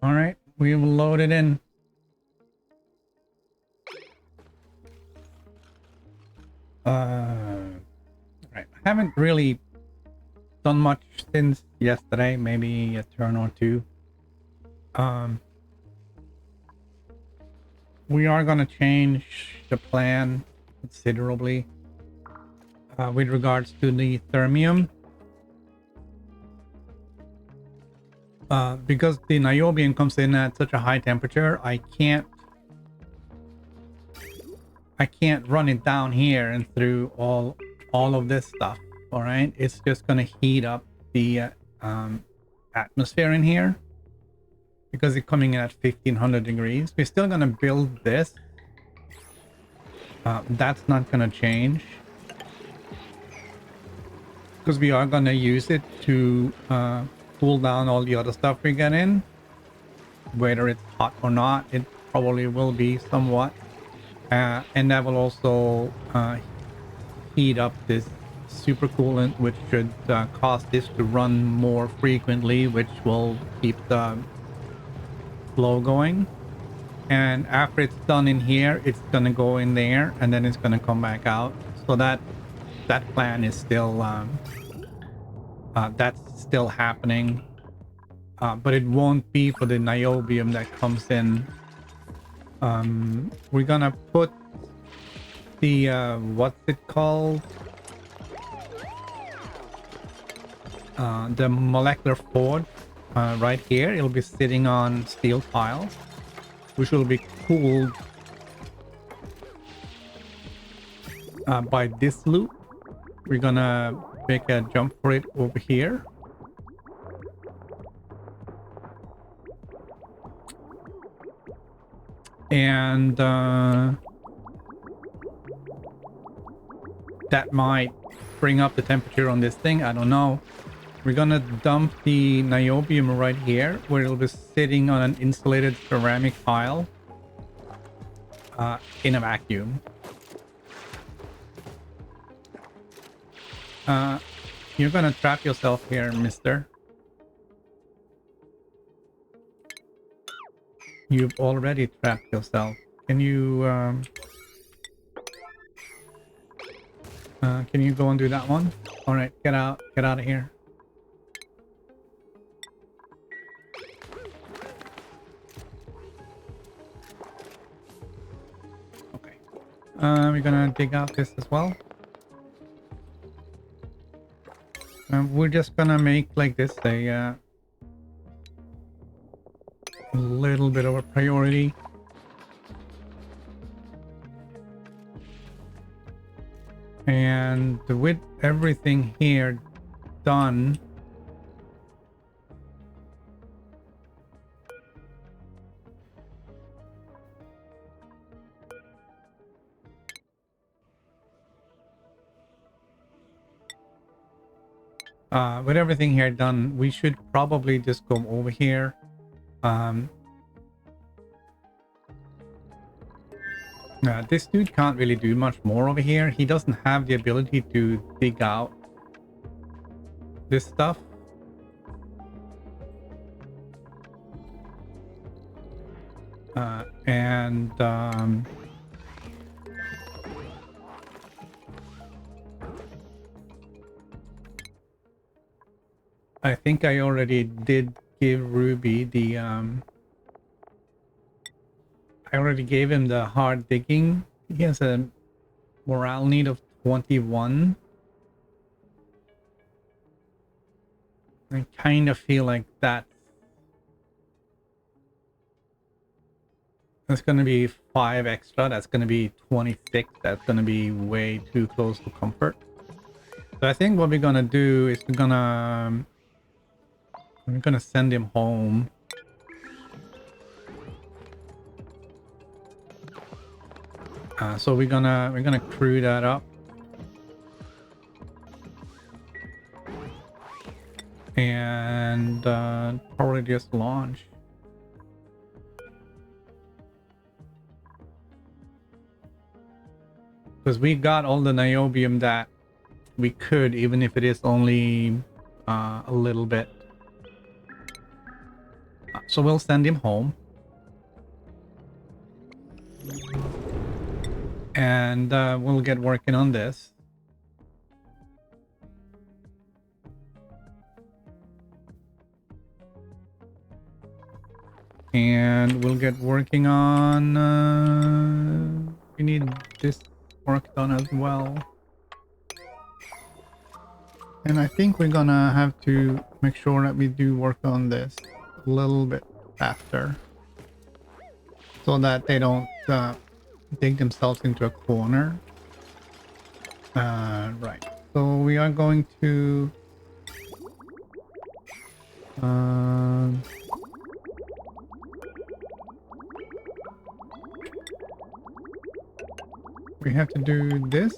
All right, we will load it in. Right. I haven't really done much since yesterday, maybe a turn or two. Um, we are going to change the plan considerably with regards to the thermium. Because the niobium comes in at such a high temperature, I can't run it down here and through all of this stuff. All right, it's just gonna heat up the atmosphere in here because it's coming in at 1500 degrees. We're still gonna build this. That's not gonna change because we are gonna use it to cool down all the other stuff we get in. Whether it's hot or not, it probably will be somewhat. And that will also heat up this supercoolant, which should cause this to run more frequently, which will keep the flow going. And after it's done in here, it's gonna go in there, and then it's gonna come back out. So that plan is still that's still happening, but it won't be for the niobium that comes in. We're gonna put the what's it called, the molecular forge right here. It'll be sitting on steel piles, which will be cooled by this loop. We're gonna make a jump for it over here. And that might bring up the temperature on this thing. I don't know. We're gonna dump the niobium right here, where it'll be sitting on an insulated ceramic pile in a vacuum. You're gonna trap yourself here, mister. You've already trapped yourself. Can you go and do that one? All right, get out of here. Okay. We're gonna dig out this as well. We're just gonna make like this a little bit of a priority. And with everything here done, we should probably just go over here. This dude can't really do much more over here. He doesn't have the ability to dig out this stuff. I think I already did give Ruby the I already gave him the hard digging. He has a morale need of 21. I kind of feel like that's going to be 5 extra. That's going to be 26. That's going to be way too close to comfort. So I think what we're going to do is we're going to send him home. So we're gonna crew that up, and probably just launch. Because we got all the niobium that we could, even if it is only a little bit. So we'll send him home. And we'll get working on this. And we'll get working on... we need this work done as well. And I think we're gonna have to make sure that we do work on this a little bit faster. So that they don't dig themselves into a corner. Right. So we are going to... we have to do this.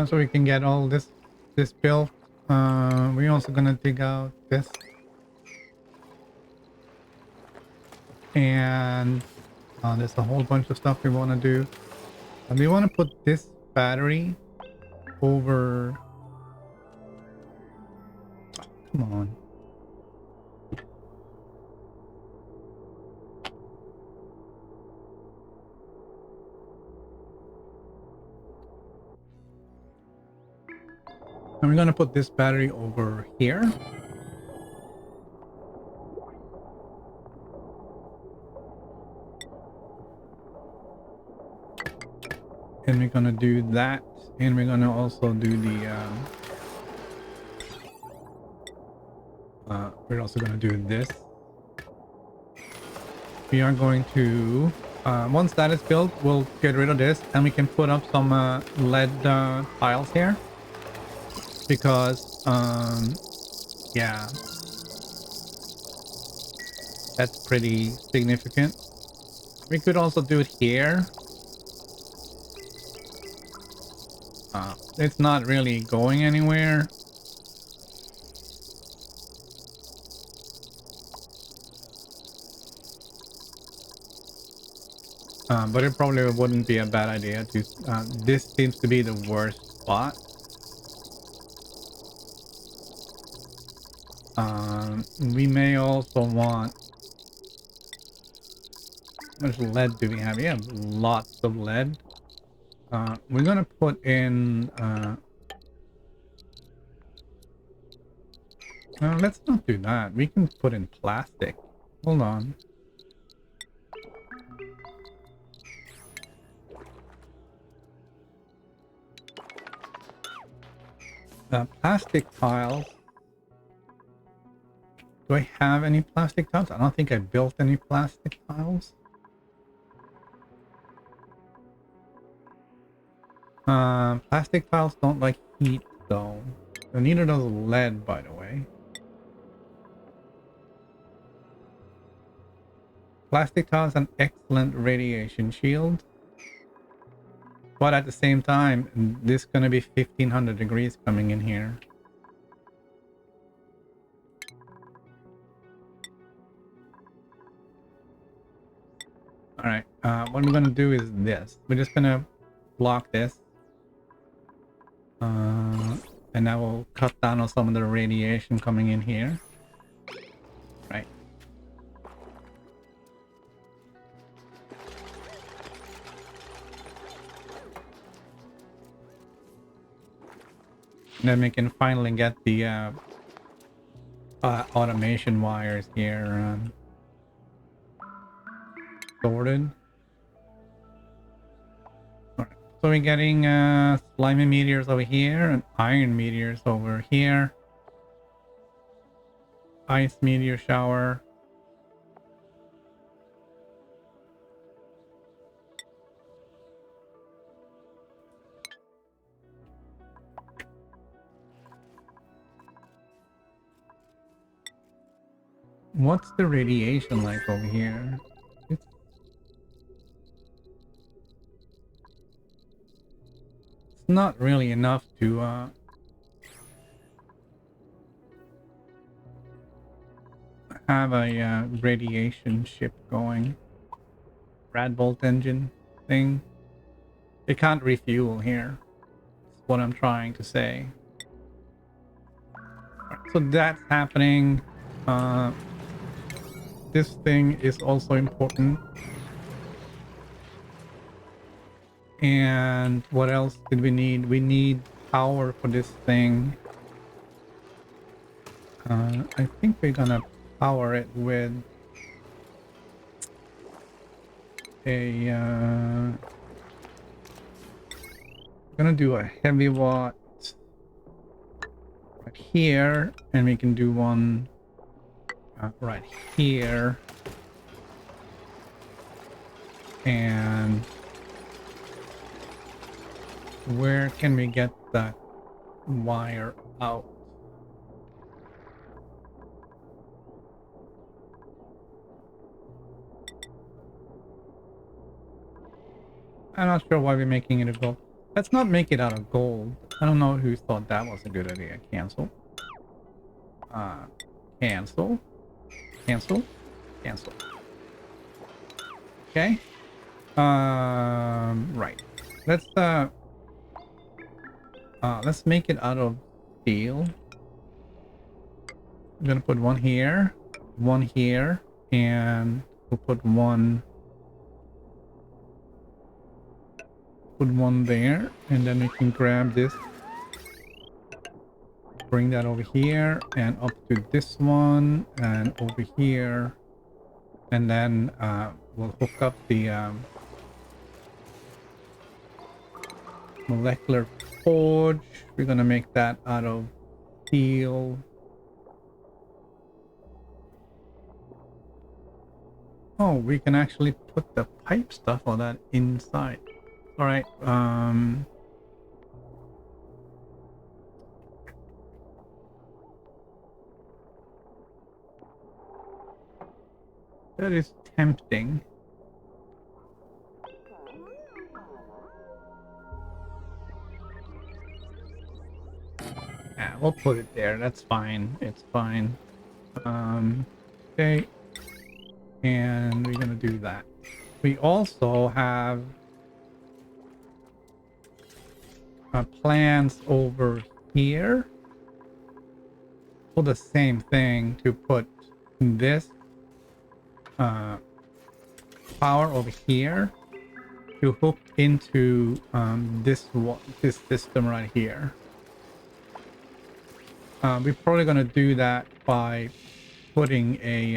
So we can get all this built. We're also gonna dig out this. And there's a whole bunch of stuff we want to do. And we want to put this battery over... oh, come on. And we're going to put this battery over here. And we're going to do that. And we're going to also do the... we're also going to do this. We are going to... once that is built, we'll get rid of this. And we can put up some LED tiles here. Because, yeah, that's pretty significant. We could also do it here. It's not really going anywhere. But it probably wouldn't be a bad idea to... this seems to be the worst spot. We may also want... how much lead do we have? We have lots of lead. We're gonna put in... no, let's not do that. We can put in plastic. Hold on. Plastic tiles. Do I have any plastic tiles? I don't think I built any plastic tiles. Plastic tiles don't like heat though. So neither does lead, by the way. Plastic tiles has an excellent radiation shield. But at the same time, this is gonna be 1500 degrees coming in here. Alright, what we're gonna do is this. We're just gonna block this. And that will cut down on some of the radiation coming in here. Right. And then we can finally get the automation wires here sorted. So we're getting slimy meteors over here and iron meteors over here. Ice meteor shower. What's the radiation like over here? It's not really enough to have a radiation ship going. Rad bolt engine thing. It can't refuel here. That's what I'm trying to say. Right, so that's happening. This thing is also important. And what else did we need? We need power for this thing. I think we're gonna power it with a gonna do a heavy watt right here, and we can do one right here, and where can we get that wire out? I'm not sure why we're making it a gold. Let's not make it out of gold. I don't know who thought that was a good idea. Cancel. Cancel. Cancel. Cancel. Okay. Right. Let's make it out of steel. I'm gonna put one here, and we'll put one there, and then we can grab this, bring that over here and up to this one and over here, and then we'll hook up the molecular forge. We're gonna make that out of steel. Oh, we can actually put the pipe stuff on that inside. All right. That is tempting. Yeah, we'll put it there. That's fine. It's fine. Okay. And we're gonna do that. We also have plans over here for the same thing, to put this power over here to hook into this system right here. We're probably gonna do that by putting a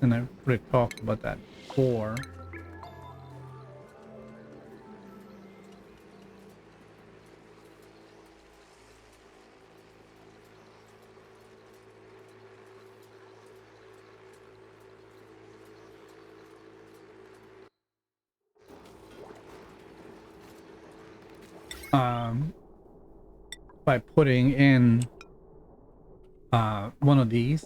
and I've already talked about that before. By putting in one of these.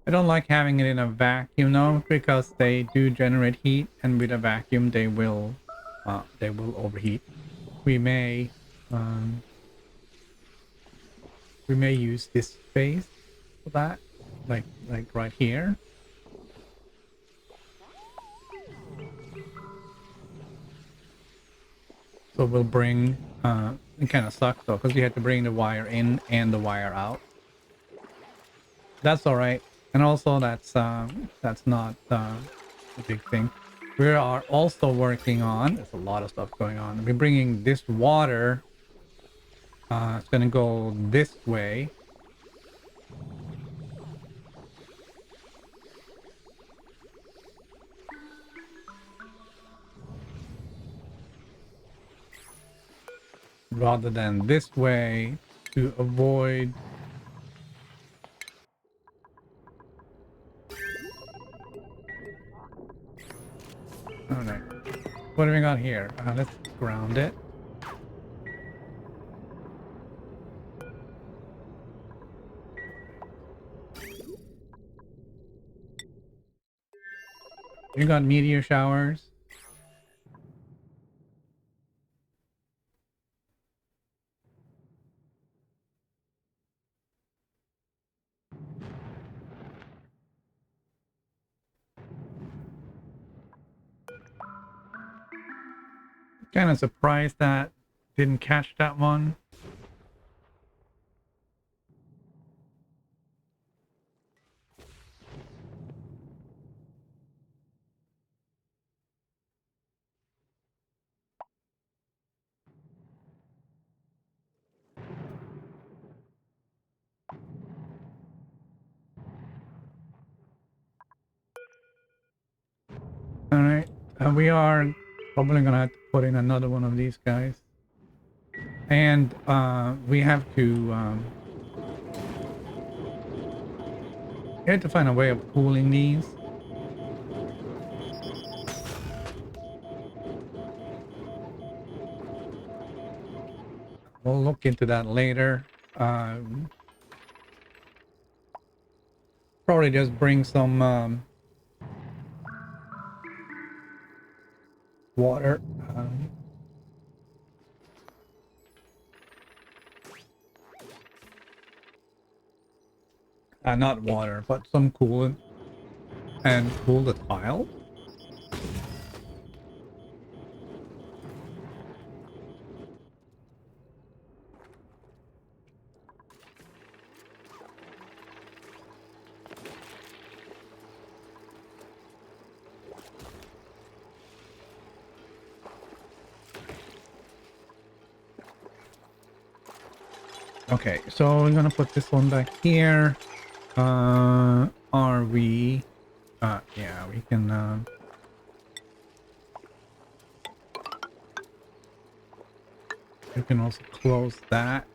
I don't like having it in a vacuum though, because they do generate heat, and with a vacuum they will overheat. We may use this space for that, like right here. So we'll bring it kind of sucks though, because we had to bring the wire in and the wire out. That's all right. And also that's not a big thing. We are also working on, there's a lot of stuff going on. We're bringing this water. It's gonna go this way. Rather than this way, to avoid What do we got here? Let's ground it. We got meteor showers. Kind of surprised that didn't catch that one. All right, we are probably gonna have to put in another one of these guys, and we have to find a way of cooling these. We'll look into that later. Probably just bring some water. Not water, but some coolant, and cool the tile. Okay, so we're gonna put this one back here. Are we? Yeah, we can. You can also close that,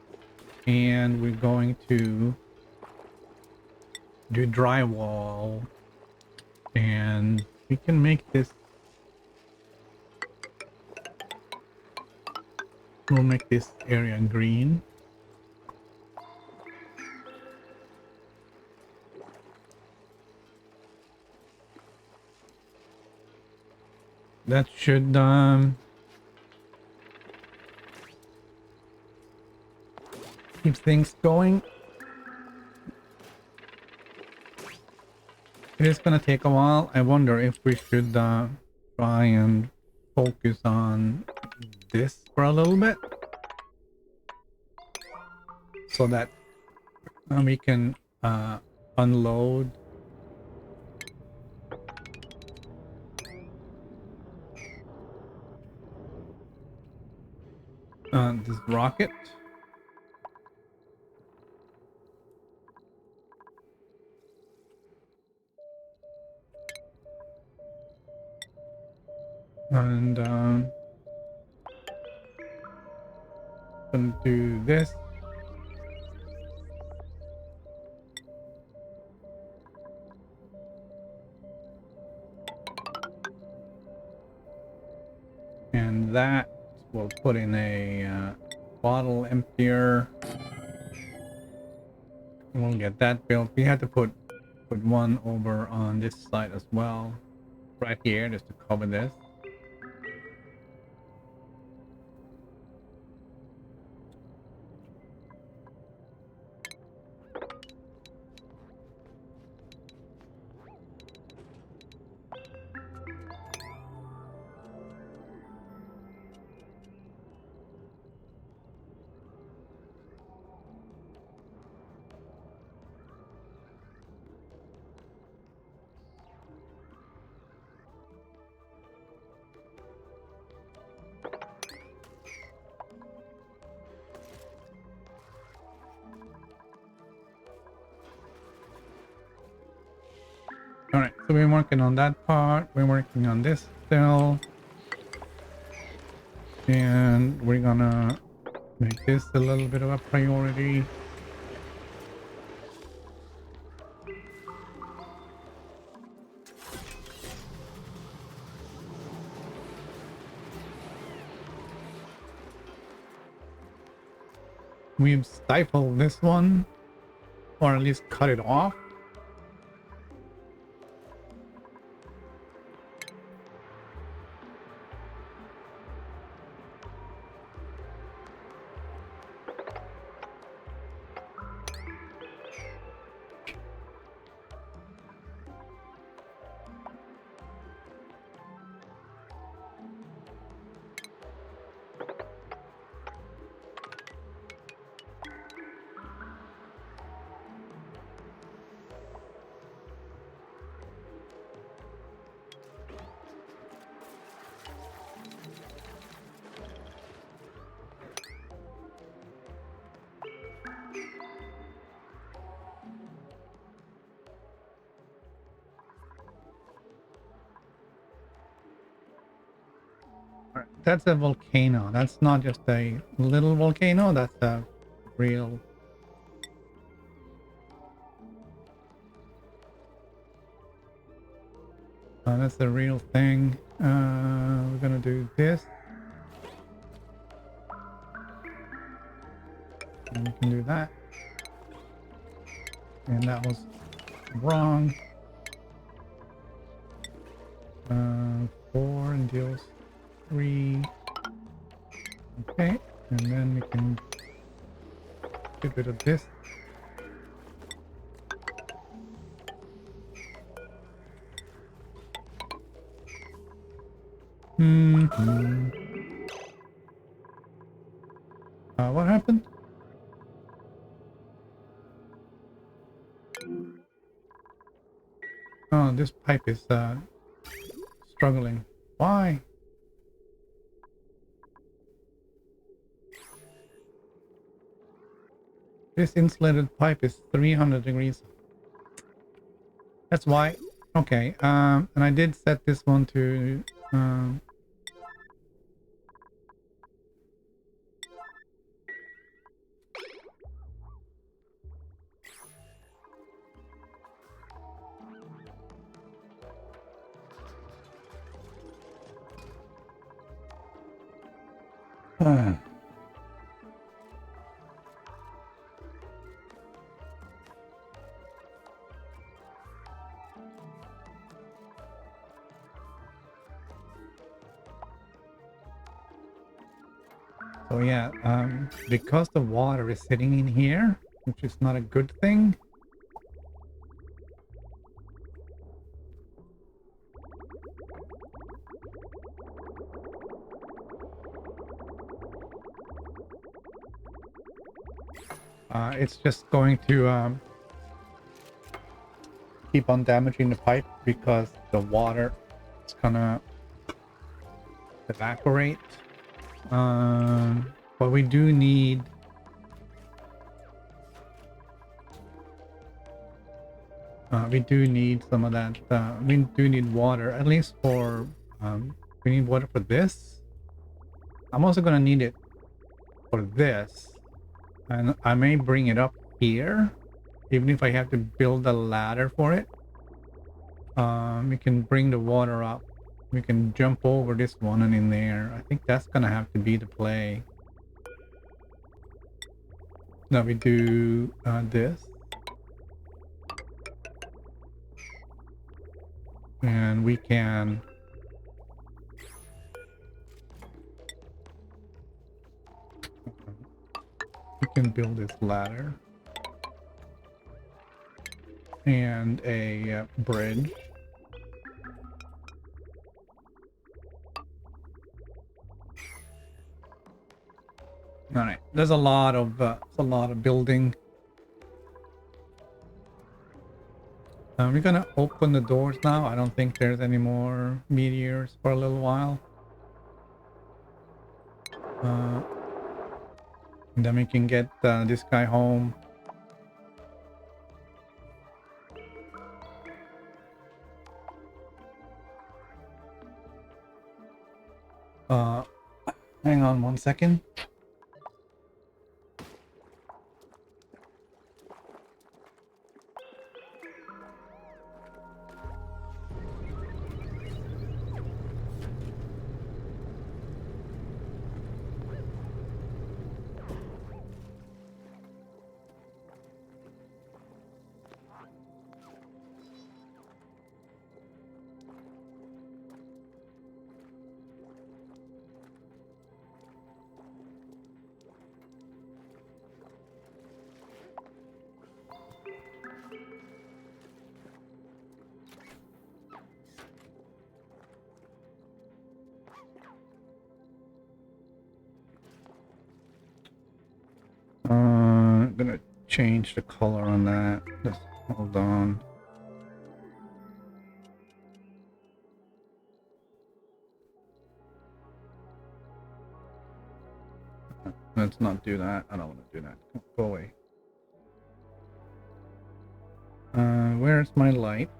and we're going to do drywall, and we can make this. We'll make this area green. That should keep things going. It is gonna take a while. I wonder if we should try and focus on this for a little bit, so that we can unload this rocket. And gonna do this. And that we'll put in a bottle emptier. We'll get that built. We had to put one over on this side as well, right here, just to cover this. All right, so we're working on that part. We're working on this still, and we're gonna make this a little bit of a priority. we've stifled this one, or at least cut it off. That's a volcano. That's not just a little volcano. That's a real. That's the real thing. We're gonna do this. And we can do that. And that was wrong. 4 and deals 3. Okay, and then we can get rid of this. What happened? Oh, this pipe is struggling. Why? This insulated pipe is 300 degrees. That's why. Okay, and I did set this one to so yeah, because the water is sitting in here, which is not a good thing. It's just going to keep on damaging the pipe because the water is gonna evaporate. But we do need some of that. We do need water, at least for we need water for this. I'm also gonna need it for this, and I may bring it up here, even if I have to build a ladder for it. We can bring the water up. We can jump over this one and in there. I think that's gonna have to be the play. Now we do this. And we can build this ladder. And a bridge. All right, there's a lot of building. We're gonna open the doors now. I don't think there's any more meteors for a little while. And then we can get this guy home. Hang on 1 second. I'm gonna change the color on that. Just hold on. Let's not do that. I don't want to do that. Go away. Where's my lights?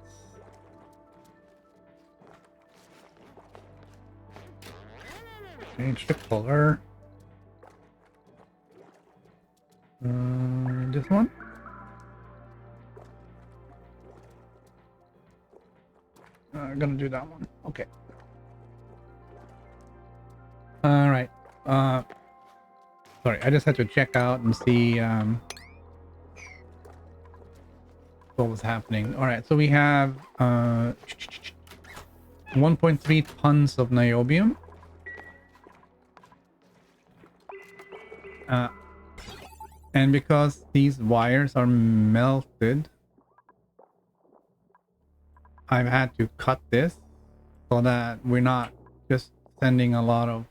Change the color. This one? I'm gonna do that one. Okay. All right. Sorry, I just had to check out and see what was happening. All right, so we have 1.3 tons of niobium. And because these wires are melted, I've had to cut this so that we're not just sending a lot of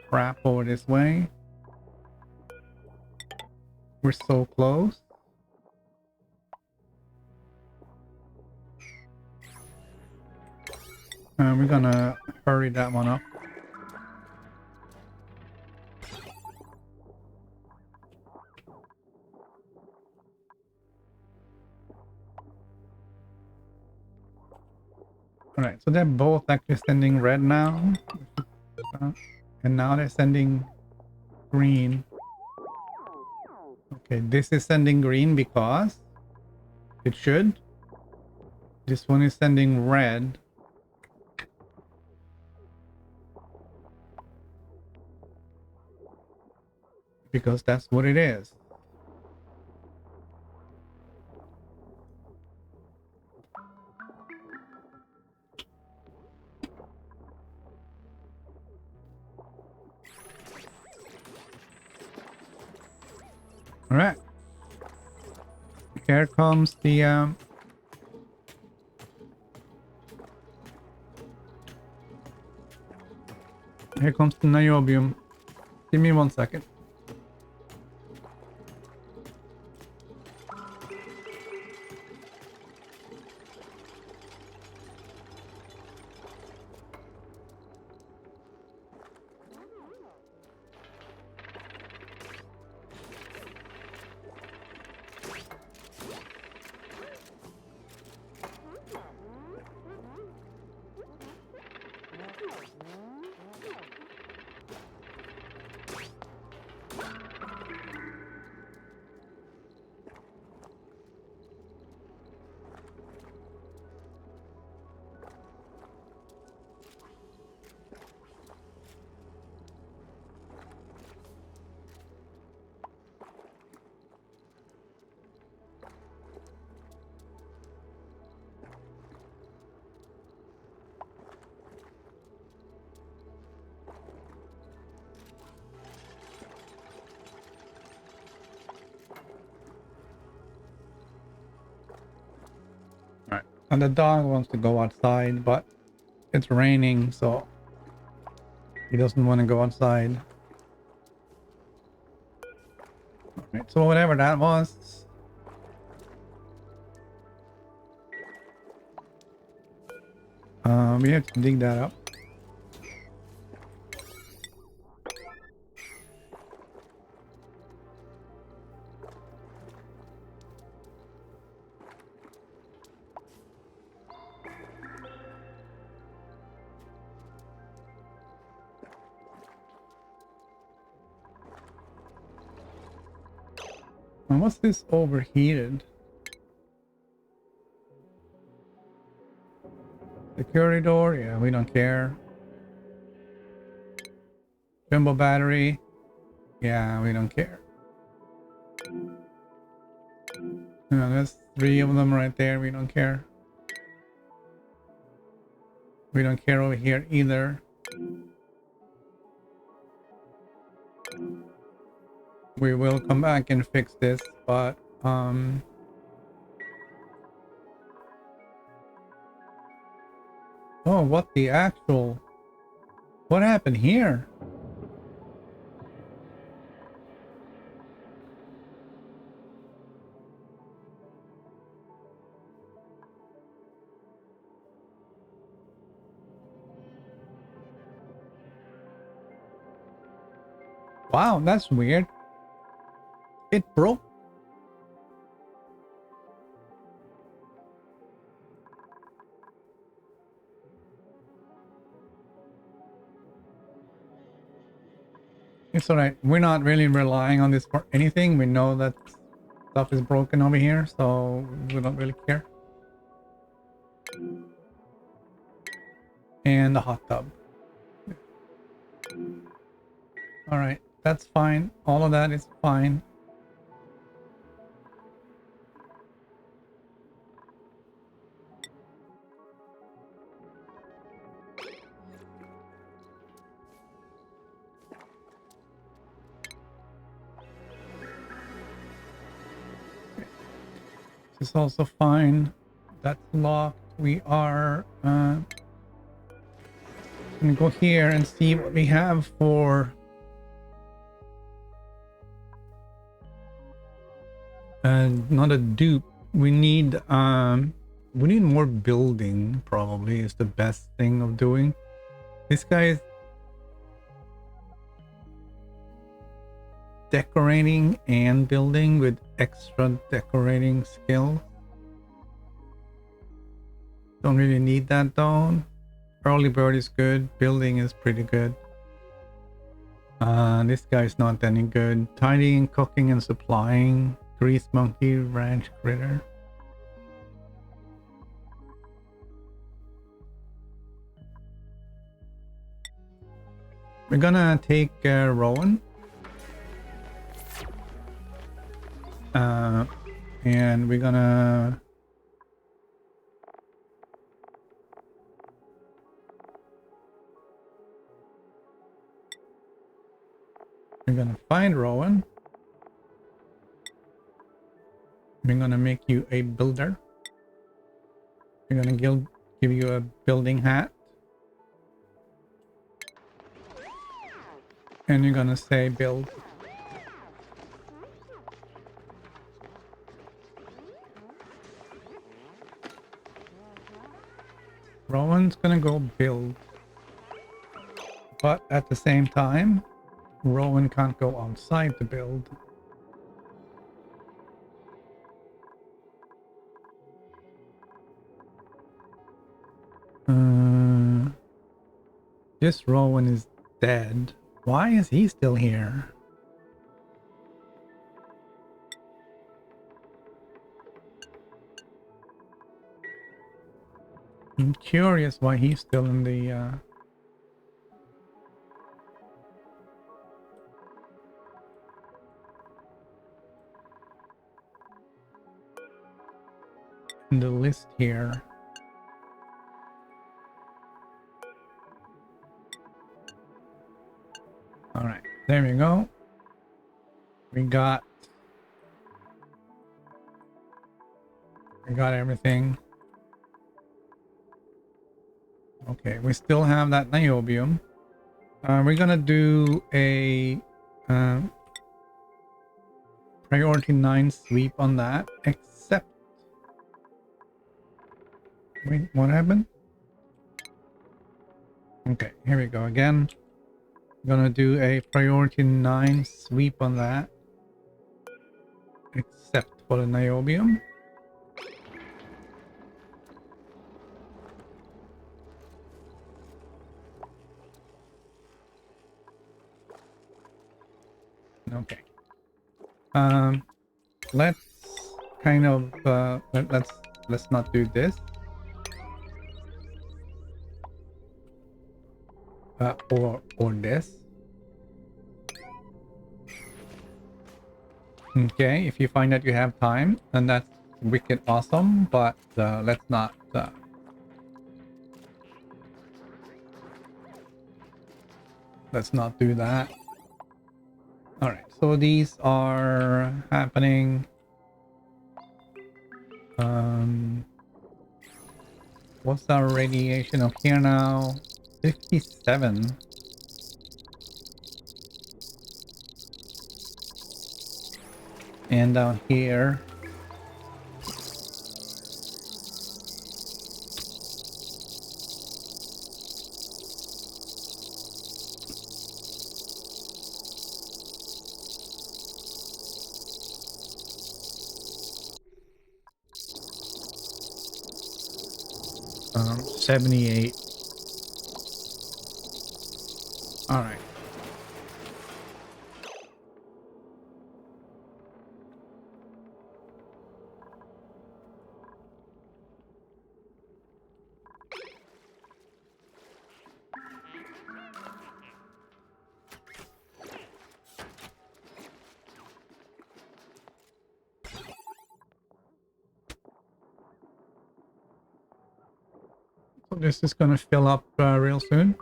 crap over this way. We're so close. We're gonna hurry that one up. Alright, so they're both actually sending red now. And now they're sending green. Okay, this is sending green because it should. This one is sending red. Because that's what it is. All right. Here comes the here comes the niobium. Give me 1 second. And the dog wants to go outside, but it's raining, so he doesn't want to go outside. Alright, so whatever that was. We have to dig that up. And what's this overheated? Security door? Yeah, we don't care. Jumbo battery? Yeah, we don't care. There's 3 of them right there. We don't care. We don't care over here either. We will come back and fix this, but oh, what the actual, what happened here? Wow, that's weird. It broke. It's alright. We're not really relying on this for anything. We know that stuff is broken over here, so we don't really care. And the hot tub. Alright, that's fine. All of that is fine. This is also fine. That's locked. We are gonna go here and see what we have for not a dupe. We need more building, probably is the best thing of doing. This guy is decorating and building with extra decorating skill. Don't really need that though. Early bird is good. Building is pretty good. This guy's not any good. Tidying, cooking, and supplying. Grease monkey, ranch critter. We're gonna take Rowan. And we're gonna find Rowan. We're gonna make you a builder. We're gonna give you a building hat. And you're gonna say build. Rowan's gonna go build. But at the same time, Rowan can't go outside to build. This Rowan is dead. Why is he still here? I'm curious why he's still in the list here. All right, there we go. We got everything. Okay, we still have that niobium. We're gonna do a priority 9 sweep on that, except wait, what happened? Okay, here we go again. Gonna do a priority 9 sweep on that, except for the niobium. Okay. Let's kind of let's not do this. Or this. Okay, if you find that you have time, then that's wicked awesome, but let's not do that. All right, so these are happening. What's our radiation up here now? 57. And down here, 78. All right. So this is gonna fill up real soon.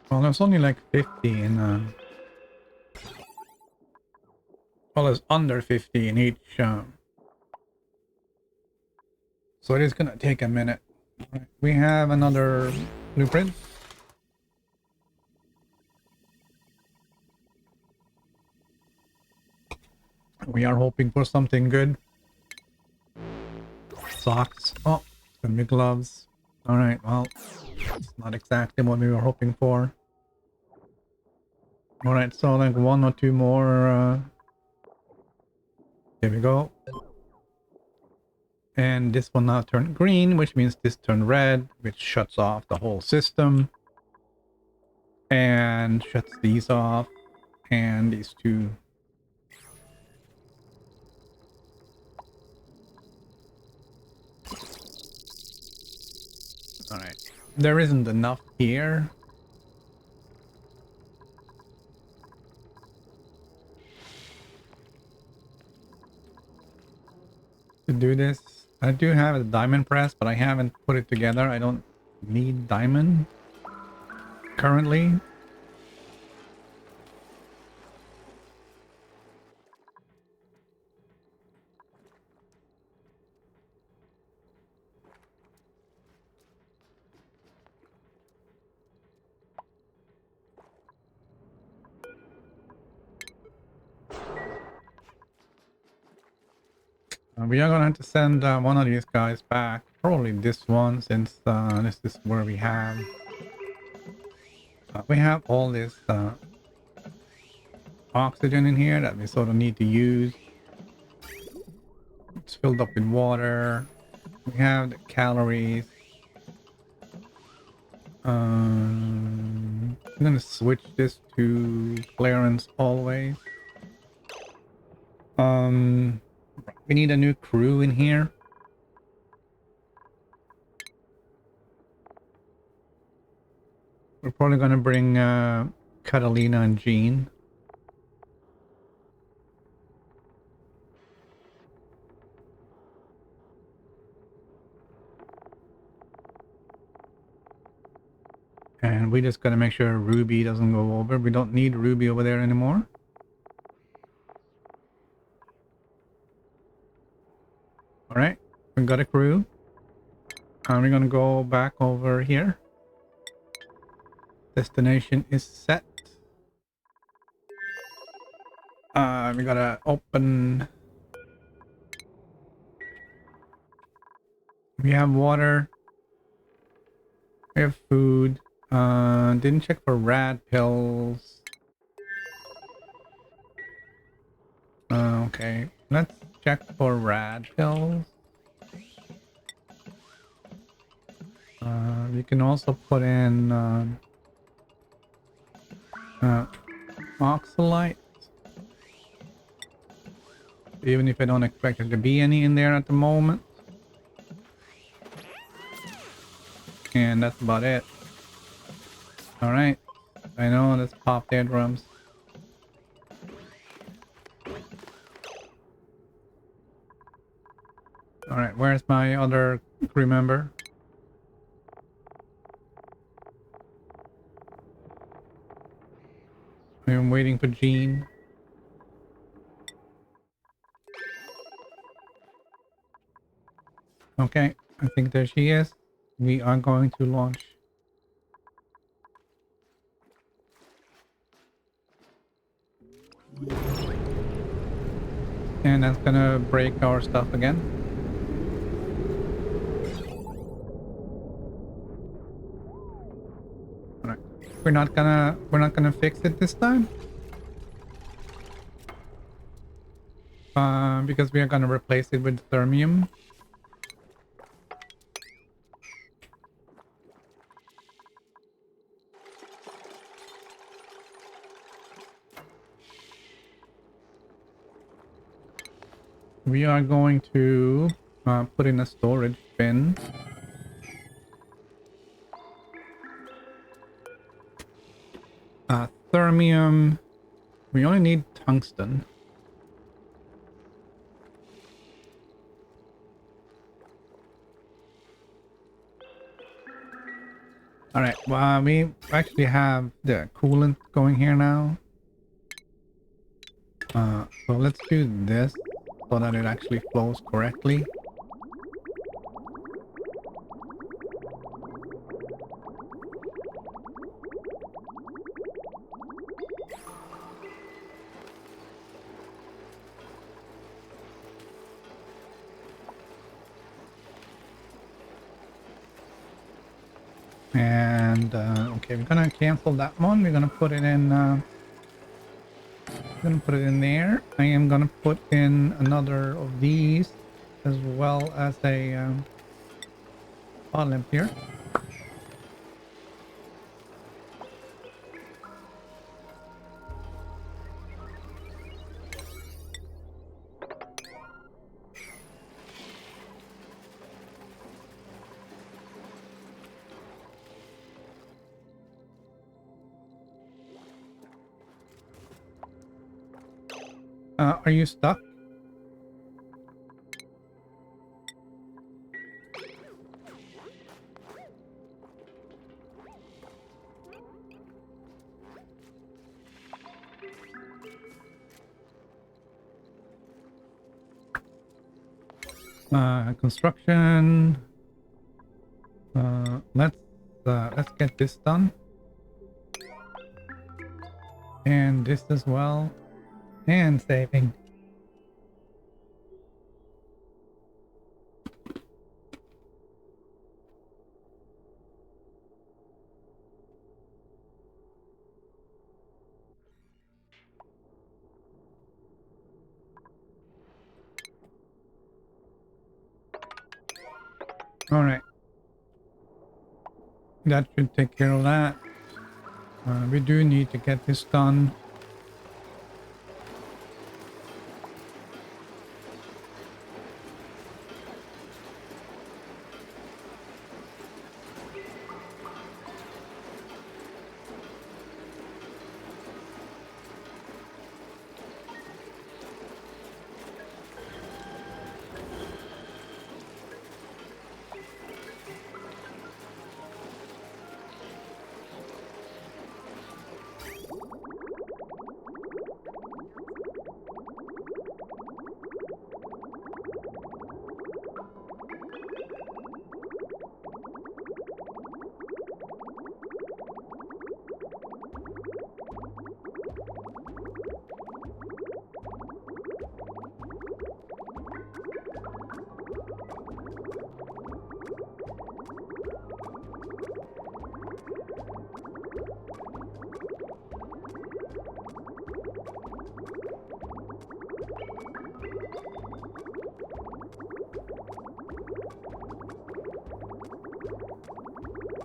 Well, there's only like 50 in well, it's under 50 in each so it is gonna take a minute. All right. We have another blueprint. We are hoping for something good. Socks. Oh, it's gonna be gloves. All right, well, it's not exactly what we were hoping for. All right, so like one or two more. Here we go. And this will now turn green, which means this turned red, which shuts off the whole system. And shuts these off. And these two. Alright. There isn't enough here. To do this. I do have a diamond press, but I haven't put it together. I don't need diamond currently. We are gonna have to send one of these guys back. Probably this one, since this is where we have all this oxygen in here that we sort of need to use. It's filled up with water. We have the calories. I'm gonna switch this to clearance always. We need a new crew in here. We're probably gonna bring Catalina and Jean. And we just gotta make sure Ruby doesn't go over. We don't need Ruby over there anymore. Alright, we got a crew. And we're gonna go back over here. Destination is set. We gotta open. We have water. We have food. Didn't check for rad pills. Okay, let's check for rad pills. You can also put in oxalite. Even if I don't expect there to be any in there at the moment. And that's about it. Alright. I know, let's pop their drums. Alright, where's my other crew member? I'm waiting for Jean. Okay, I think there she is. We are going to launch. And that's gonna break our stuff again. All right. We're not gonna fix it this time. Because we are gonna replace it with thermium. We are going to put in a storage bin. Thermium. We only need tungsten. All right. Well, we actually have the coolant going here now. So let's do this so that it actually flows correctly. And okay, we're gonna cancel that one. We're gonna put it in. I'm gonna put it in there. I am gonna put in another of these, as well as a spot lamp here. Are you stuck? Construction. Let's get this done. And this as well. And saving. All right. That should take care of that. We do need to get this done.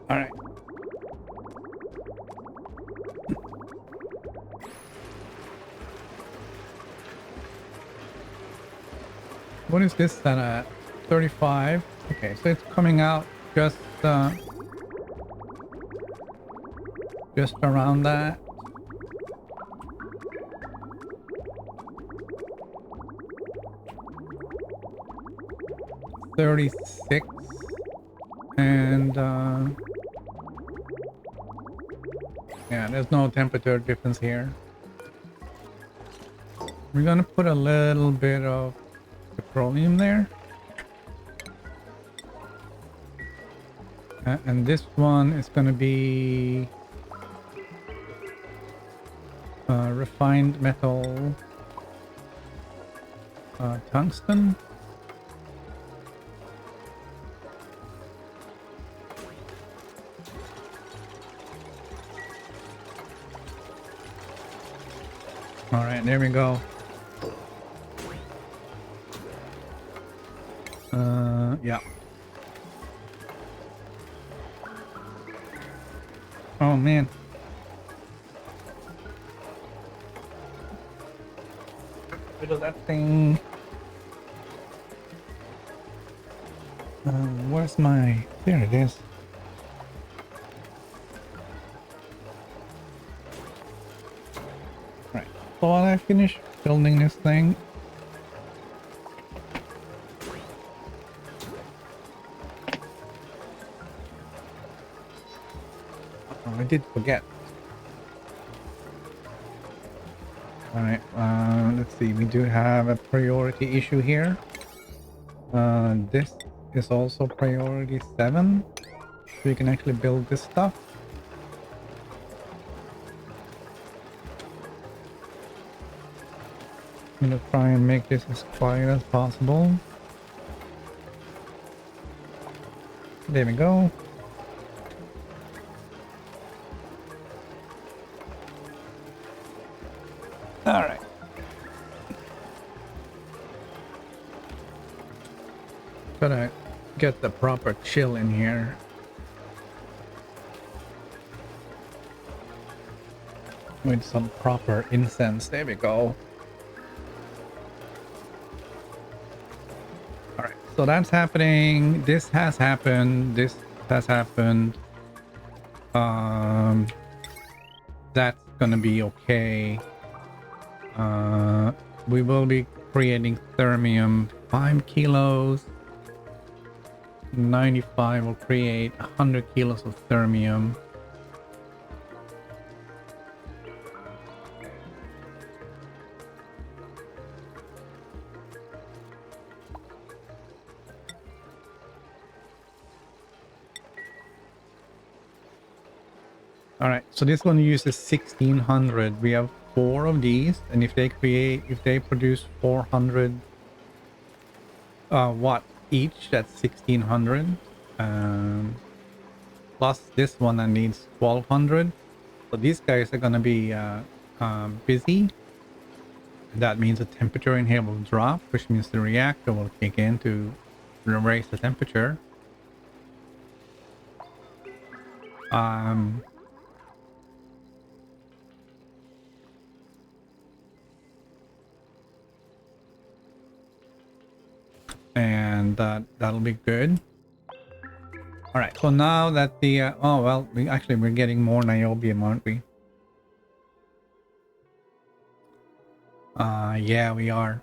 All right. What is this then at 35? Okay, so it's coming out just around that. $36 and yeah, there's no temperature difference here. We're gonna put a little bit of petroleum there. And this one is gonna be refined metal. Tungsten. All right, there we go. Yeah. Oh man. Rid of that thing. Where's my... There it is. Right. So while I finish building this thing... Oh, I did forget. Alright, let's see. We do have a priority issue here. This is also priority 7. So you can actually build this stuff. I'm gonna try and make this as quiet as possible. There we go. All right. Gotta get the proper chill in here. With some proper incense. There we go. Alright, so that's happening. This has happened. This has happened. That's gonna be okay. We will be creating thermium 5 kilos. 95 will create 100 kilos of thermium. All right, so this one uses 1600. We have 4 of these, and if they produce 400 watt each, that's 1600. Plus this one that needs 1200. So these guys are gonna be busy. That means the temperature in here will drop, which means the reactor will kick in to raise the temperature. And that'll be good. All right, so now that the oh well, we're getting more niobium, aren't we? Yeah, we are.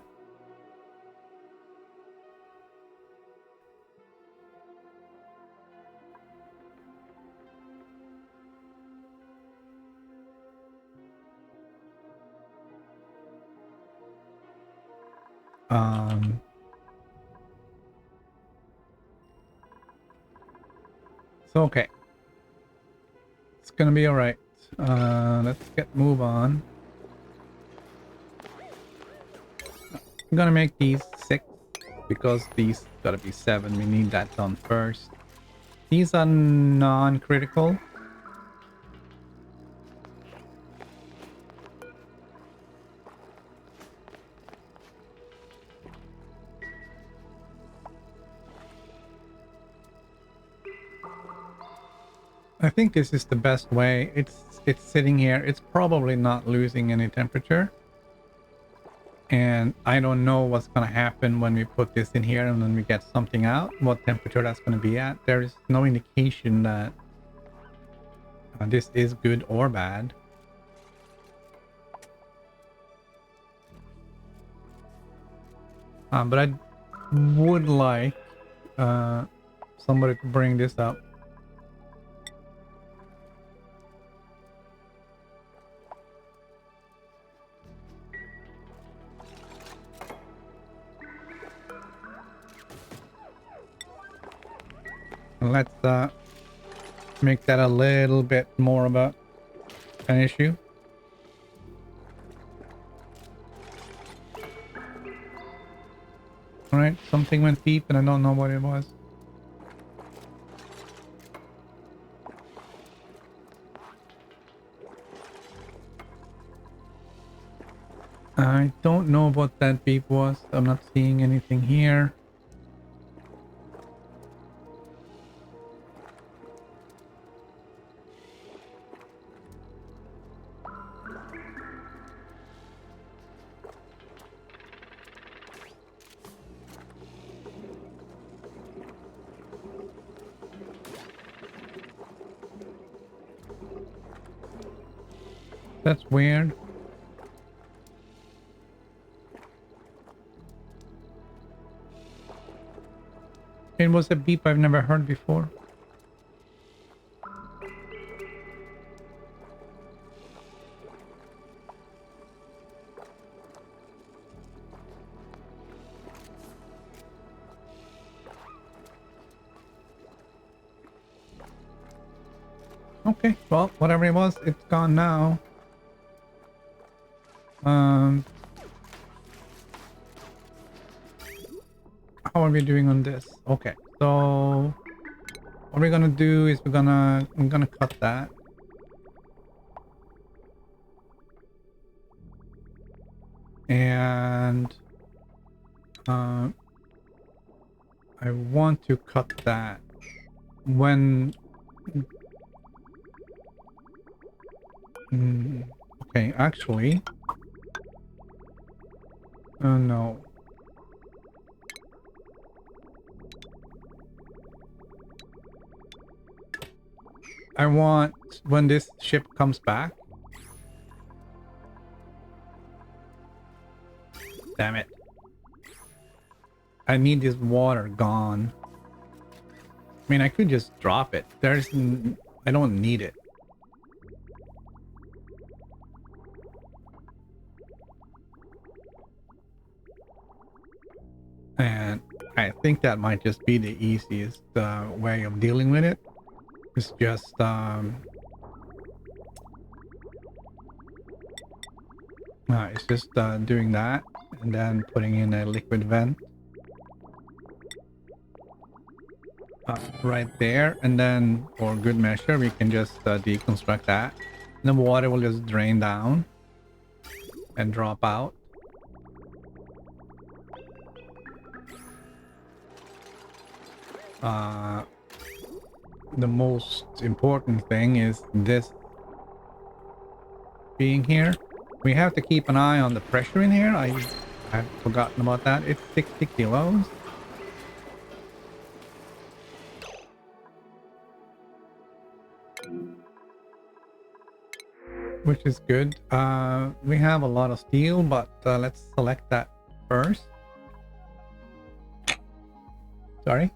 So okay, it's gonna be all right. Let's move on. I'm gonna make these 6 because these gotta be 7. We need that done first. These are non-critical. I think this is the best way. It's sitting here. It's probably not losing any temperature. And I don't know what's going to happen when we put this in here and then we get something out, what temperature that's going to be at. There is no indication that this is good or bad. But I would like somebody to bring this up. Let's make that a little bit more of an issue. All right, something went deep and I don't know what it was. I don't know what that beep was. I'm not seeing anything here. That's weird. It was a beep I've never heard before. Okay, well, whatever it was, it's gone now. How are we doing on this? Okay, so what we're gonna do is I'm gonna cut that. And I want to cut that when okay, actually, no. I want when this ship comes back. Damn it. I need this water gone. I mean, I could just drop it. I don't need it. And I think that might just be the easiest way of dealing with it. It's just doing that and then putting in a liquid vent right there, and then for good measure we can just deconstruct that. And the water will just drain down and drop out. The most important thing is this being here. We have to keep an eye on the pressure in here. I've forgotten about that. It's 60 kilos. Which is good. We have a lot of steel, but let's select that first. Sorry.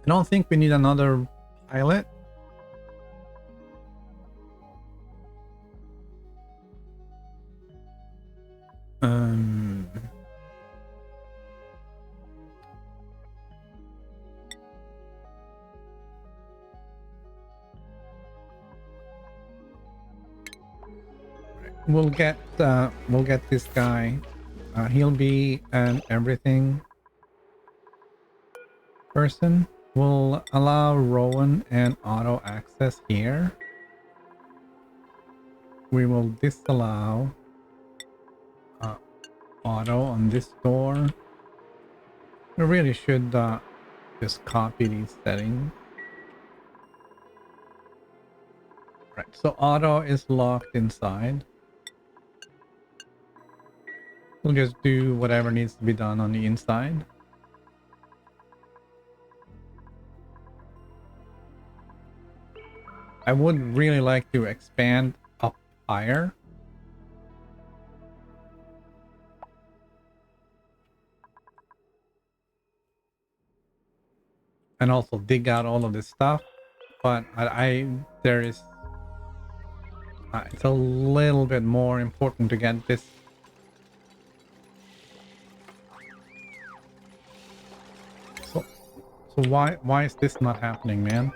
I don't think we need another pilot. We'll get this guy. He'll be an everything person. We'll allow Rowan and auto access here. We will disallow auto on this door. We really should just copy these settings. Right, so auto is locked inside. We'll just do whatever needs to be done on the inside. I would really like to expand up higher. And also dig out all of this stuff. But there is... it's a little bit more important to get this. So why is this not happening, man?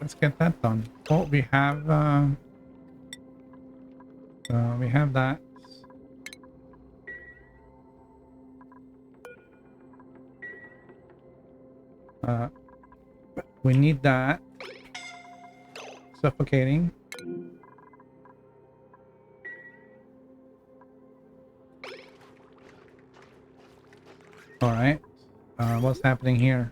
let's get that done. Oh, we have that. Uh, we need that. Suffocating. All right. What's happening here?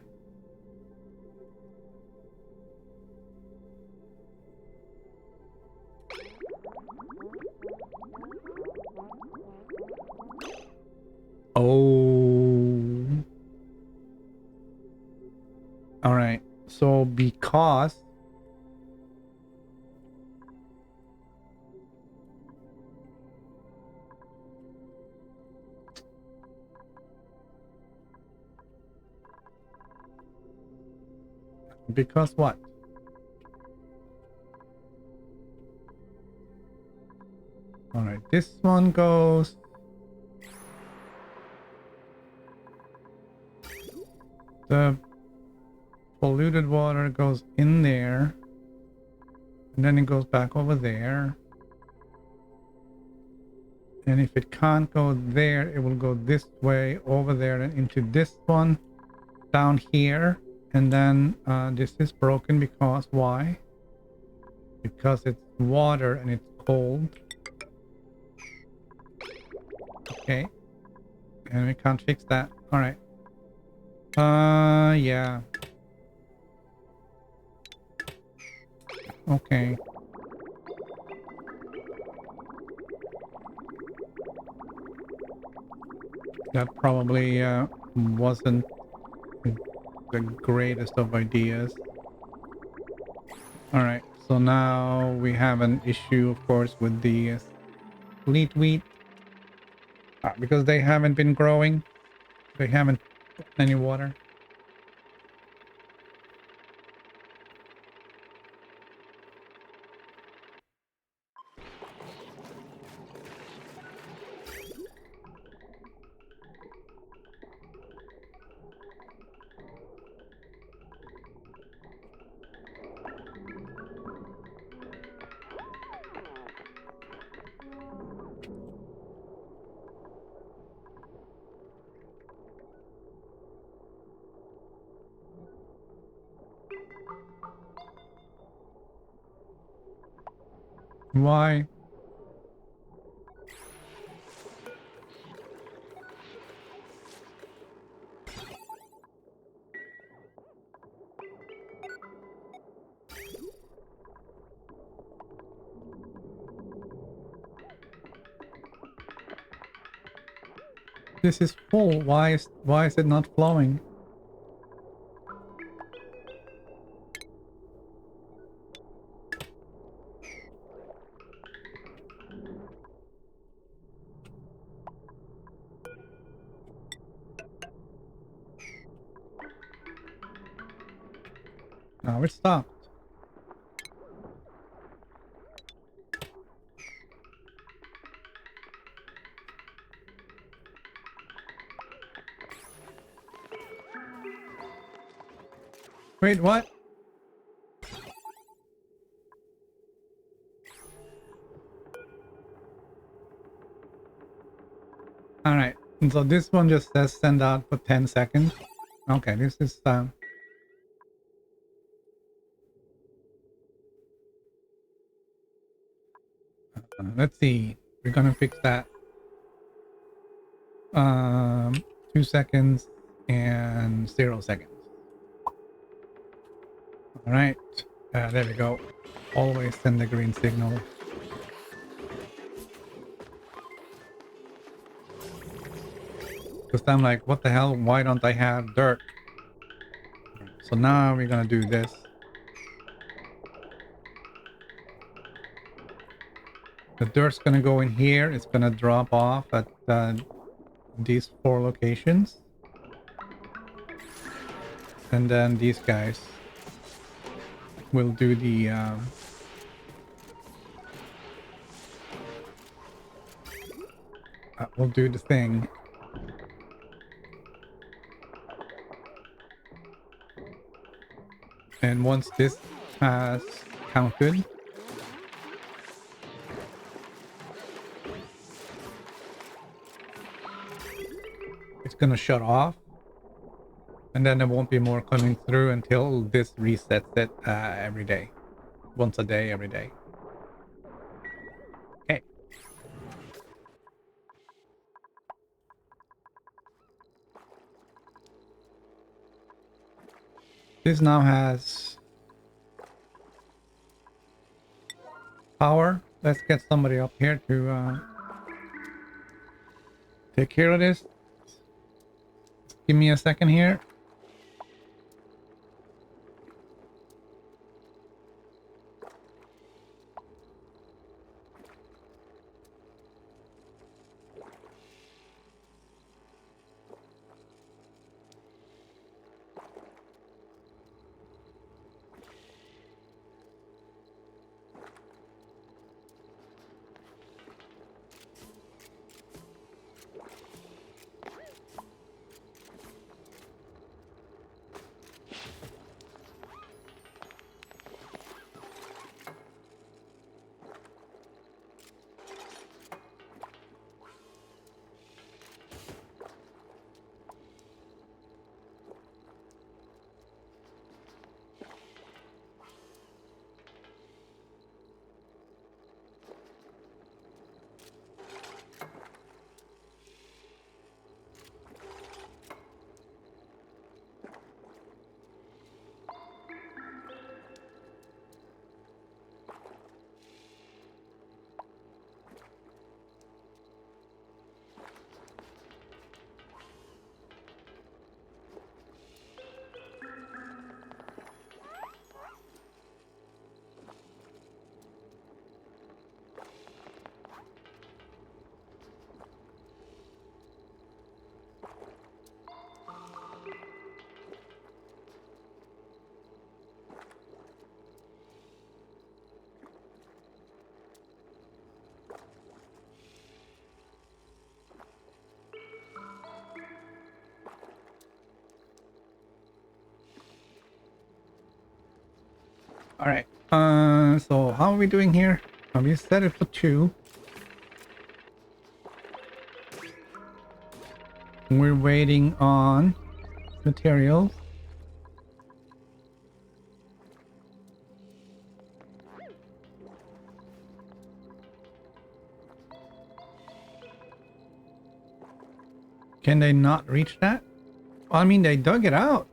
Oh. All right. So because what? All right. This one goes. The polluted water goes in there. And then it goes back over there. And if it can't go there, it will go this way, over there, and into this one, down here. And then this is broken because why? Because it's water and it's cold. Okay. And we can't fix that. Alright. Yeah. Okay. That probably wasn't the greatest of ideas. Alright, so now we have an issue, of course, with the fleet wheat. Because they haven't been growing. They haven't gotten any water. Why? This is full. Why is it not flowing? Now it stopped. Wait, what? Alright, so this one just says send out for 10 seconds. Okay, this is let's see. We're gonna fix that. 2 seconds and 0 seconds. Alright, there we go. Always send the green signal. Because I'm like, what the hell? Why don't I have dirt? So now we're gonna do this. The dirt's gonna go in here. It's gonna drop off at these 4 locations. And then these guys will do the will do the thing. And once this has counted. It's gonna shut off, and then there won't be more coming through until this resets it every day, once a day, every day. Okay. This now has power. Let's get somebody up here to take care of this. Give me a second here. All right. So how are we doing here? We set it for 2. We're waiting on materials. Can they not reach that? I mean, they dug it out.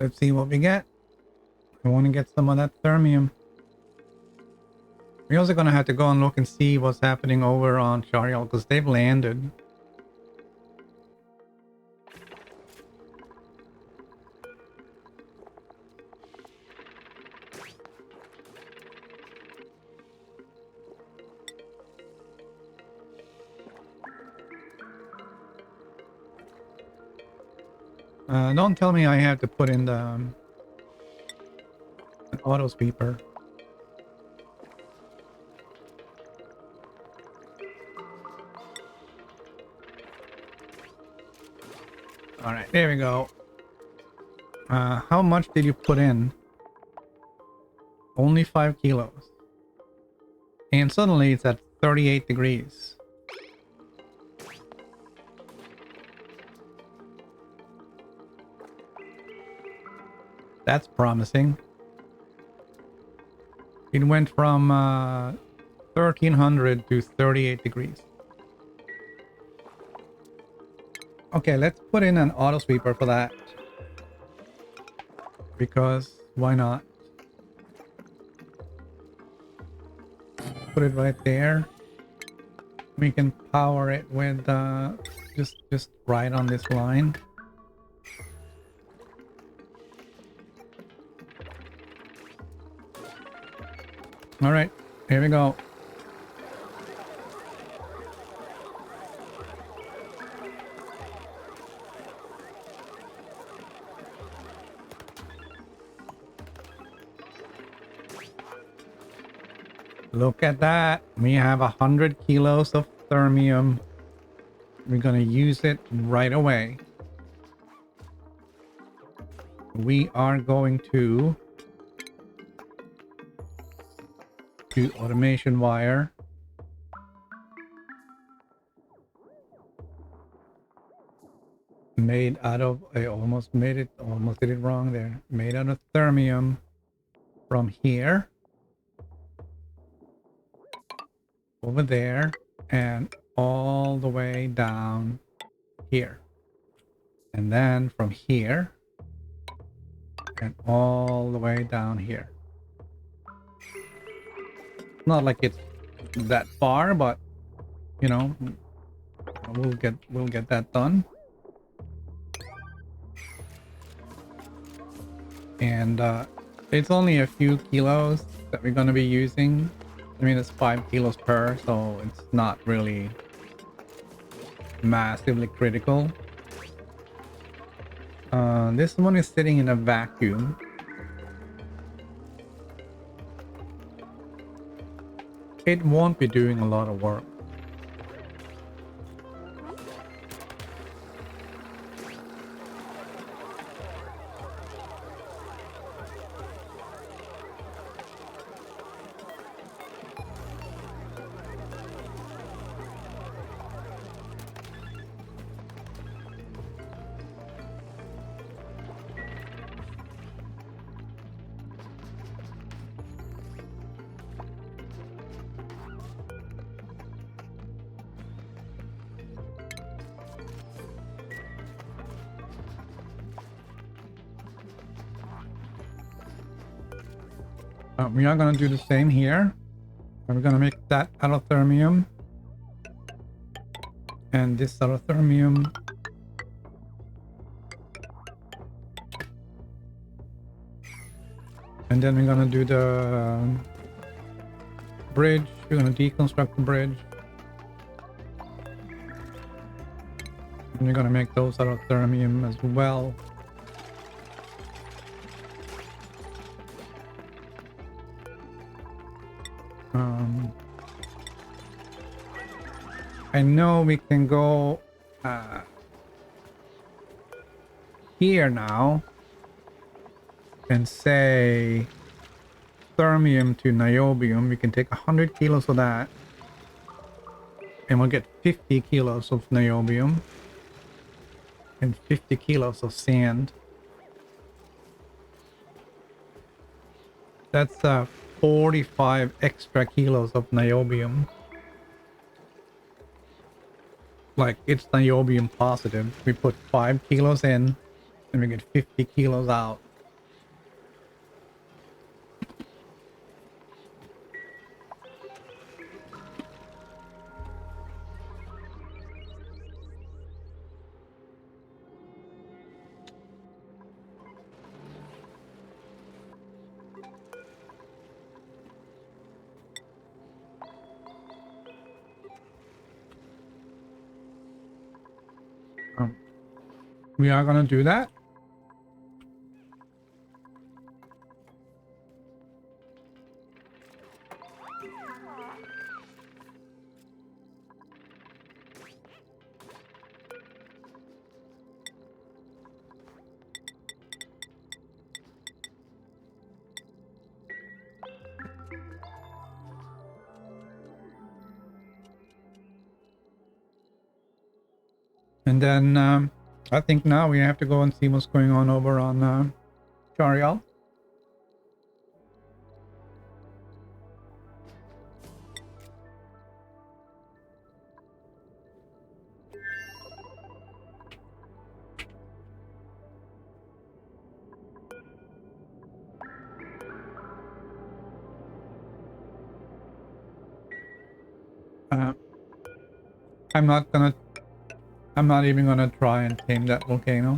Let's see what we get. I want to get some of that thermium. We're also going to have to go and look and see what's happening over on Shariel because they've landed. Don't tell me I have to put in the an auto sweeper. All right, there we go. How much did you put in? Only 5 kilos. And suddenly it's at 38 degrees. That's promising. It went from 1300 to 38 degrees. Okay, let's put in an auto sweeper for that. Because why not? Put it right there. We can power it with just right on this line. All right, here we go. Look at that. We have 100 kilos of thermium. We're gonna use it right away. We are going to do automation wire. Made out of, I almost did it wrong there. Made out of thermium from here over there and all the way down here. And then from here and all the way down here. Not like it's that far, but you know, we'll get that done. And it's only a few kilos that we're going to be using. I mean, it's 5 kilos per, so it's not really massively critical. This one is sitting in a vacuum. It won't be doing a lot of work. We are going to do the same here. We're going to make that out of thermium. And this out of thermium. And then we're going to do the bridge. We're going to deconstruct the bridge. And we're going to make those out of thermium as well. I know we can go here now and say thermium to niobium. We can take 100 kilos of that and we'll get 50 kilos of niobium and 50 kilos of sand. That's 45 extra kilos of niobium. Like, it's niobium positive. We put 5 kilos in and we get 50 kilos out. We are going to do that. And then I think now we have to go and see what's going on over on Charial. I'm not even gonna try and tame that volcano.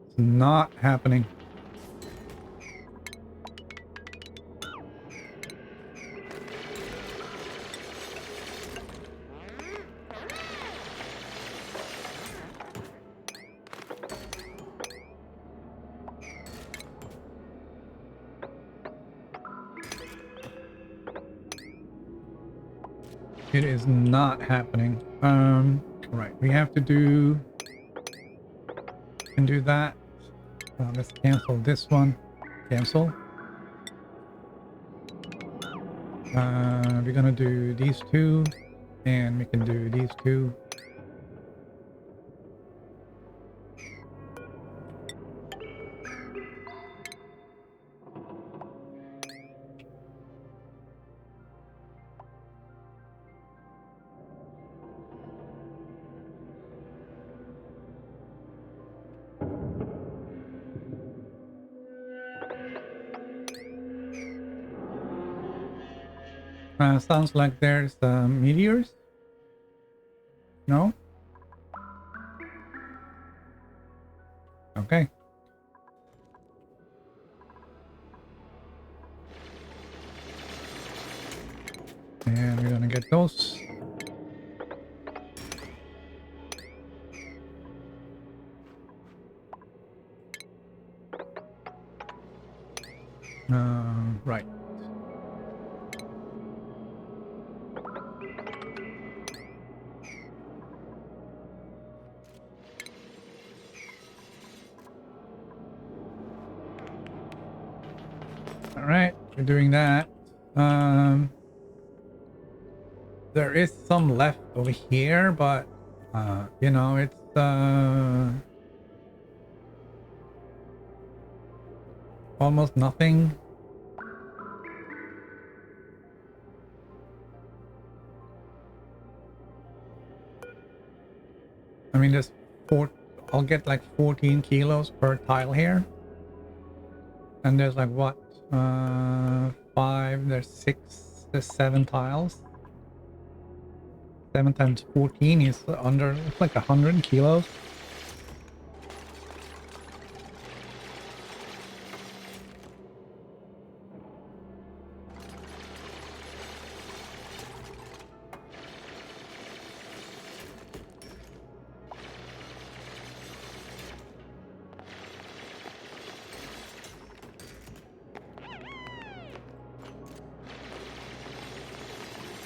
It's not happening. It is not happening. Right. We have to do can do that. Let's cancel this one. Cancel. We're gonna do these two, and we can do these two. Sounds like there's meteors. No? Okay. And we're gonna get those. Right. All right, we're doing that. There is some left over here, but you know, it's almost nothing. I mean, there's I'll get like 14 kilos per tile here. And there's like what? 5, there's 6, there's 7 tiles. 7 times 14 is under, it's like 100 kilos.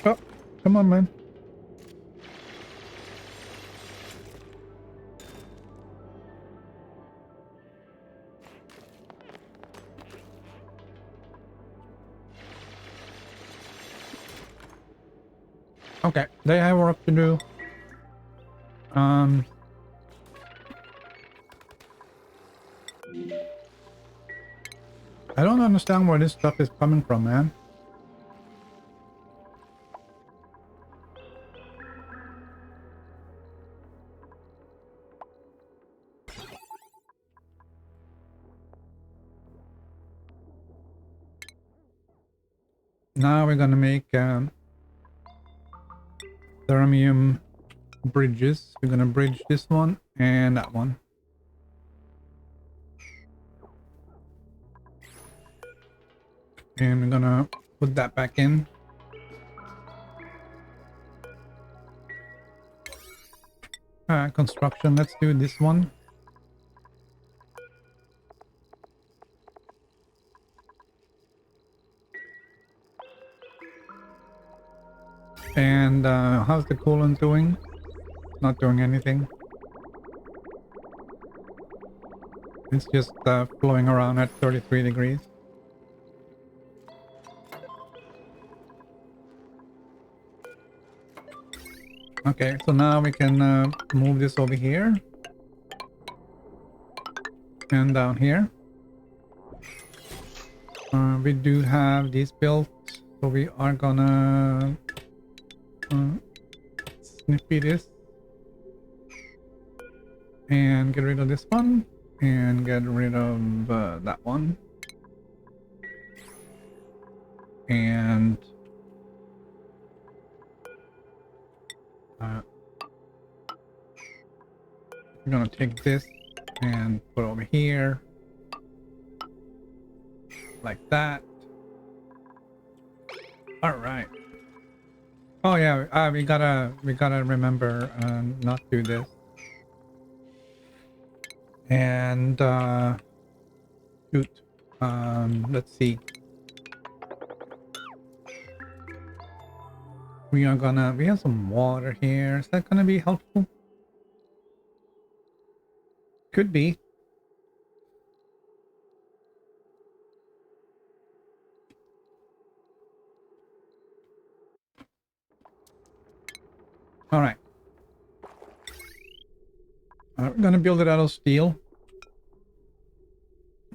Oh, come on, man. Okay, they have work to do. I don't understand where this stuff is coming from, man. Now we're gonna make Thermium bridges. We're gonna bridge this one and that one. And we're gonna put that back in. Construction, let's do this one. And how's the coolant doing? Not doing anything. It's just flowing around at 33 degrees. Okay, so now we can move this over here. And down here. We do have these built, so we are gonna snippy this. And get rid of this one. And get rid of that one. And we're gonna take this and put over here like that. All right. Oh yeah, we gotta remember not do this. And shoot, let's see. we have some water here. Is that gonna be helpful? Could be. All right. We're gonna build it out of steel.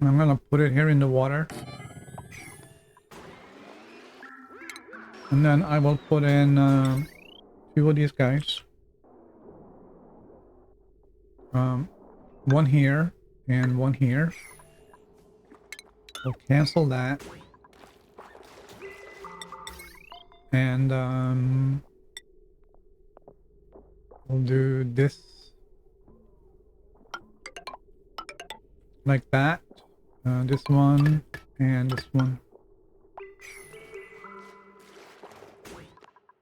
I'm gonna put it here in the water. And then I will put in two of these guys. One here and one here. We'll cancel that. And we'll do this like that. This one and this one.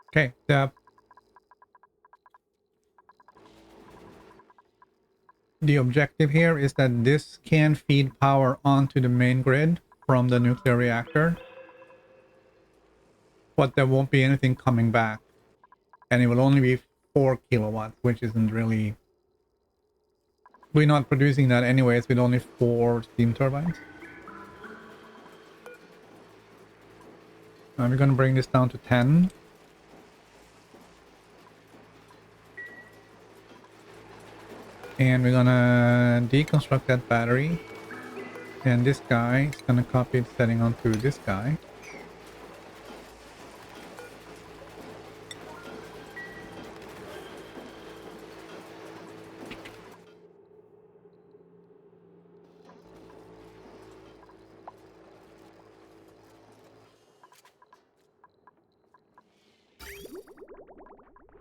Okay, the objective here is that this can feed power onto the main grid from the nuclear reactor. But there won't be anything coming back. And it will only be 4 kilowatts, which isn't really... We're not producing that anyways with only 4 steam turbines. We're going to bring this down to 10. And we're going to deconstruct that battery. And this guy is going to copy the setting onto this guy.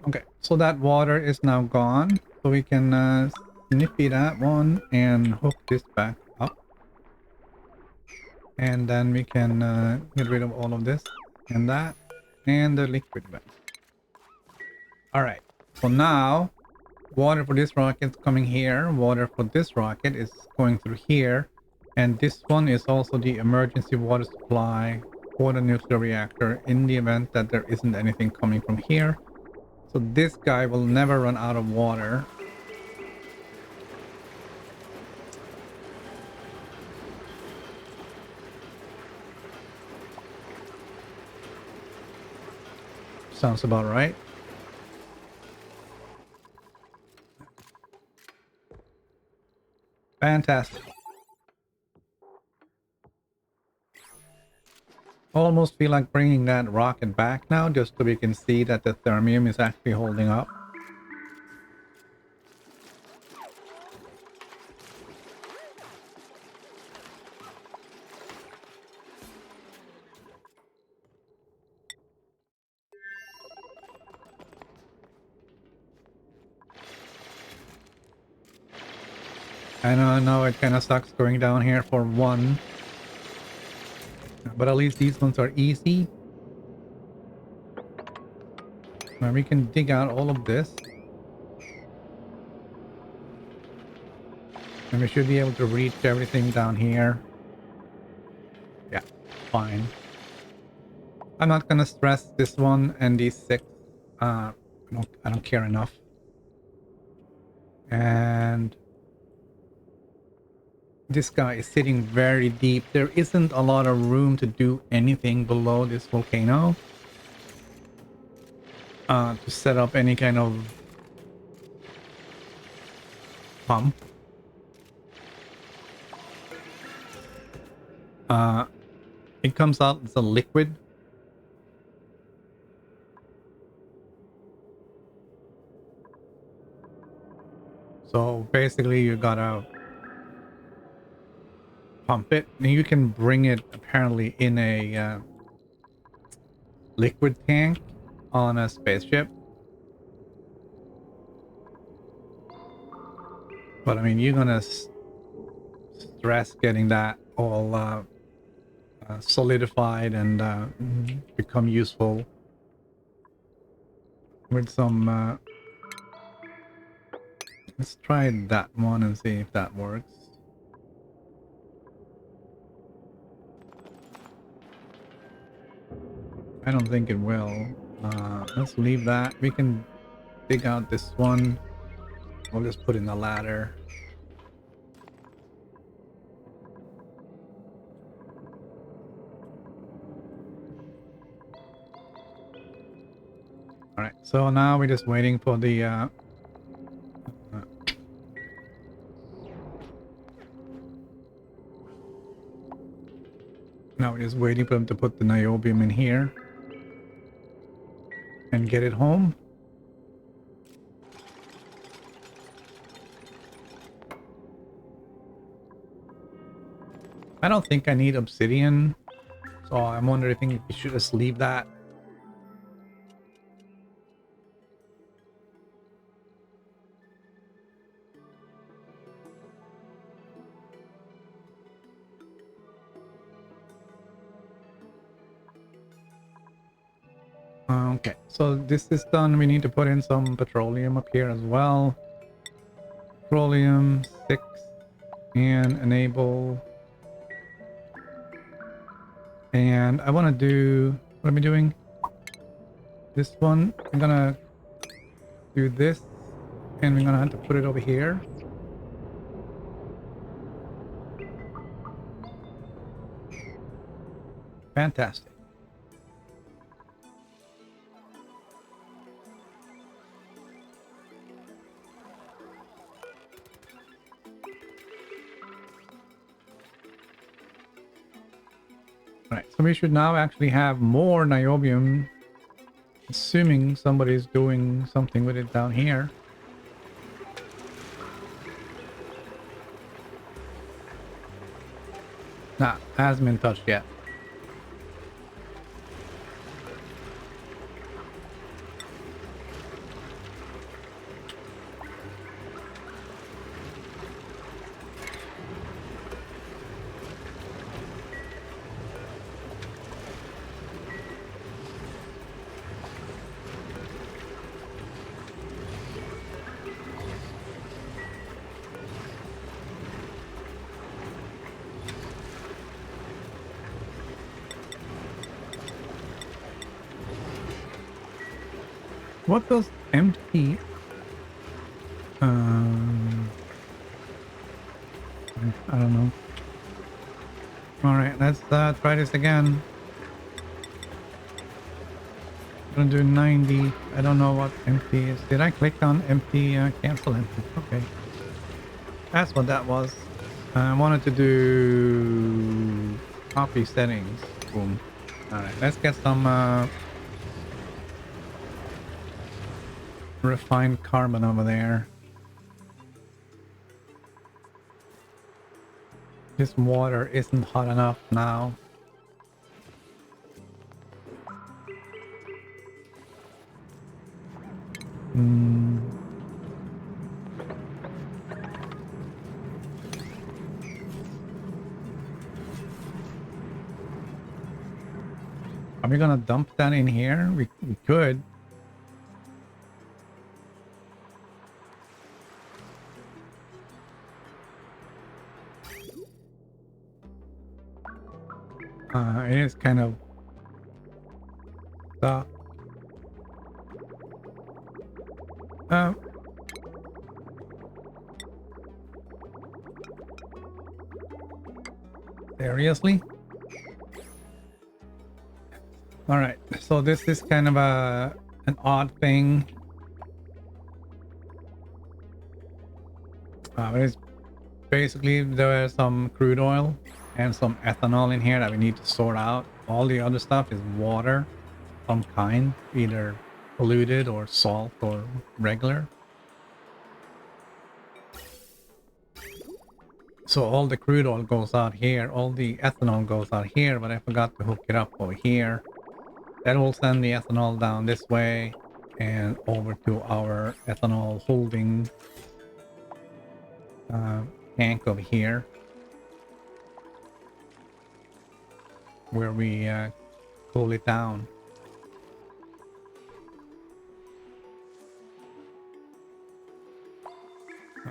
Okay, so that water is now gone. So we can snippy that one and hook this back up. And then we can get rid of all of this and that and the liquid vent. Alright, so now water for this rocket is coming here. Water for this rocket is going through here. And this one is also the emergency water supply for the nuclear reactor in the event that there isn't anything coming from here. So this guy will never run out of water. Sounds about right. Fantastic. Almost feel like bringing that rocket back now just so we can see that the thermium is actually holding up. I know it kind of sucks going down here for one. But at least these ones are easy. Now we can dig out all of this. And we should be able to reach everything down here. Yeah, fine. I'm not gonna stress this one and these 6. I don't care enough. And this guy is sitting very deep. There isn't a lot of room to do anything below this volcano. To set up any kind of pump. It comes out as a liquid. So basically you gotta pump it. And you can bring it apparently in a liquid tank on a spaceship. But I mean, you're gonna stress getting that all solidified and become useful with some let's try that one and see if that works. I don't think it will. Let's leave that. We can dig out this one. We'll just put in the ladder. All right, so now we're just waiting for the now we're just waiting for them to put the niobium in here and get it home. I don't think I need obsidian, so I'm wondering if we should just leave that. Okay, so this is done. We need to put in some petroleum up here as well. Petroleum 6 and enable. And I want to do, what am I doing? This one, I'm gonna do this, and we're gonna have to put it over here. Fantastic. Right, so we should now actually have more niobium, assuming somebody's doing something with it down here. Nah, hasn't been touched yet. What does empty? I don't know. All right, let's try this again. I'm gonna do 90. I don't know what empty is. Did I click on empty? Cancel empty. Okay, that's what that was. I wanted to do copy settings. Boom. All right, let's get some refined carbon over there. This water isn't hot enough now. Are we gonna dump that in here? We could. It is kind of stuck. Seriously? All right, so this is kind of an odd thing. It's basically there's some crude oil and some ethanol in here that we need to sort out. All the other stuff is water, some kind, either polluted or salt or regular. So all the crude oil goes out here, all the ethanol goes out here, but I forgot to hook it up over here. That will send the ethanol down this way and over to our ethanol holding tank over here, where we cool it down.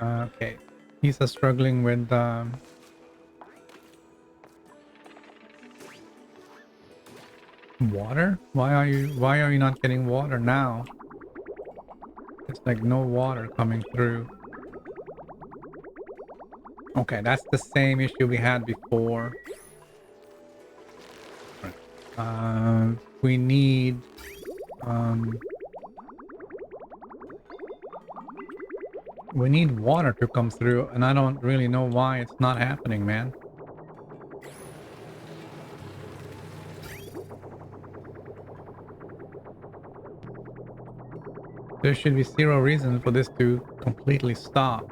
Okay, he's struggling with Water? Why are you not getting water now? It's like no water coming through. Okay, that's the same issue we had before. We need we need water to come through, and I don't really know why it's not happening, man. There should be zero reason for this to completely stop.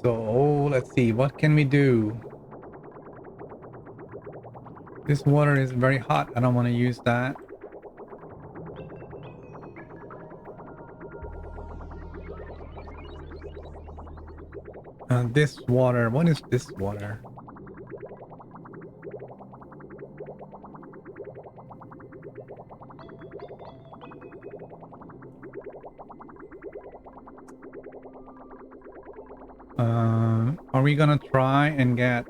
So let's see, what can we do? This water is very hot. I don't want to use that. This water, what is this water? Are we gonna try and get...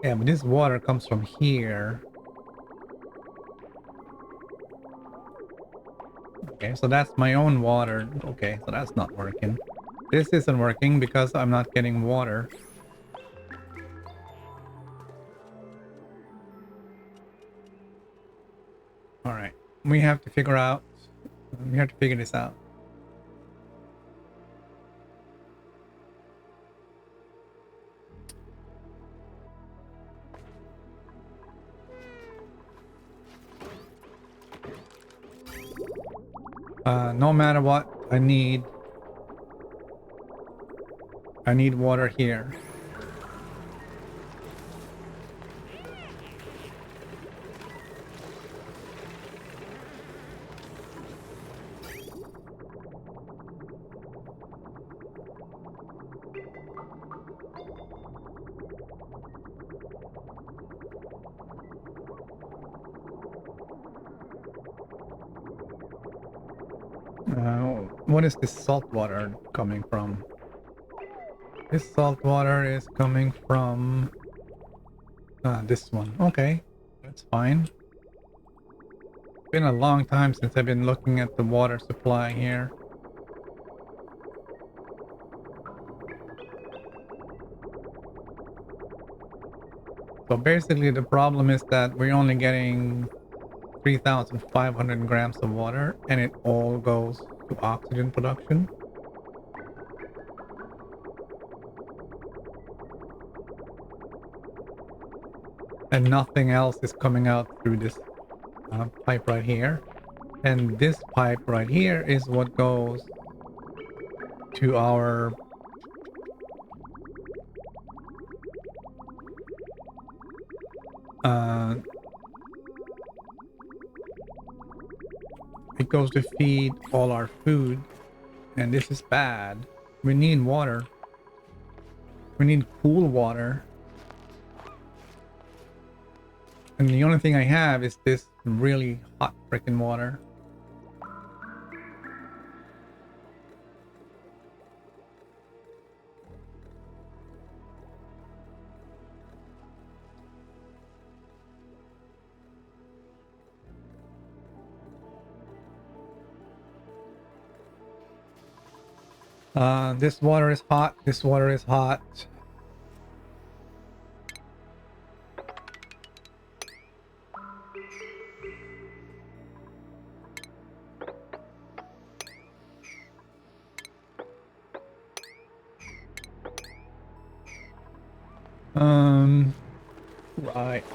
Yeah, but this water comes from here. Okay, so that's my own water. Okay, so that's not working. This isn't working because I'm not getting water. Alright, we have to figure this out. No matter what, I need water here. What is this salt water coming from? This salt water is coming from this one. Okay, that's fine. Been a long time since I've been looking at the water supply here. So basically the problem is that we're only getting 3,500 grams of water, and it all goes to oxygen production. And nothing else is coming out through this pipe right here. And this pipe right here is what goes to our it goes to feed all our food, and this is bad. We need water. We need cool water. And the only thing I have is this really hot freaking water. This water is hot. This water is hot. Right.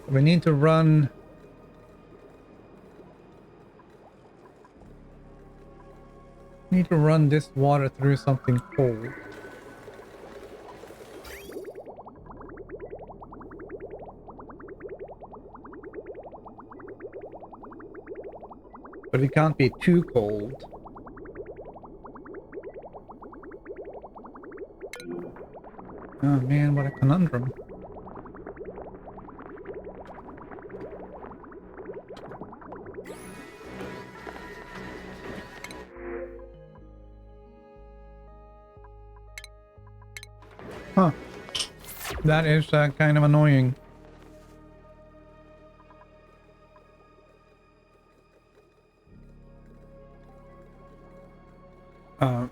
We need to run. Need to run this water through something cold. But it can't be too cold. Oh man, what a conundrum. Huh. That is kind of annoying. Uh,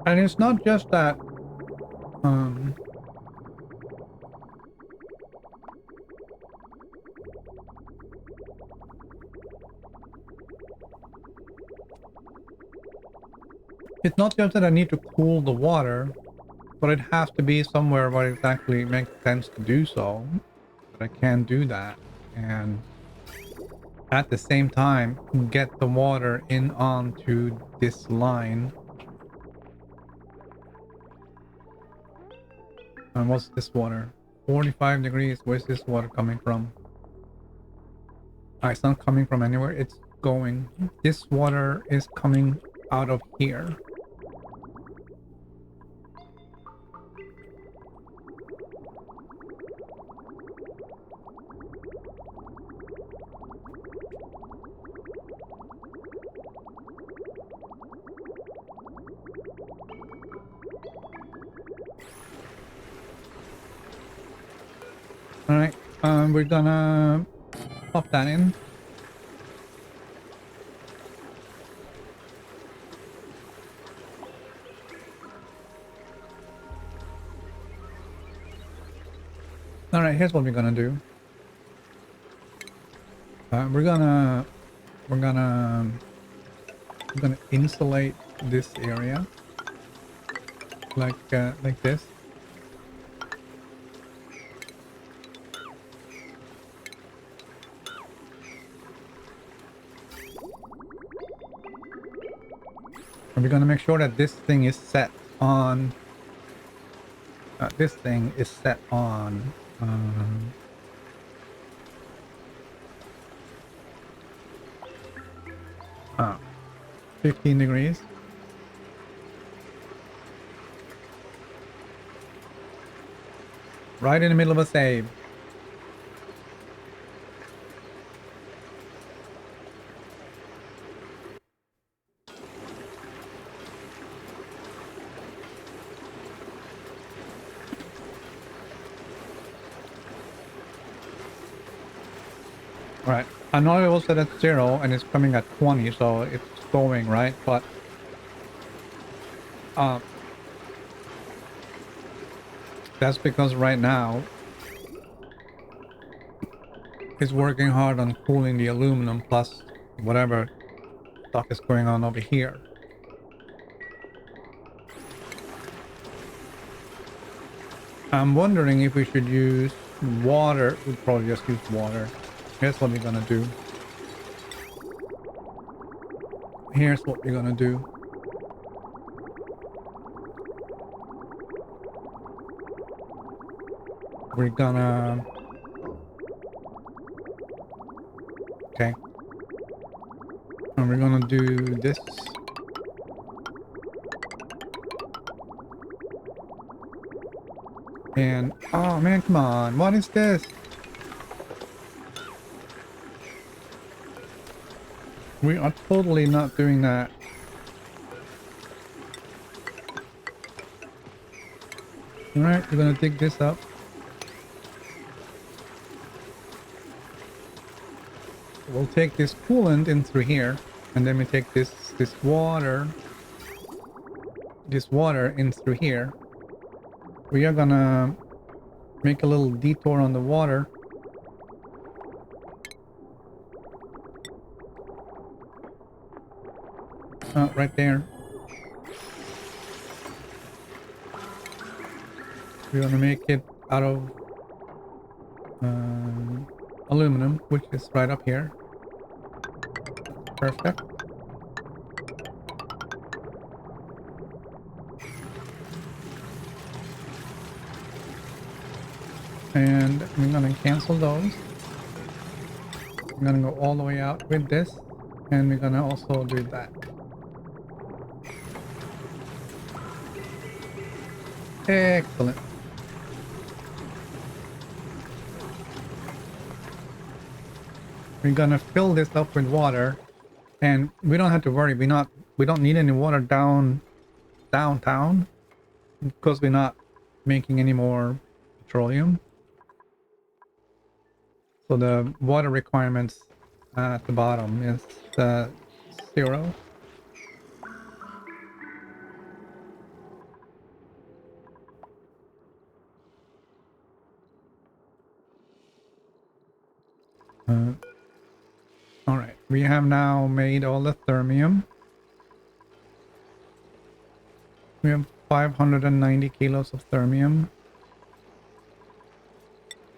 and it's not just that. Um, it's not just that I need to cool the water, but it has to be somewhere where it actually makes sense to do so. But I can't do that. And at the same time, get the water in onto this line. And what's this water? 45 degrees. Where's this water coming from? It's not coming from anywhere. It's going. This water is coming out of here. Alright, we're gonna pop that in. Alright, here's what we're gonna do. We're gonna insulate this area like this. And we're gonna make sure that this thing is set on. This thing is set on. 15 degrees. Right in the middle of a save. Right. I know it was set at 0 and it's coming at 20, so it's going, right? But that's because right now it's working hard on cooling the aluminum plus whatever stuff is going on over here. I'm wondering if we should use water. We'll probably just use water. Here's what we're gonna do. Here's what we're gonna do. We're gonna... Okay. And we're gonna do this. And... Oh man, come on. What is this? We are totally not doing that. Alright, we're gonna dig this up. We'll take this coolant in through here, and then we take this water in through here. We are gonna make a little detour on the water. Right there. We're gonna make it out of aluminum, which is right up here. Perfect. And I'm gonna cancel those. I'm gonna go all the way out with this, and we're gonna also do that. Excellent. we're gonna fill this up with water, and we don't have to worry. We don't need any water downtown because we're not making any more petroleum. So the water requirements at the bottom is 0. All right, we have now made all the thermium. We have 590 kilos of thermium.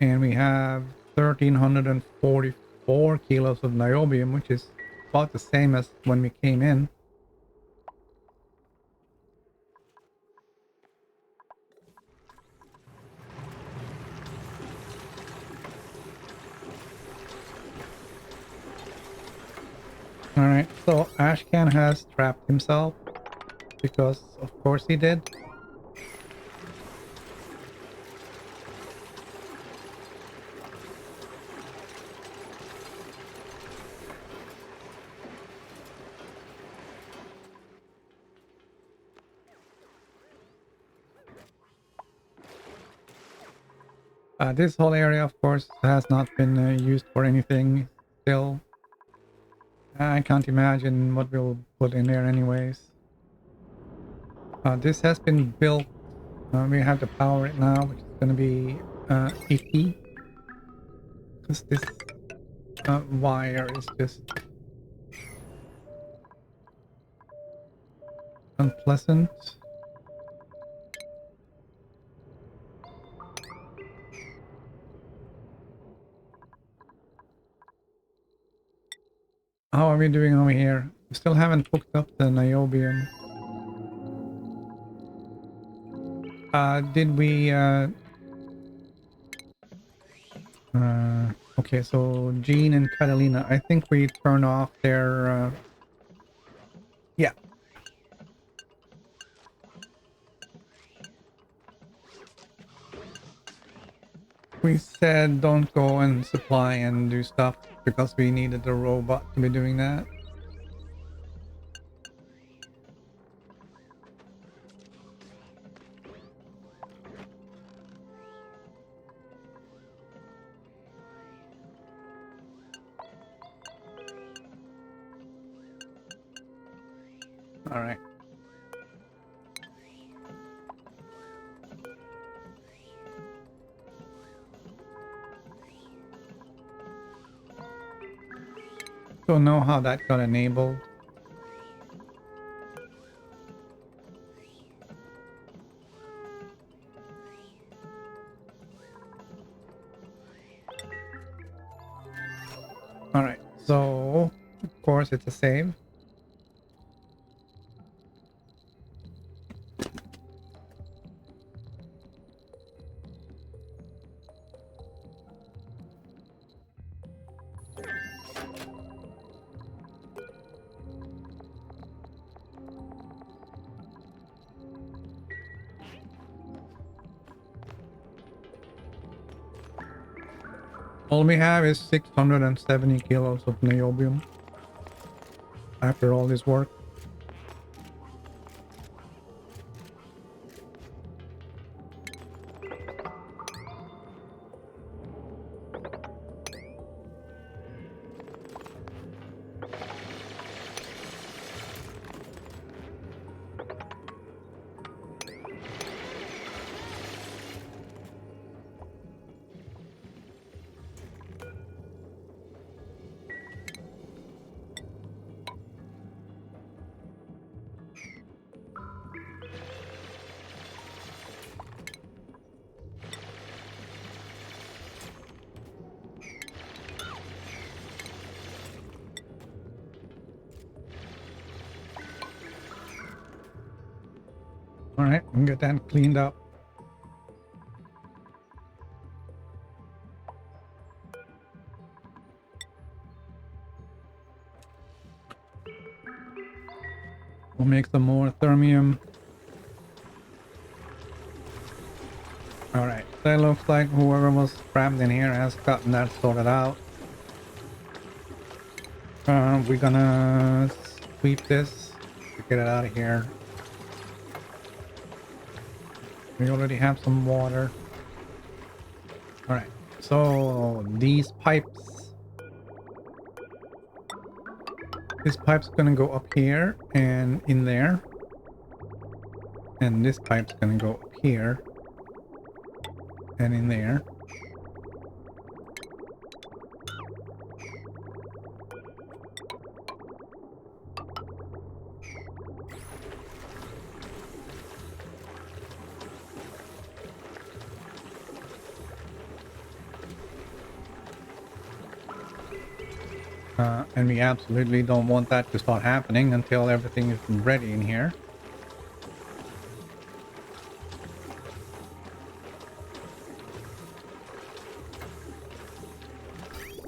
And we have 1,344 kilos of niobium, which is about the same as when we came in. Alright, so Ashcan has trapped himself, because of course he did. This whole area, of course, has not been used for anything still. I can't imagine what we'll put in there anyways. This has been built. We have to power it now, which is going to be icky. Because this wire is just unpleasant. How are we doing over here? We still haven't hooked up the niobium. Did we okay, so Jean and Catalina, I think we turned off their yeah. We said don't go and supply and do stuff because we needed the robot to be doing that. All right. Don't know how that got enabled. All right, so of course it's a save. All we have is 670 kilos of niobium after all this work. All right, we'll get that cleaned up. We'll make some more thermium. All right, so it looks like whoever was trapped in here has gotten that sorted out. We're gonna sweep this to get it out of here. We already have some water. All right, so these pipes. This pipe's gonna go up here and in there. And this pipe's gonna go up here and in there. And we absolutely don't want that to start happening until everything is ready in here.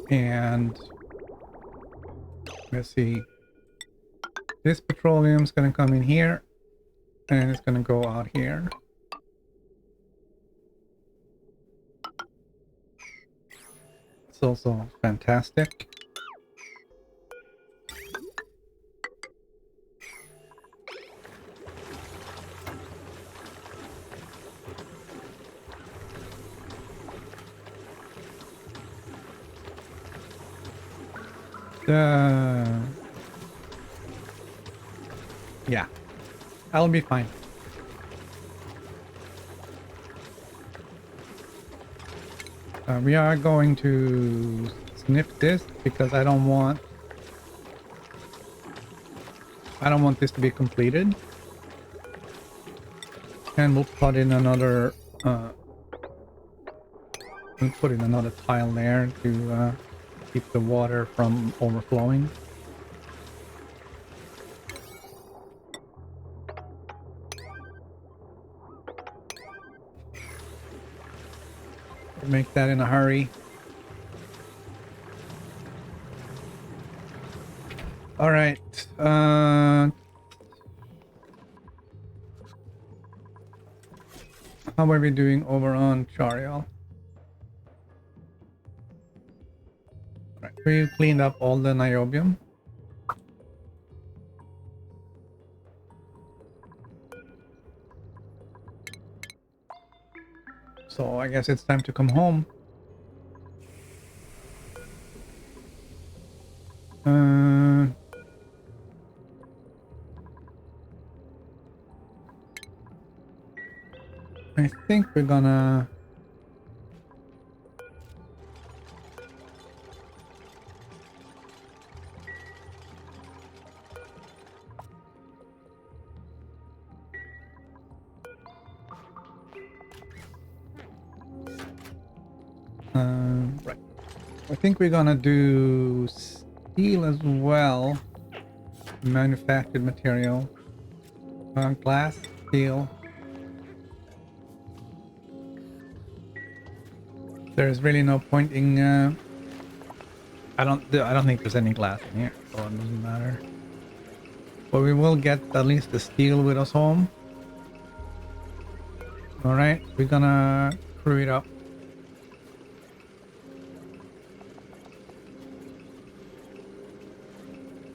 And let's see. This petroleum is going to come in here and it's going to go out here. It's also fantastic. Yeah, I'll be fine. We are going to sniff this because I don't want this to be completed. And we'll put in another tile there to keep the water from overflowing. Make that in a hurry. All right. How are we doing over on Charial? All right. We cleaned up all the niobium. So I guess it's time to come home. I think we're gonna right. I think we're gonna do steel as well. Manufactured material. Glass, steel. There's really no point in I don't think there's any glass in here, so it doesn't matter. But we will get at least the steel with us home. Alright, we're gonna crew it up.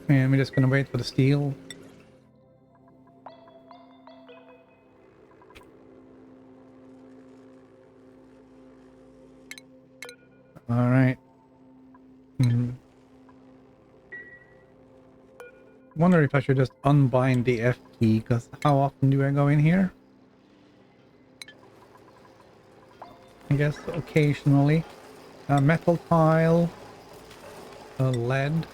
And we're just gonna wait for the steel. Alright. Wonder if I should just unbind the F key, because how often do I go in here? I guess occasionally. Metal tile. Lead.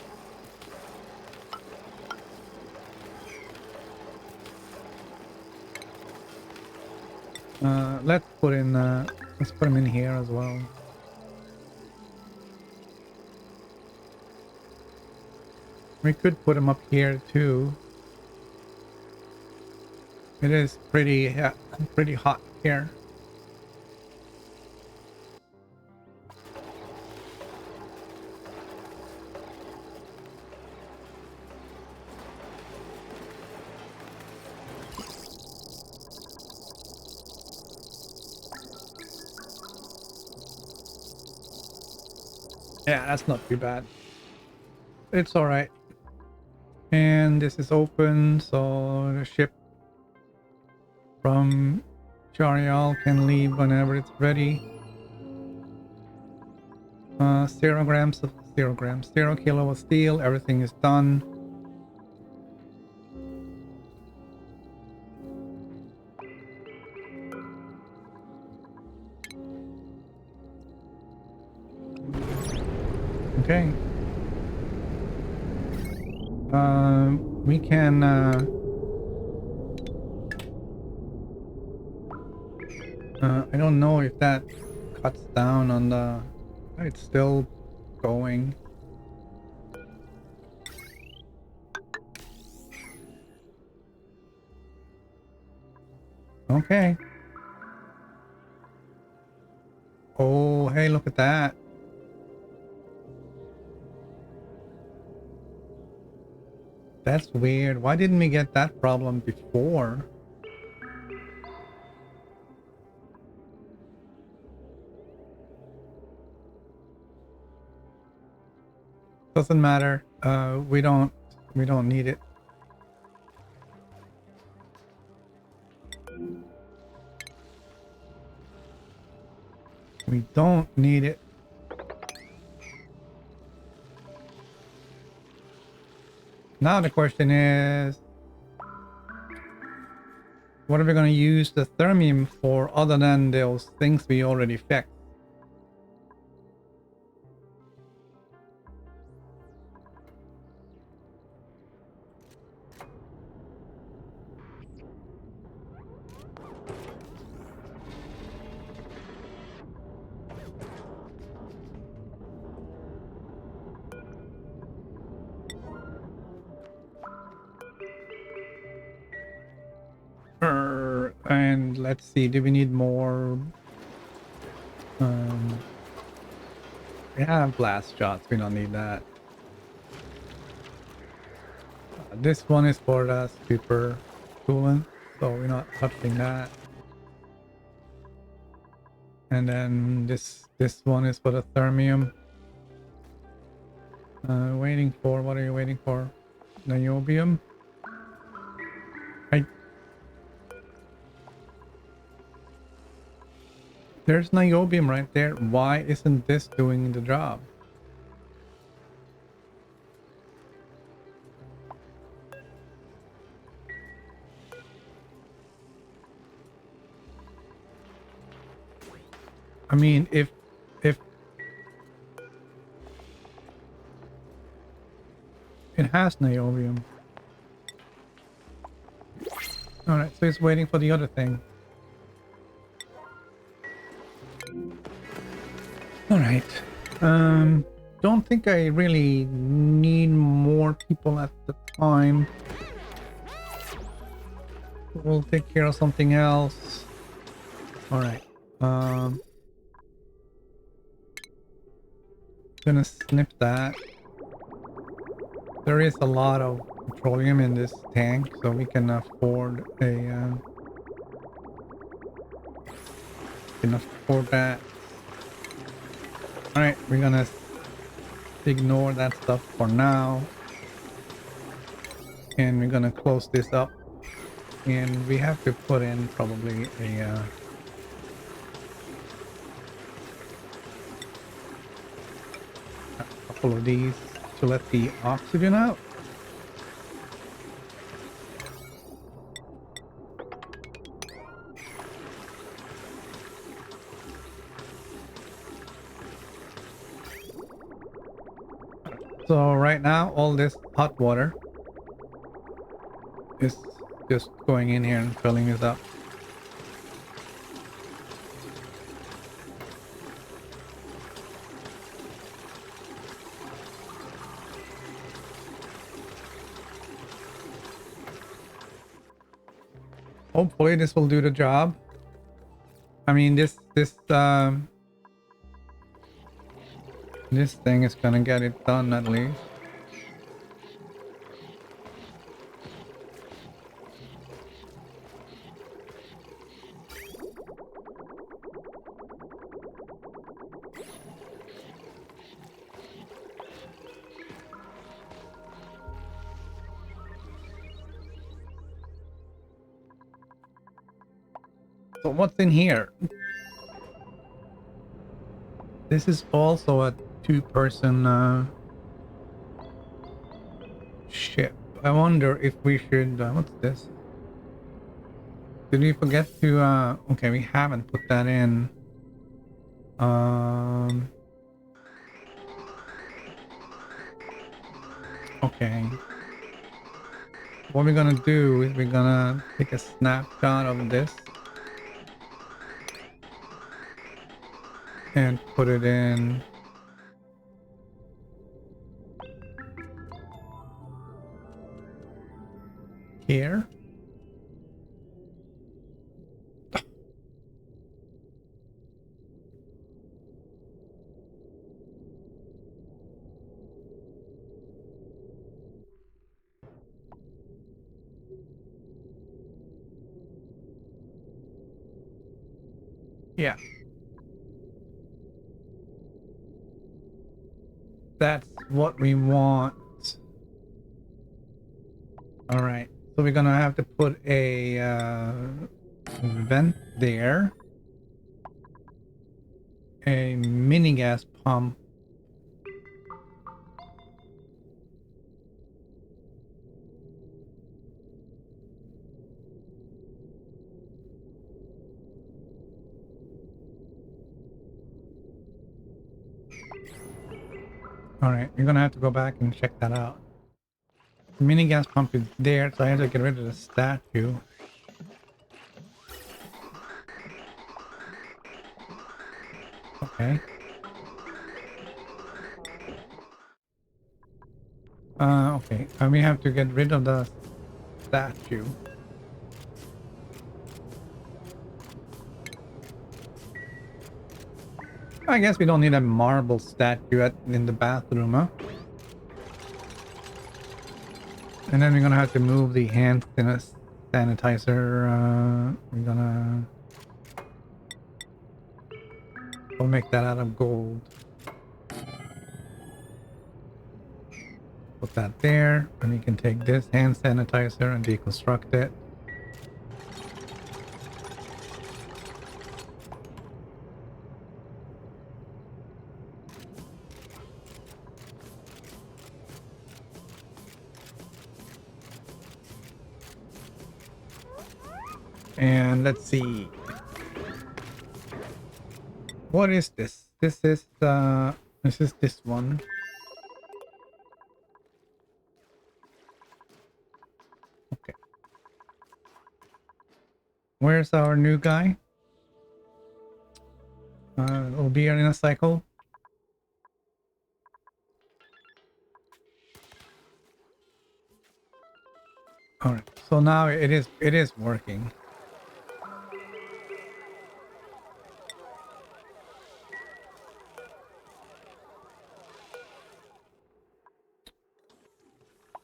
Let's put them in here as well. We could put them up here too. It is pretty hot here. Yeah, that's not too bad. it's all right. And this is open, so the ship from Charial can leave whenever it's ready. 0 kilo of steel. Everything is done. Okay. We can I don't know if that cuts down on the... It's still going. Okay. Oh, hey, look at that. That's weird. Why didn't we get that problem before? Doesn't matter. We don't need it. We don't need it. Now the question is, what are we going to use the Thermium for other than those things we already fixed? And let's see, do we need more? Yeah, blast shots. We don't need that. This one is for the super coolant, so we're not touching that. And then this one is for the Thermium. Waiting for, what are you waiting for? Niobium? There's niobium right there. Why isn't this doing the job? I mean, if it has niobium. Alright, so it's waiting for the other thing. Alright. Don't think I really need more people at the time. We'll take care of something else. Alright. Gonna snip that. There is a lot of petroleum in this tank, so we can afford a can afford that. Alright, we're gonna ignore that stuff for now. And we're gonna close this up. And we have to put in probably a couple of these to let the oxygen out. So right now, all this hot water is just going in here and filling this up. Hopefully this will do the job. I mean, this thing is gonna get it done at least. So what's in here? This is also a two-person ship. I wonder if we should... what's this? Did we forget to... okay, we haven't put that in. Okay. What we're gonna do is we're gonna take a snapshot of this and put it in here. Yeah. That's what we want. All right. So we're gonna have to put a vent there. A mini gas pump. All right. We're gonna have to go back and check that out. The mini gas pump is there, so I have to get rid of the statue. Okay. Okay. And we have to get rid of the statue. I guess we don't need a marble statue in the bathroom, huh? And then we're gonna have to move the hand sanitizer. We're gonna... we'll make that out of gold. Put that there, and you can take this hand sanitizer and deconstruct it. And let's see. What is this? This is this one. Okay. Where's our new guy? It'll be in a cycle. All right. So now it is working.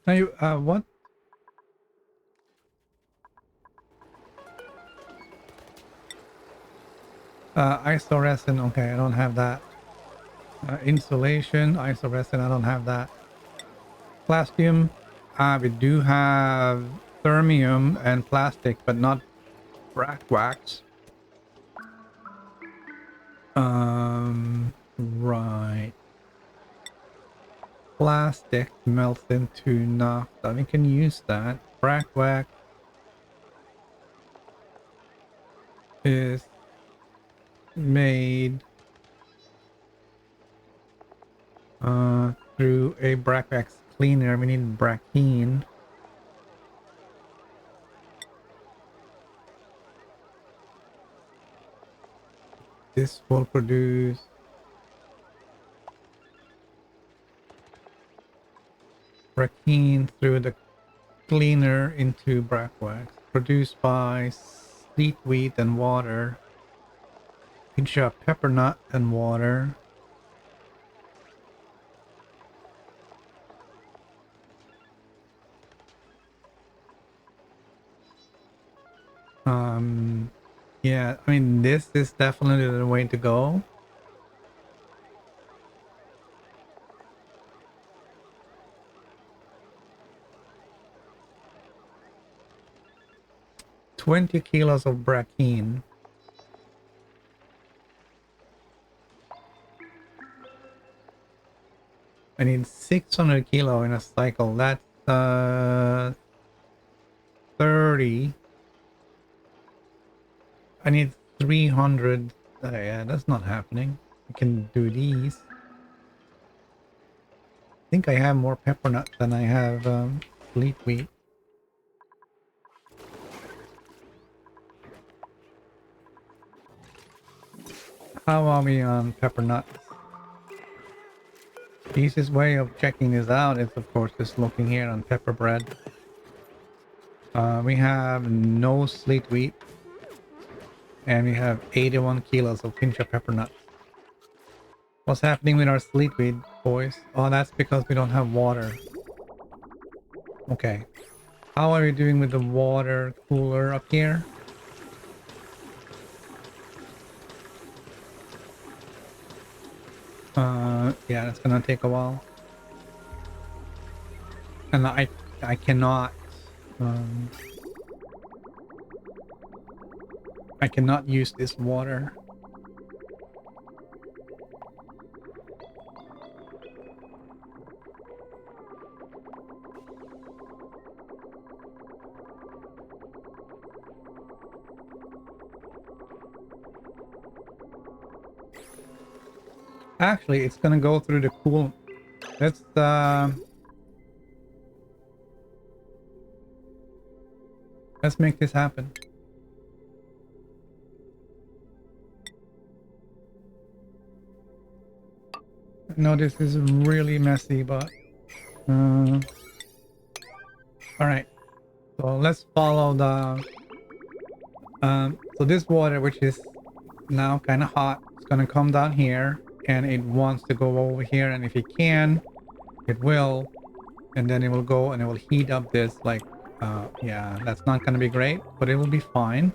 Now you what? Isoresin. Okay, I don't have that. Insulation, isoresin. I don't have that. Plastium. We do have thermium and plastic, but not brass wax. Right. Plastic melts into naphtha. We can use that. Brass wax is made through a brass wax cleaner. We need brackine. This will produce brackine through the cleaner into brass wax, produced by sweet wheat and water. Pincha pepper nut and water. Yeah, I mean, this is definitely the way to go. $20 kilos of brackine. I need 600 kilo in a cycle. That's 30. I need 300. Yeah, that's not happening. I can do these. I think I have more pepper nuts than I have fleet wheat. How are we on pepper nuts? The easiest way of checking this out is, of course, just looking here on pepper bread. We have no fleet wheat, and we have 81 kilos of pinch of pepper nuts. What's happening with our fleet wheat, boys? Oh, that's because we don't have water. Okay. How are we doing with the water cooler up here? Yeah, that's gonna take a while. And I cannot, um, I cannot use this water. Actually, it's gonna go through the cool. Let's make this happen. No, this is really messy, but all right. So let's follow the so this water, which is now kind of hot, it's gonna come down here, and it wants to go over here, and if it can, it will, and then it will go and it will heat up this like yeah, that's not gonna be great, but it will be fine.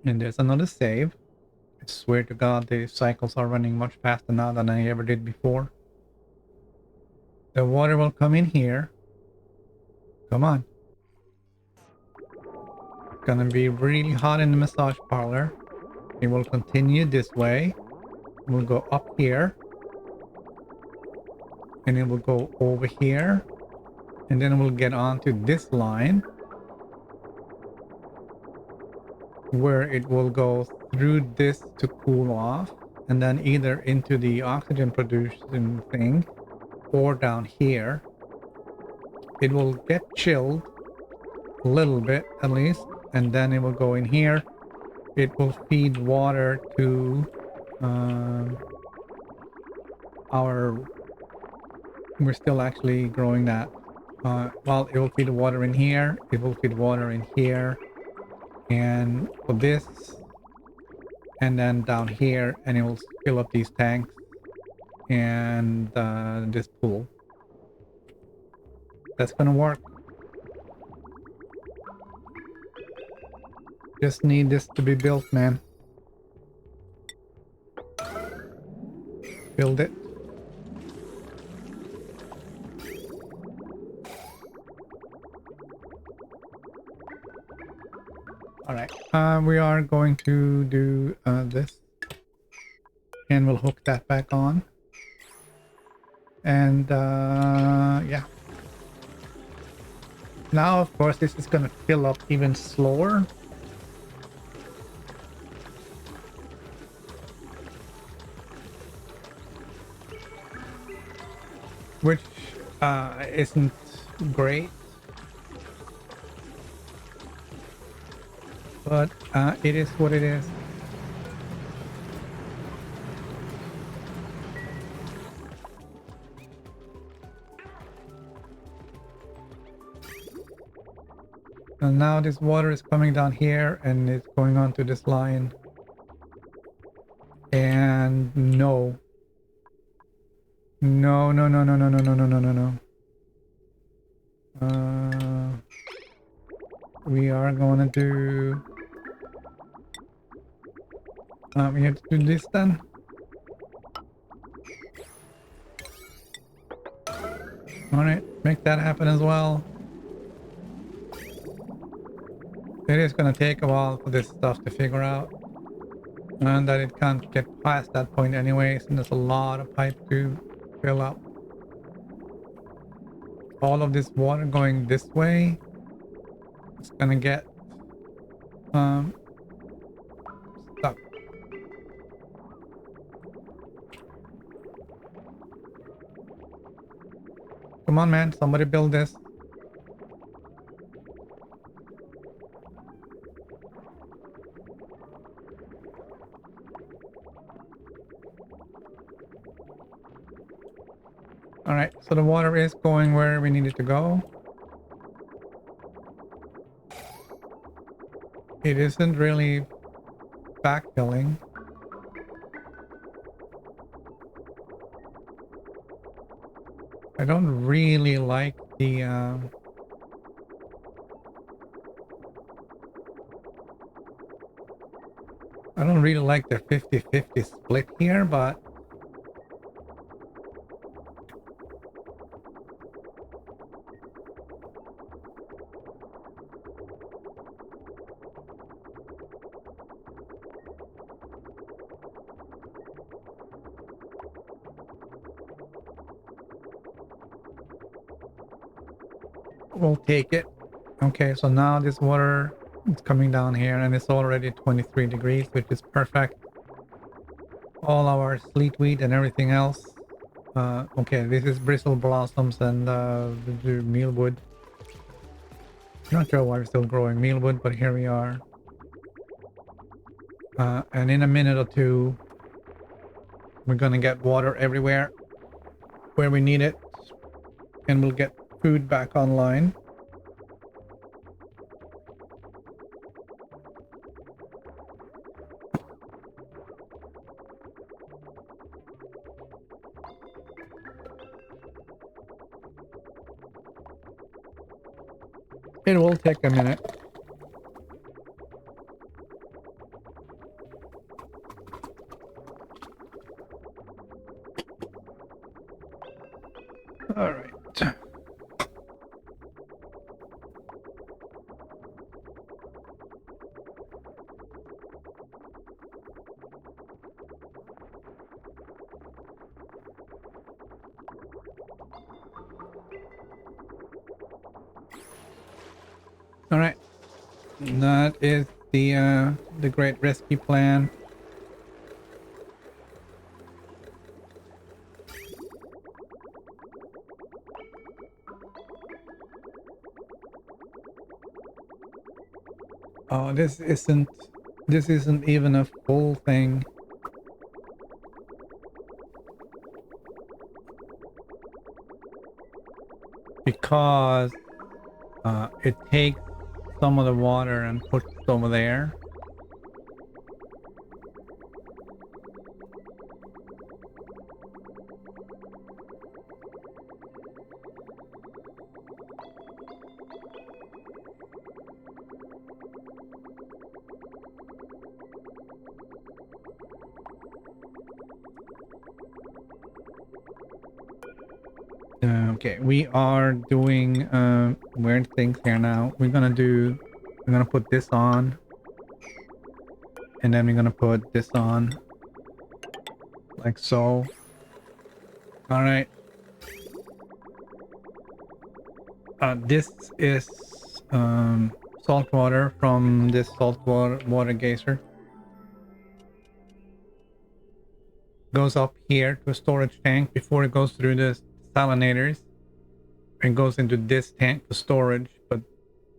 And there's another save. I swear to God, the cycles are running much faster now than I ever did before. The water will come in here. Come on. It's gonna be really hot in the massage parlor. It will continue this way. We'll go up here. And it will go over here. And then we'll get onto this line, where it will go through this to cool off, and then either into the oxygen producing thing or down here. It will get chilled a little bit at least, and then it will go in here. It will feed water to we're still actually growing that. Well, it will feed water in here, it will feed water in here, and for this, and then down here, and it will fill up these tanks and this pool. That's gonna work. Just need this to be built, man. Build it. Alright, we are going to do this. And we'll hook that back on. And yeah. Now, of course, this is going to fill up even slower. Which isn't great. But it is what it is. And now this water is coming down here and it's going on to this line. And no. No, no, no, no, no, no, no, no, no, no, no. We are gonna do... we have to do this then. Alright, make that happen as well. It is gonna take a while for this stuff to figure out. and that it can't get past that point anyways, and there's a lot of pipe to fill up. All of this water going this way, it's gonna get stuck. Come on, man, somebody build this. All right, so the water is going where we need it to go. It isn't really backfilling. I don't really like the I don't really like the 50-50 split here, but we'll take it. Okay, so now this water is coming down here and it's already 23 degrees, which is perfect. All our sleet wheat and everything else. Okay, this is bristle blossoms and the mealwood. Not sure why we're still growing mealwood, but here we are. And in a minute or two, we're gonna get water everywhere where we need it, and we'll get food back online. It will take a minute. All right. All right. That is the great rescue plan. Oh, this isn't even a full thing. Because it takes some of the water and puts it over there. Okay, we are doing weird things here now. We're gonna put this on, and then we're gonna put this on, like so. All right. This is salt water from this water geyser. Goes up here to a storage tank before it goes through the salinators and goes into this tank for storage. But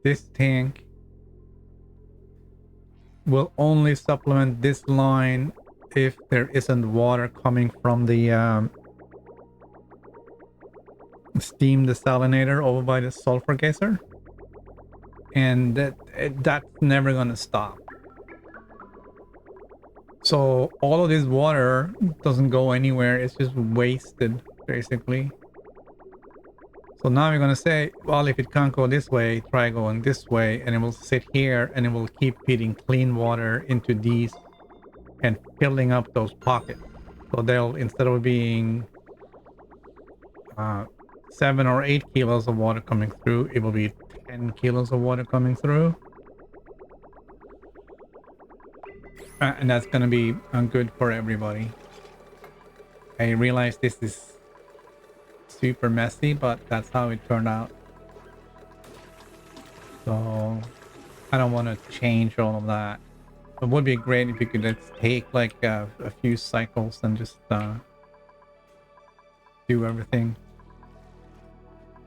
this tank will only supplement this line if there isn't water coming from the steam desalinator over by the sulfur geyser, and that's never gonna stop. So all of this water doesn't go anywhere, it's just wasted basically. So now we're gonna say, well, if it can't go this way, try going this way, and it will sit here and it will keep feeding clean water into these and filling up those pockets. So they'll, instead of being 7 or 8 kilos of water coming through, it will be 10 kilos of water coming through. And that's gonna be good for everybody. I realize this is super messy, but that's how it turned out. So I don't want to change all of that. It would be great if you could just take like a few cycles and just do everything.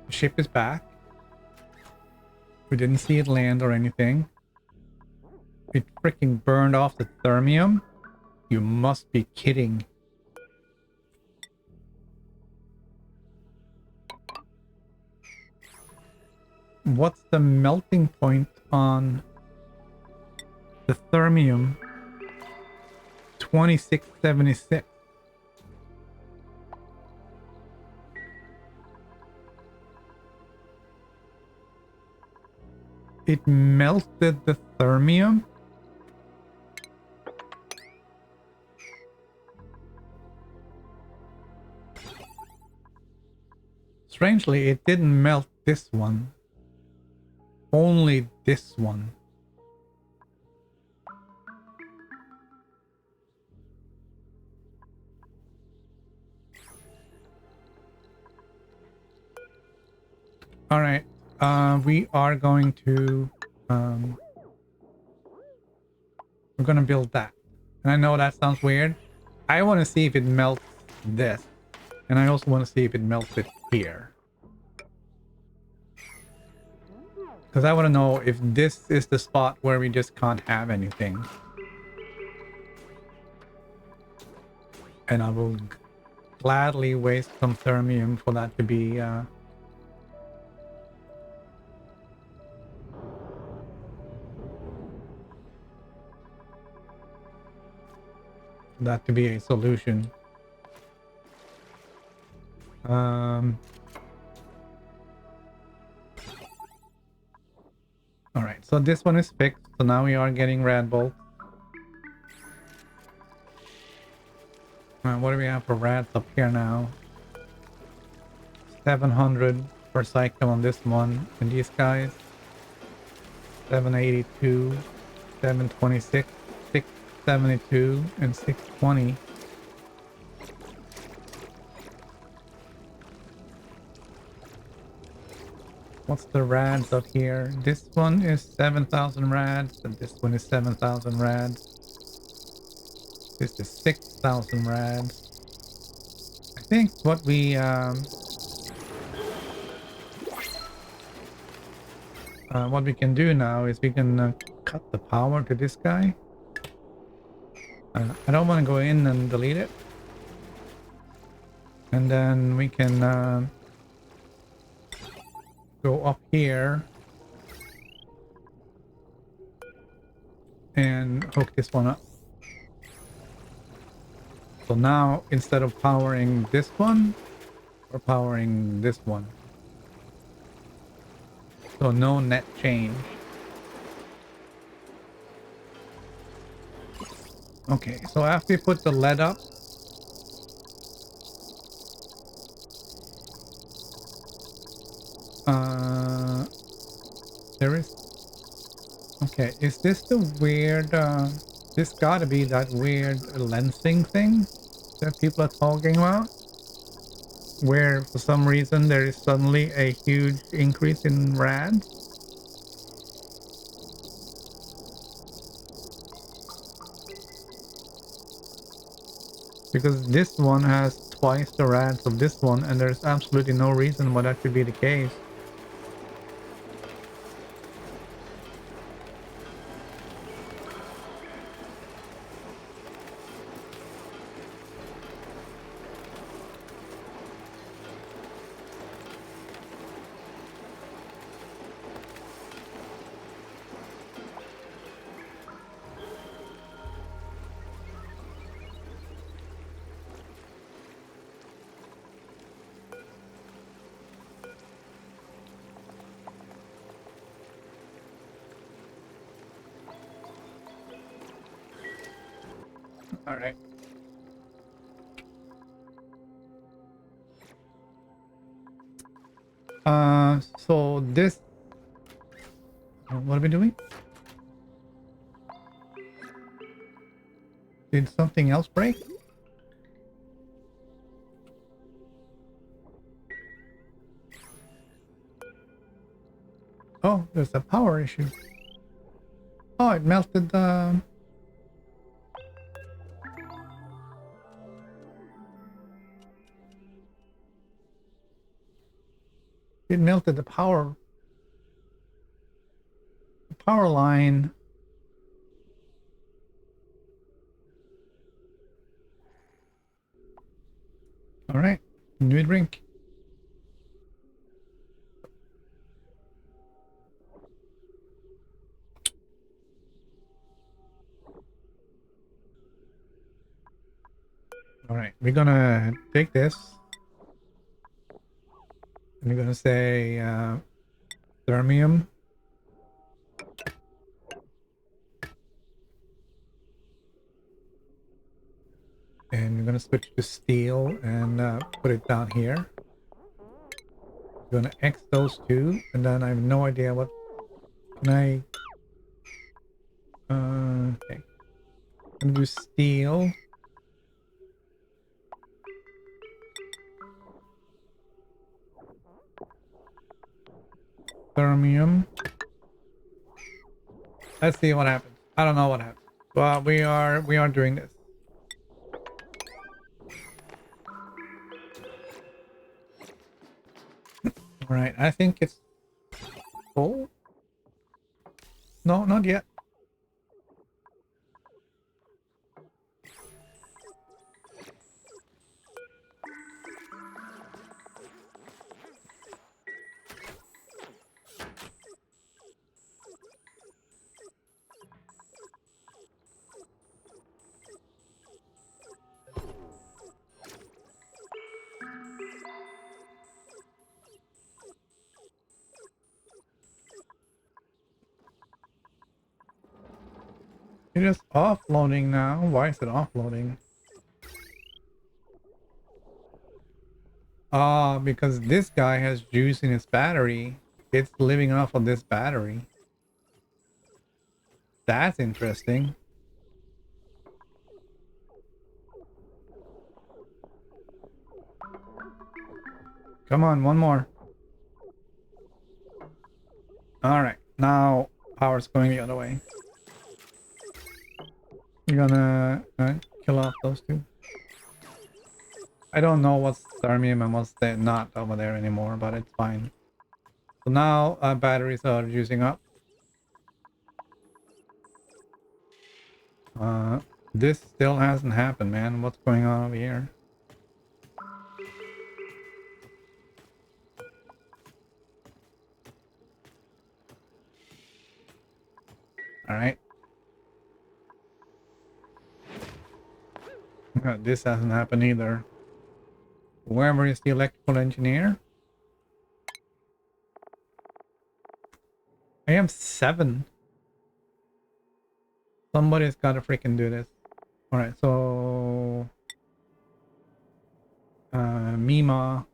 The ship is back. We didn't see it land or anything. It freaking burned off the thermium. You must be kidding. What's the melting point on the thermium? 2676. It melted the thermium? Strangely, it didn't melt this one. Only this one. All right. We are going to we're gonna build that. And I know that sounds weird. I want to see if it melts this. And I also want to see if it melts it here. Because I want to know if this is the spot where we just can't have anything. And I will gladly waste some thermium for that to be a solution. All right, so this one is fixed. So now we are getting rad bolts. What do we have for rads up here now? 700 per cycle on this one. And these guys, 782, 726, 672, and 620. What's the rads up here? This one is 7,000 rads, and this one is 7,000 rads. This is 6,000 rads. I think what we can do now is we can cut the power to this guy. I don't want to go in and delete it. And then we can go up here and hook this one up. So now instead of powering this one, we're powering this one. So no net change. Okay, so after we put the lead up, there is... Okay, is this the weird, this gotta be that weird lensing thing that people are talking about? Where for some reason there is suddenly a huge increase in rad? Because this one has twice the rads of this one, and there's absolutely no reason why that should be the case. All right. So this, what are we doing? Did something else break? Oh, there's a power issue. Oh, it melted the... It melted the power line. All right, new drink. All right, we're gonna take this and we're gonna say thermium, and we're gonna switch to steel and put it down here. We're gonna X those two, and then I have no idea what can I. Okay, I'm gonna do steel. Thermium. Let's see what happens. I don't know what happens. But we are doing this. All right, I think it's full. No, not yet. It is offloading now. Why is it offloading? Ah, because this guy has juice in his battery. It's living off of this battery. That's interesting. Come on, one more. All right, now power's going the other way. You're gonna kill off those two. I don't know what's thermium and what's not over there anymore, but it's fine. So now batteries are using up. This still hasn't happened, man. What's going on over here? All right. This hasn't happened either. Whoever is the electrical engineer? I am 7. Somebody's got to freaking do this. All right, so Mima.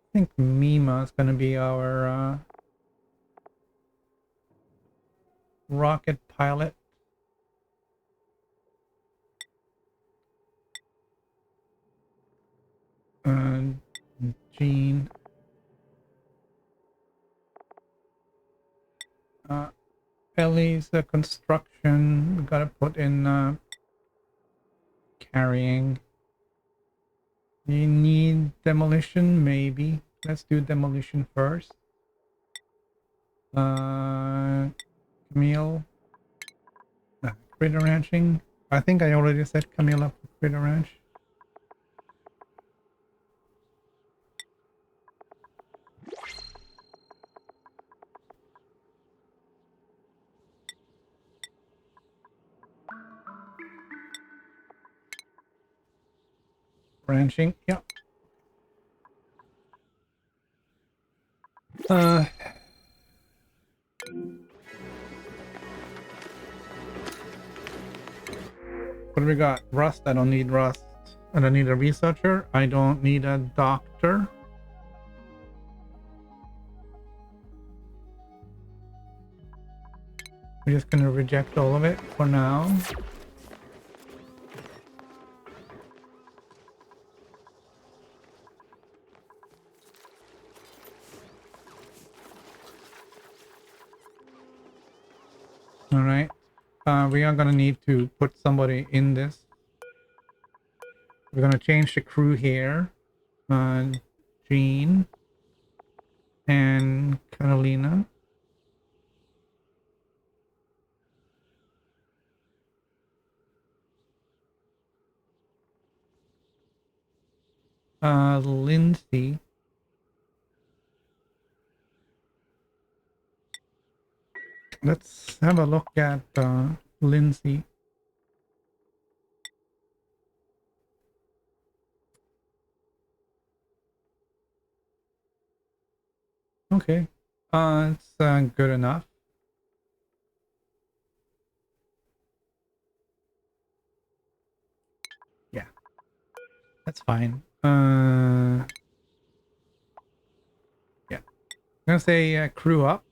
I think Mima is gonna be our rocket pilot. Gene. Ellie's the construction. We gotta put in carrying. You need demolition, maybe. Let's do demolition first. Camille. Critter ranching. I think I already said Camille up for critter ranch. Ranching, yeah. What do we got? Rust, I don't need rust. I don't need a researcher. I don't need a doctor. We're just gonna reject all of it for now. We are gonna need to put somebody in this. We're gonna change the crew here. Jean and Carolina. Lindsay. Let's have a look at Lindsay. Okay. It's good enough. Yeah, that's fine. Yeah. I'm gonna say crew up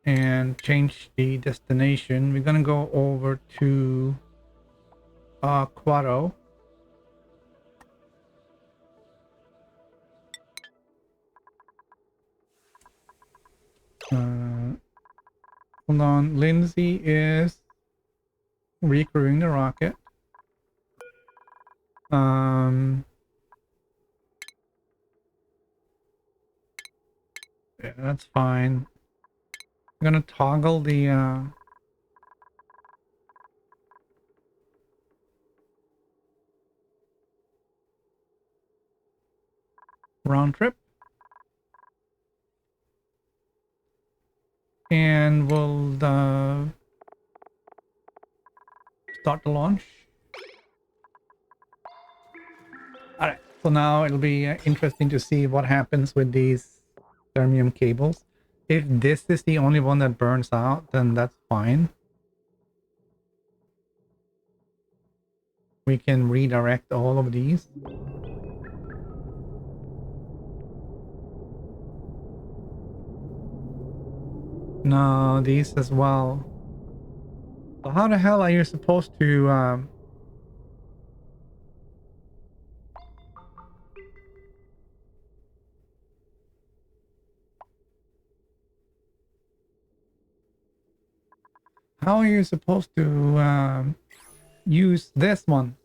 and change the destination. We're gonna go over to Quado. Hold on. Lindsay is recrewing the rocket. Yeah, that's fine. I'm gonna toggle the round trip, and we'll start the launch. All right. So now it'll be interesting to see what happens with these thermium cables. If this is the only one that burns out, then that's fine. We can redirect all of these. No, these as well. So how the hell are you supposed to how are you supposed to use this one?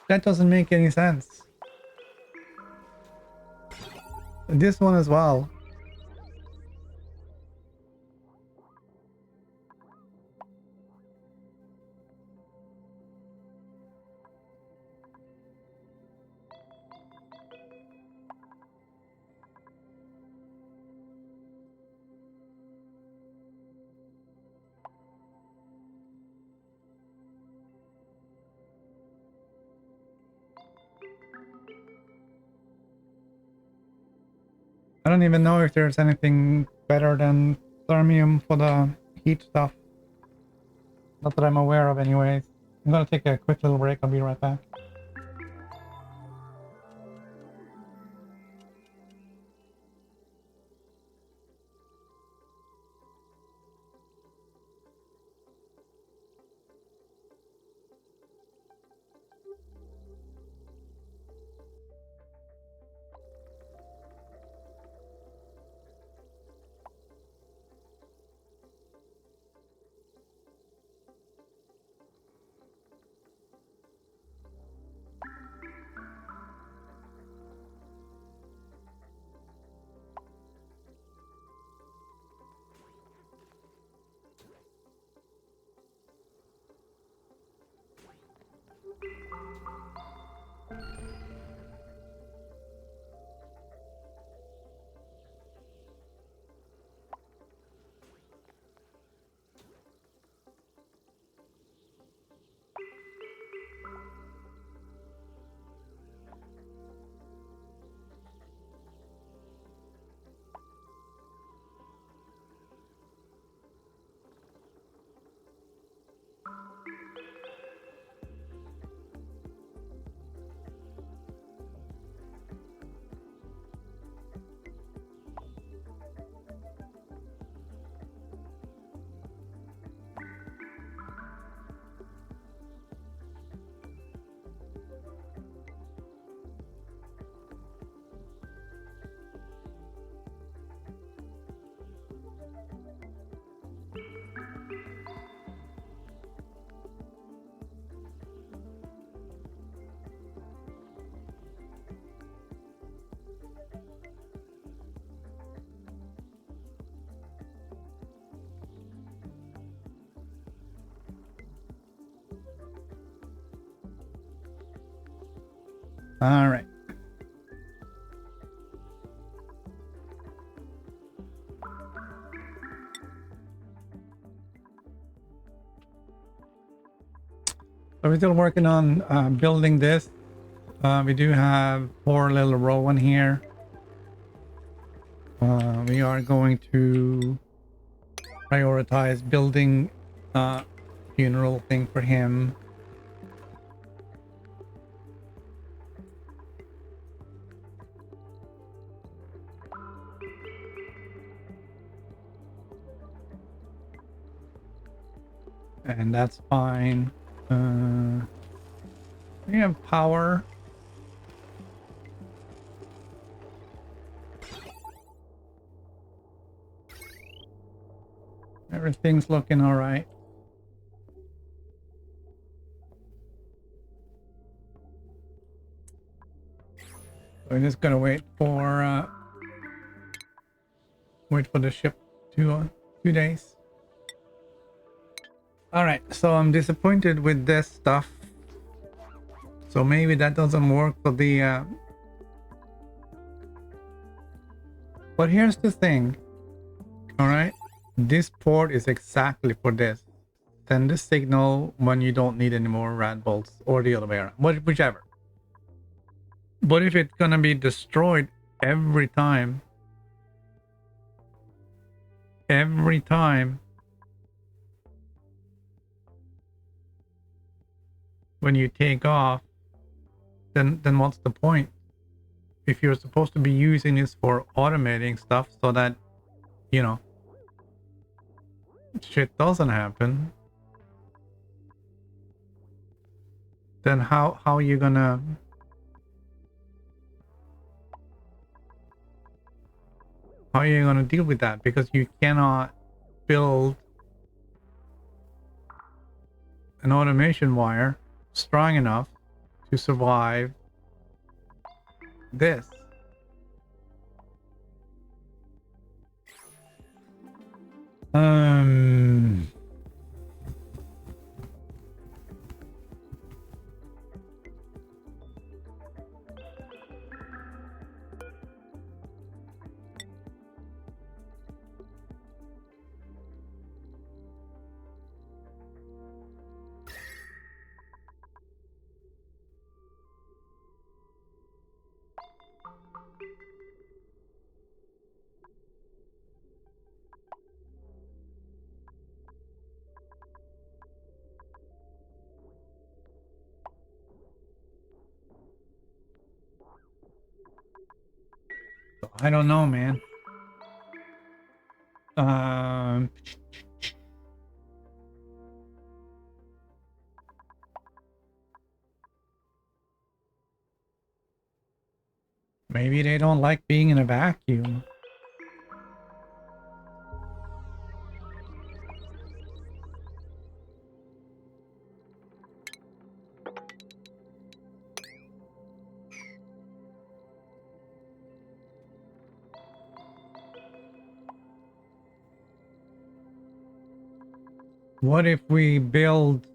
That doesn't make any sense. This one as well. I don't even know if there's anything better than Thermium for the heat stuff. Not that I'm aware of anyways. I'm gonna take a quick little break. I'll be right back. All right. So we're still working on building this. We do have 4 little row in here. We are going to prioritize building a funeral thing for him. And that's fine. We have power. Everything's looking all right. We're just gonna wait for the ship to 2 days. All right, so I'm disappointed with this stuff. So maybe that doesn't work for the. But here's the thing. All right, this port is exactly for this. Send the signal when you don't need any more rad bolts, or the other way around, whichever. But if it's gonna be destroyed every time, when you take off, then what's the point? If you're supposed to be using this for automating stuff so that, you know, shit doesn't happen, then how are you gonna deal with that? Because you cannot build an automation wire strong enough to survive this. I don't know, man. Maybe they don't like being in a vacuum. What if we build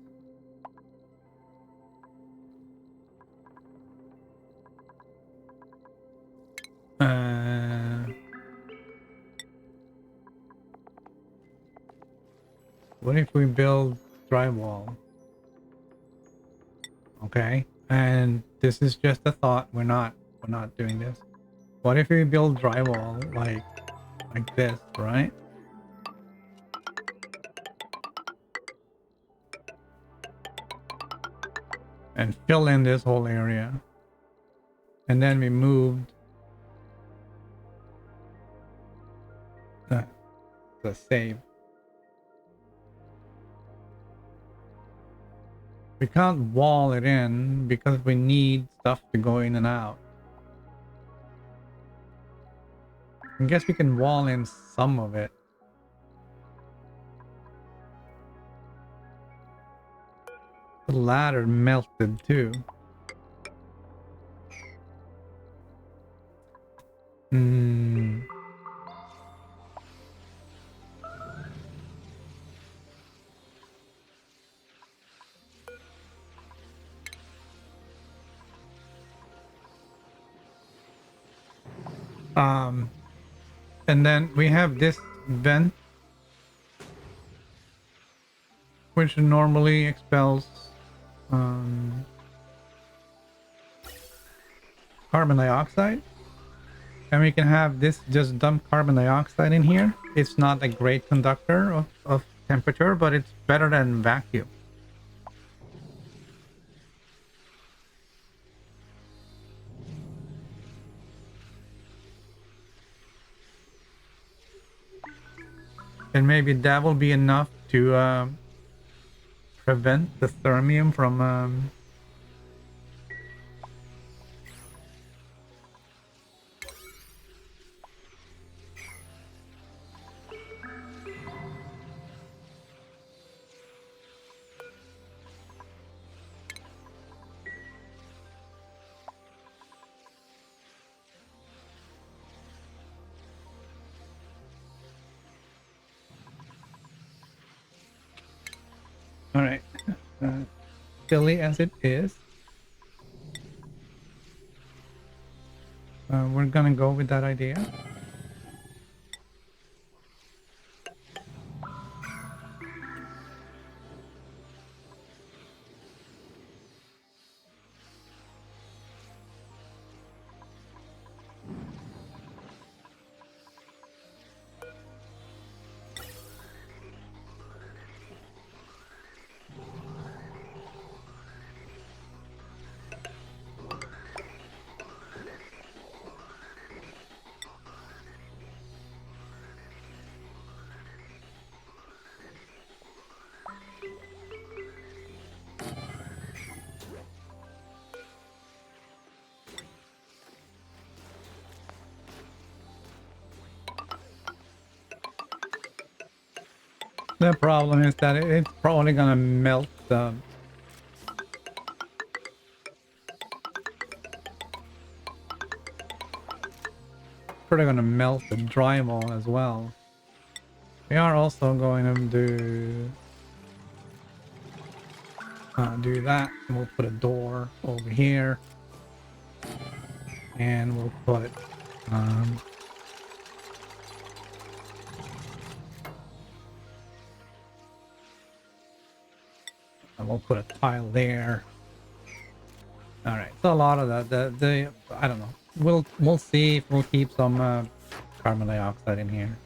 drywall? Okay, and this is just a thought. We're not doing this. What if we build drywall like this, right? And fill in this whole area. And then we moved the save. We can't wall it in because we need stuff to go in and out. I guess we can wall in some of it. The ladder melted too. Um, and then we have this vent, which normally expels um, carbon dioxide. And we can have this just dump carbon dioxide in here. It's not a great conductor of temperature, but it's better than vacuum. And maybe that will be enough to prevent the thermium from all right. Silly as it is, we're gonna go with that idea. The problem is that it's probably gonna melt the drywall as well. We are also going to do that. We'll put a door over here, and we'll put a tile there. All right, so a lot of that. The I don't know. We'll see if we'll keep some carbon dioxide in here.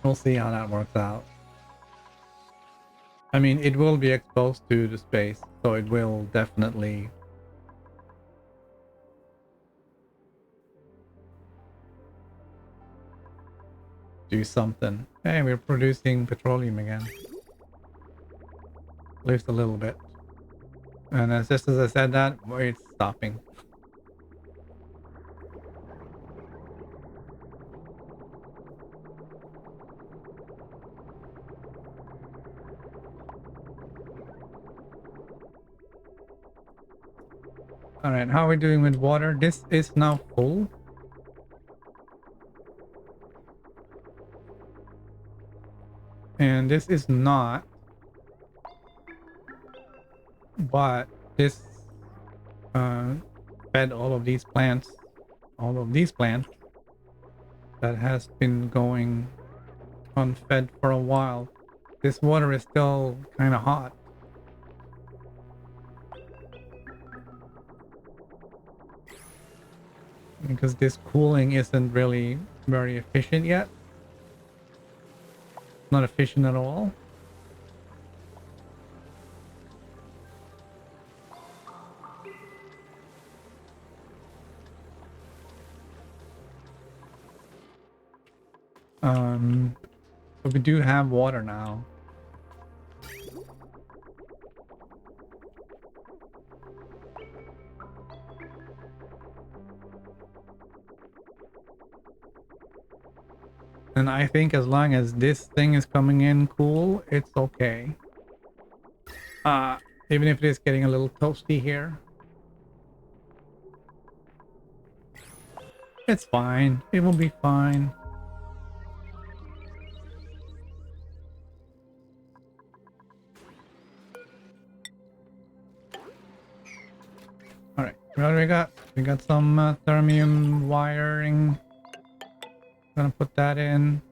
We'll see how that works out. I mean, it will be exposed to the space, so it will definitely do something. Hey, we're producing petroleum again. At least a little bit. And as just as I said that, it's stopping. All right, how are we doing with water? This is now full. And this is not. But this fed all of these plants. That has been going unfed for a while. This water is still kind of hot. Because this cooling isn't really very efficient yet. Not efficient at all. But we do have water now. And I think as long as this thing is coming in cool, it's okay. Even if it is getting a little toasty here. It's fine. It will be fine. What do we got? We got some thermium wiring. Gonna put that in.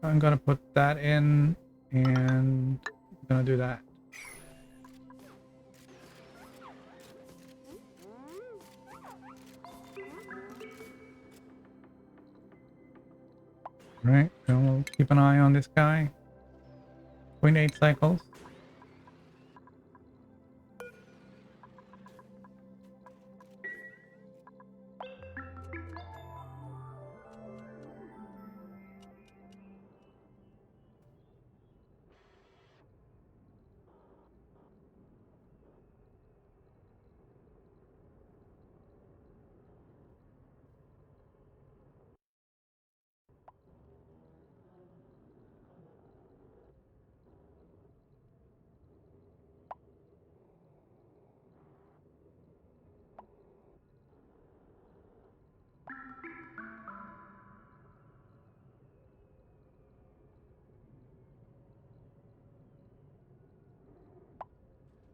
I'm gonna put that in, and I'm gonna do that. Right, and we'll keep an eye on this guy. 0.8 cycles.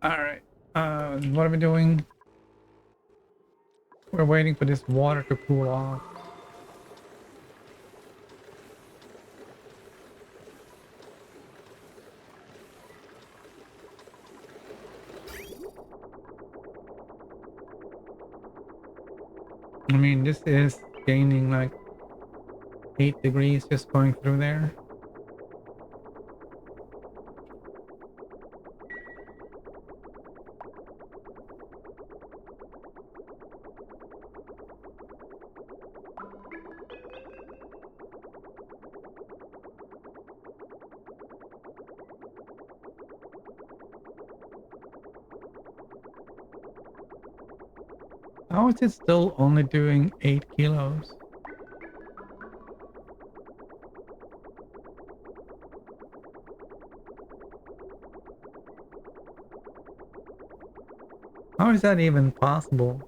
All right. What are we doing? We're waiting for this water to cool off. I mean, this is gaining like 8 degrees just going through there. How is it still only doing 8 kilos? How is that even possible?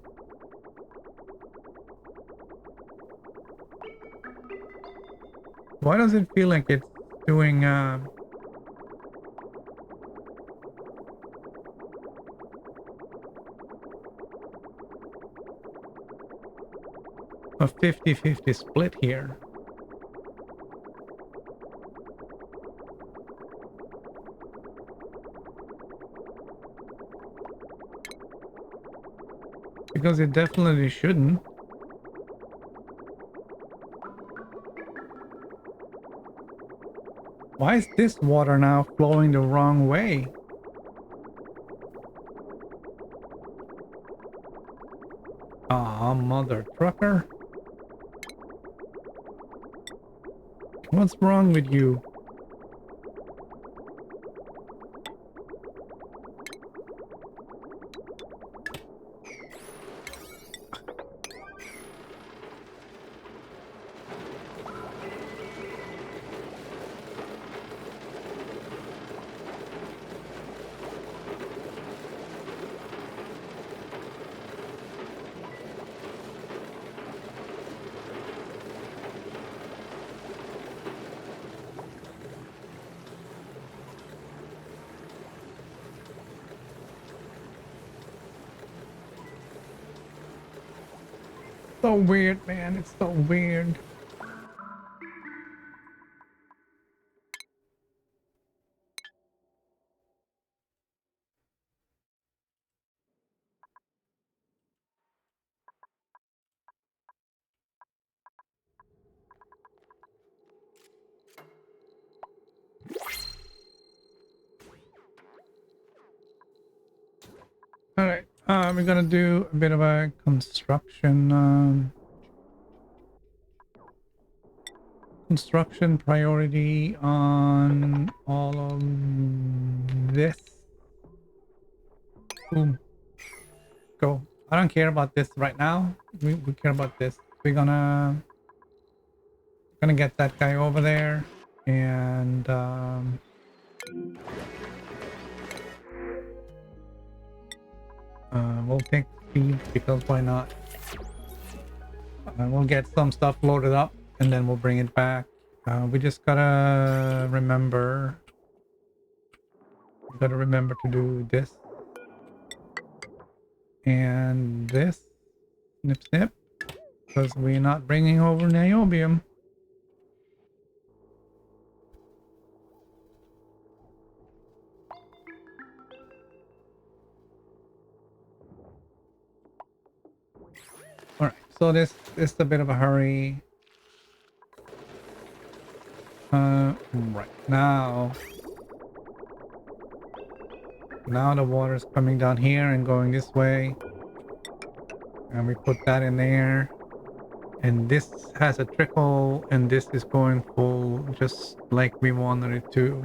Why does it feel like it's doing a 50-50 split here? Because it definitely shouldn't. Why is this water now flowing the wrong way? Aw, mother trucker. What's wrong with you? So weird, man. It's so weird. All right, we're gonna do a bit of a construction priority on all of this. Boom. Go. I don't care about this right now. We care about this. We're gonna get that guy over there, and we'll take speed because why not? We'll get some stuff loaded up and then we'll bring it back. We just gotta remember. We gotta remember to do this. And this, snip snip, because we're not bringing over niobium. All right, so this is a bit of a hurry. Right now the water's coming down here and going this way, and we put that in there, and this has a trickle, and this is going full just like we wanted it to.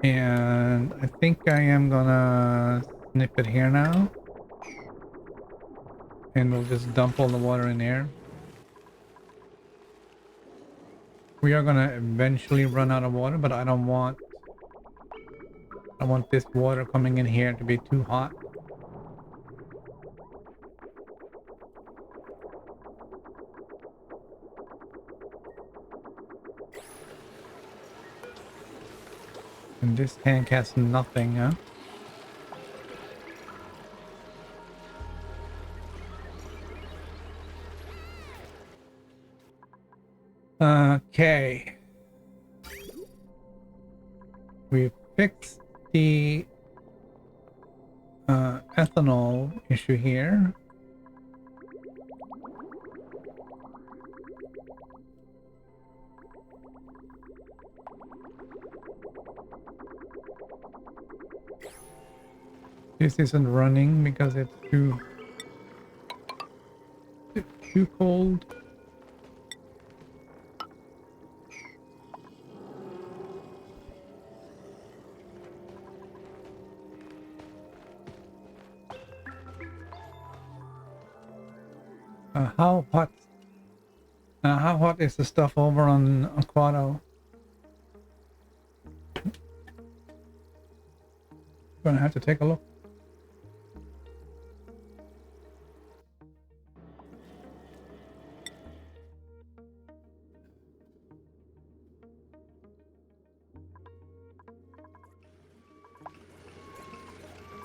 And I think I am gonna snip it here now, and we'll just dump all the water in there. We are gonna eventually run out of water, but I don't want this water coming in here to be too hot. And this tank has nothing, huh? Okay. We fixed the ethanol issue here. This isn't running because it's too cold. How hot? How hot is the stuff over on Aquato? Gonna have to take a look.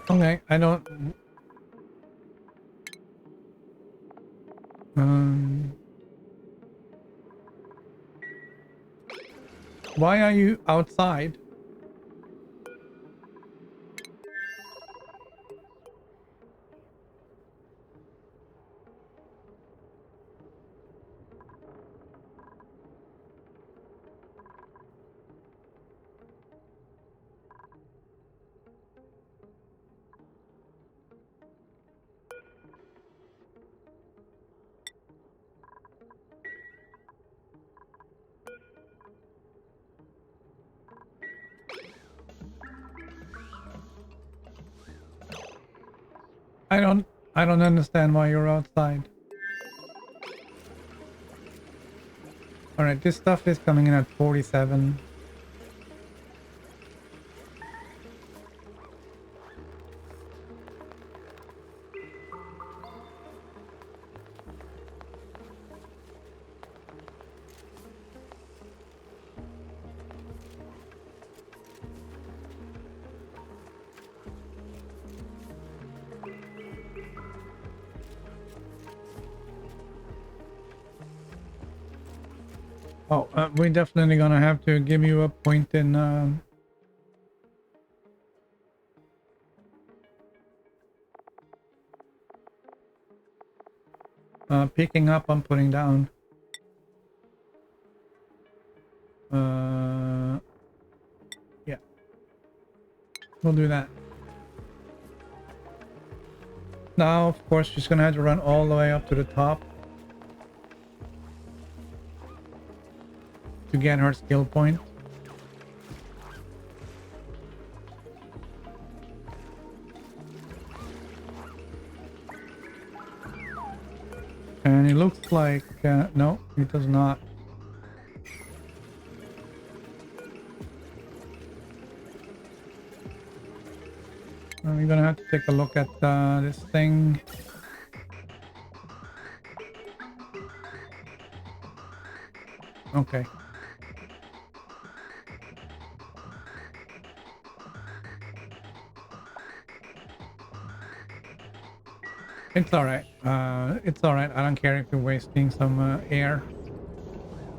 Okay, I don't. Why are you outside? I don't understand why you're outside. All right, this stuff is coming in at 47. Oh, we're definitely gonna have to give you a point in picking up and putting down. Yeah, we'll do that. Now, of course, she's gonna have to run all the way up to the top to get her skill point. And it looks like, no, it does not. We're gonna have to take a look at this thing. Okay. It's all right. It's all right. I don't care if you're wasting some air.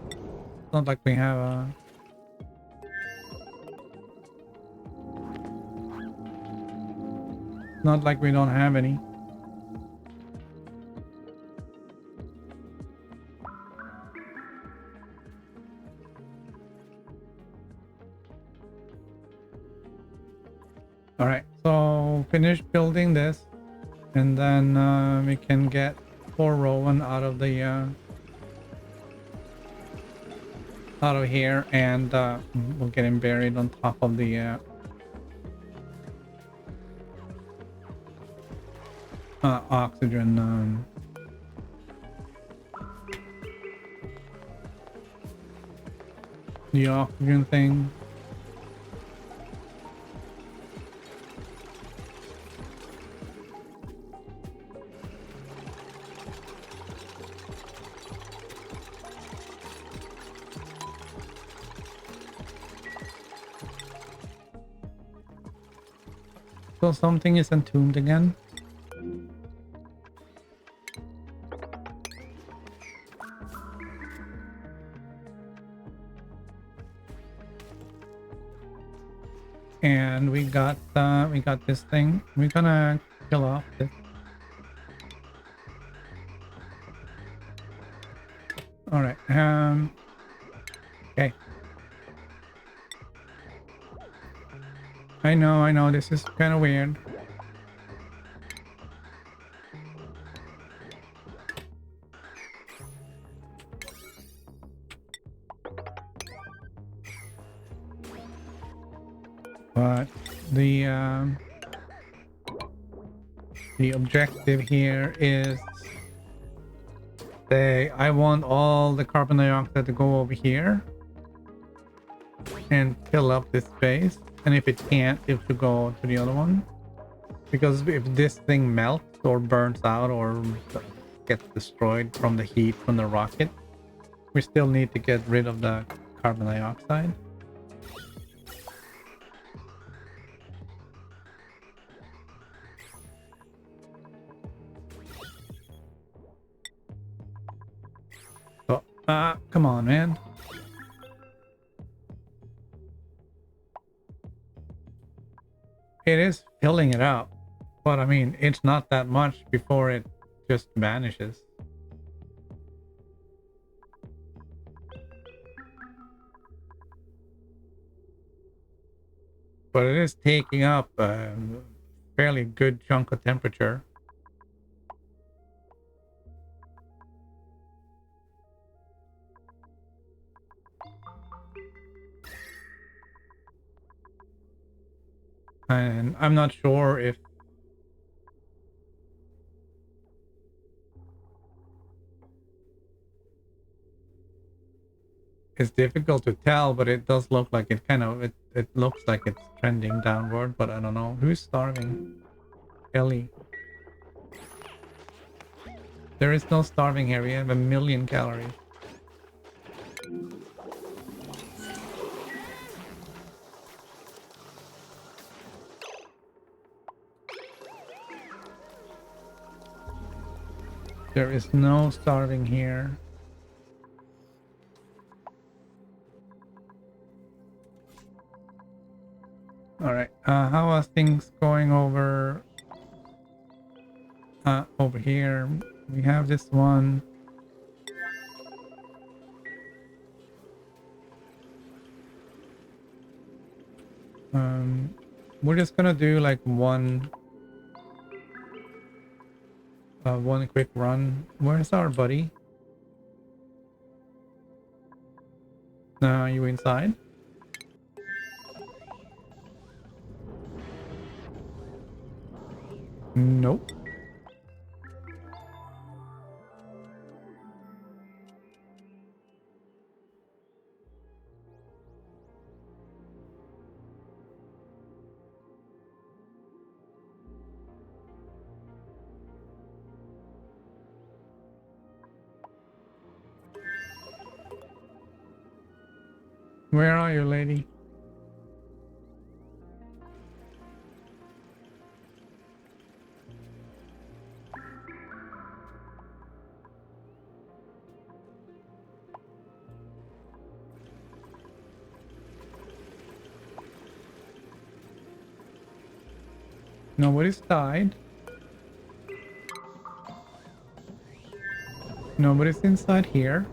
It's not like we have not like we don't have any. All right. So finish building this, and then we can get poor Rowan out of the out of here, and we'll get him buried on top of the oxygen. The oxygen thing. So something is entombed again. And we got this thing. We're gonna kill off this. All right. Okay. I know. This is kind of weird. But the objective here is say I want all the carbon dioxide to go over here and fill up this space, and if it can't, it should go to the other one, because if this thing melts or burns out or gets destroyed from the heat from the rocket, we still need to get rid of the carbon dioxide. So come on, man. It is filling it up, but I mean, it's not that much before it just vanishes. But it is taking up a fairly good chunk of temperature. And I'm not sure if it's difficult to tell, but it does look like it it looks like it's trending downward, but I don't know. Who's starving? Ellie. There is no starving here. We have 1,000,000 calories. There is no starving here. All right. How are things going over over here? We have this one. We're just gonna do like one quick run. Where's our buddy? Are you inside? Nope. Where are you, lady? Nobody's died. Nobody's inside here.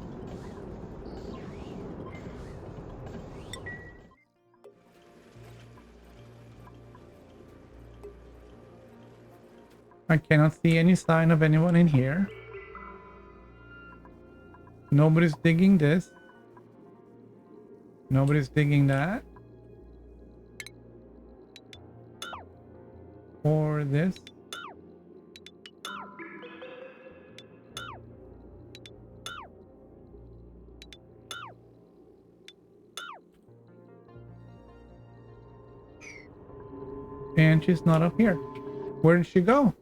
I cannot see any sign of anyone in here. Nobody's digging this. Nobody's digging that. Or this. And she's not up here. Where did she go?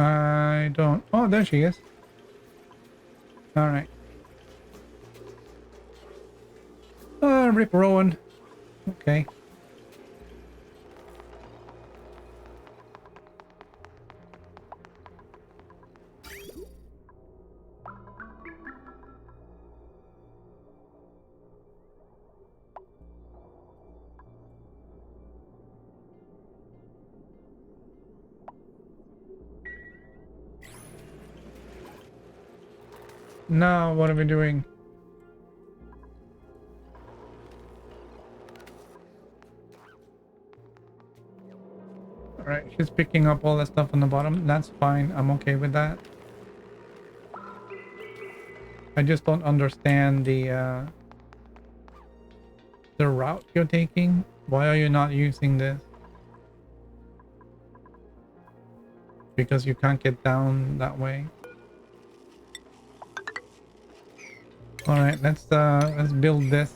I don't... Oh, there she is. Alright. Rip Rowan. Okay. Now, what are we doing? Alright, she's picking up all the stuff on the bottom. That's fine. I'm okay with that. I just don't understand the route you're taking. Why are you not using this? Because you can't get down that way. All right, let's build this.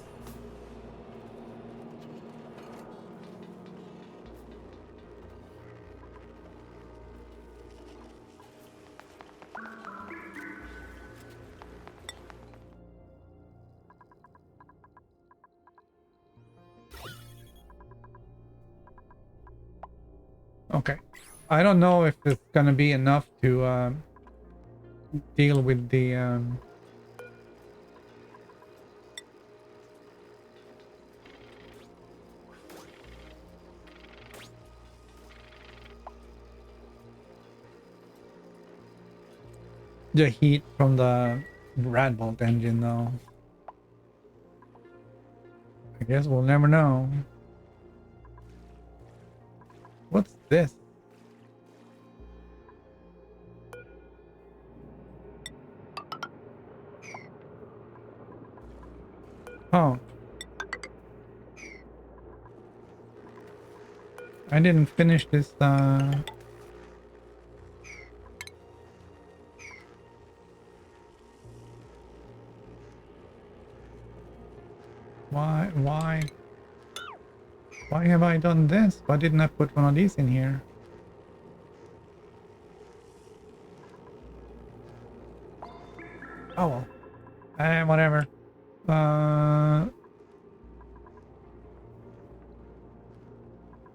Okay, I don't know if it's gonna be enough to deal with the heat from the Radbolt engine, though. I guess we'll never know. What's this? Oh. I didn't finish this, Why have I done this? Why didn't I put one of these in here? Oh well. Whatever.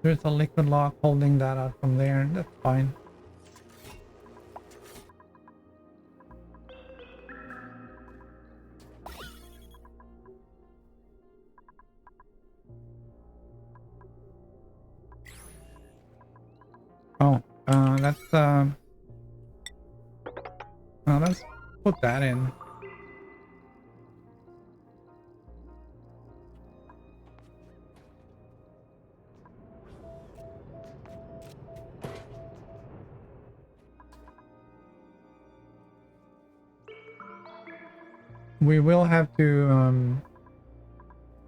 There's a liquid lock holding that out from there. That's fine. Oh, let's put that in. We will have to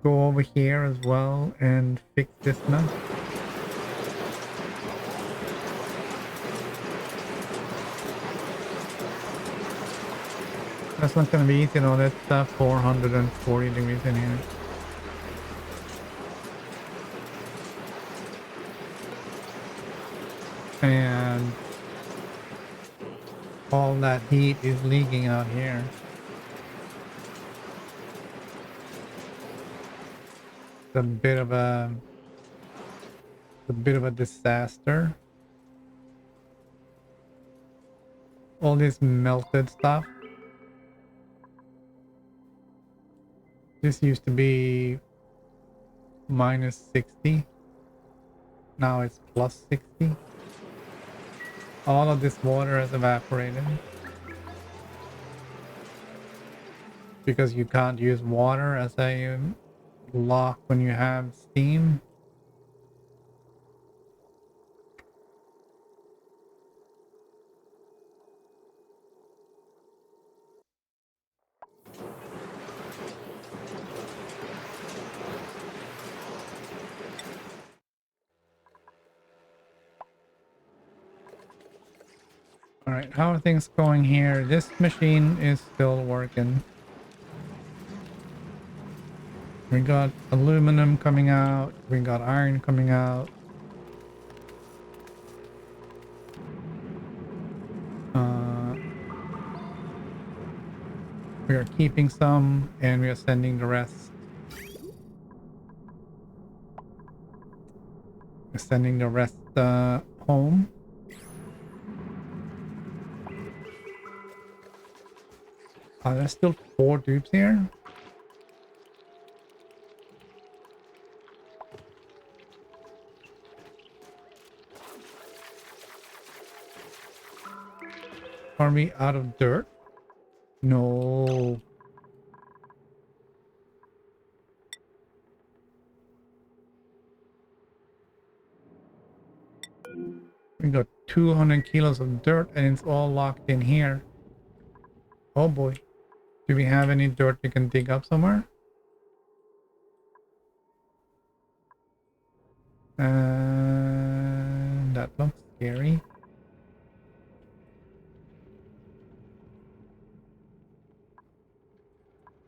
go over here as well and fix this mess. That's not gonna be easy, though. That's 440 degrees in here. And All that heat is leaking out here. It's a bit of a disaster. All this melted stuff. This used to be -60. Now it's +60. All of this water has evaporated. Because you can't use water as a lock when you have steam. Alright, how are things going here? This machine is still working. We got aluminum coming out. We got iron coming out. We are keeping some and we are sending the rest. We're sending the rest home. There's still 4 dupes here. Are we out of dirt? No. We got 200 kilos of dirt and it's all locked in here. Oh boy. Do we have any dirt we can dig up somewhere? That looks scary.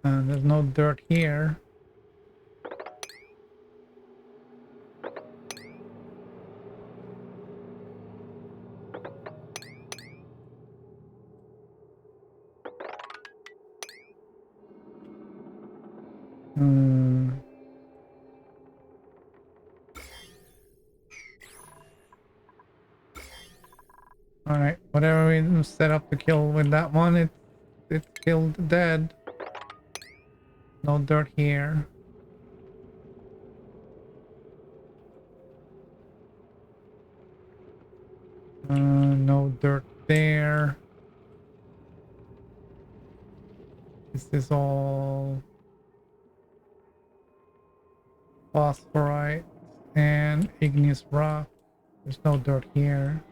There's no dirt here. Alright, whatever we set up to kill with that one, it killed dead. No dirt here. No dirt there. This is all phosphorite and igneous rock. There's no dirt here.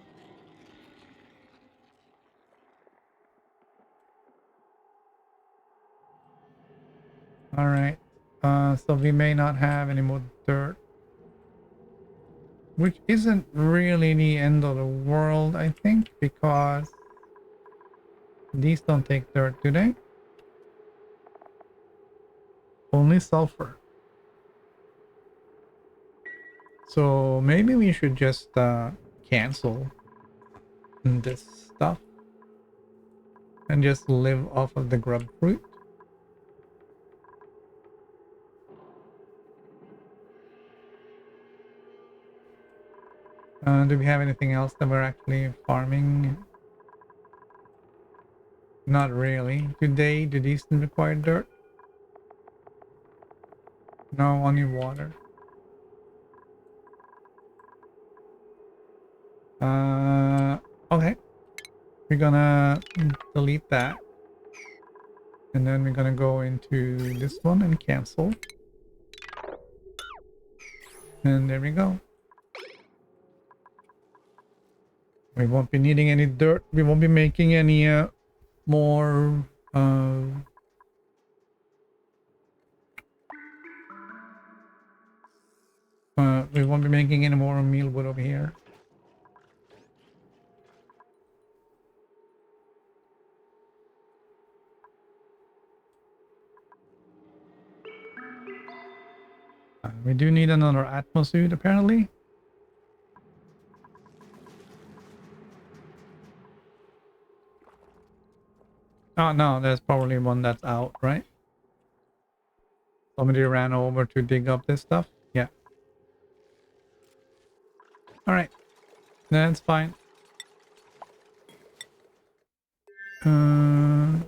Alright, so we may not have any more dirt. Which isn't really the end of the world, I think, because these don't take dirt, do they? Only sulfur. So maybe we should just cancel this stuff and just live off of the grub fruit. Do we have anything else that we're actually farming? Not really. Do these require dirt? No, only water. Okay. We're gonna delete that. And then we're gonna go into this one and cancel. And there we go. We won't be needing any dirt. We won't be making any more we won't be making any more meal wood over here. We do need another atmosuit apparently. Oh no, there's probably one that's out, right? Somebody ran over to dig up this stuff. Yeah. All right. That's fine. Uh,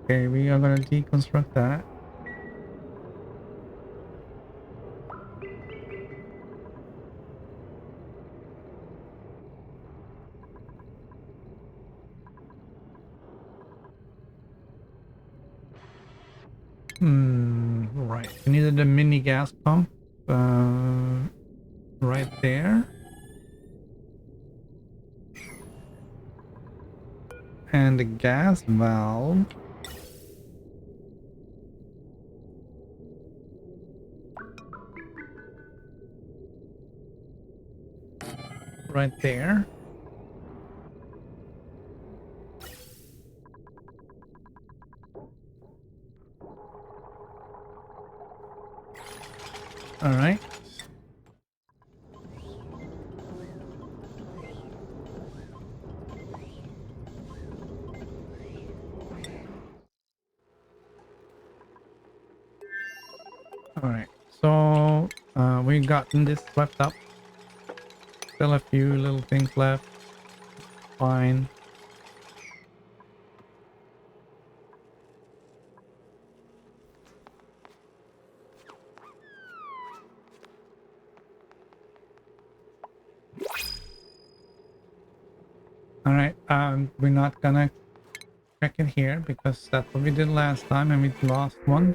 okay, we are gonna deconstruct that. Right. We needed a mini gas pump. Right there. And the gas valve. Right there. All right. All right. So we've gotten this swept up. Still a few little things left. Fine. All right. We're not gonna check it here because that's what we did last time and we lost one.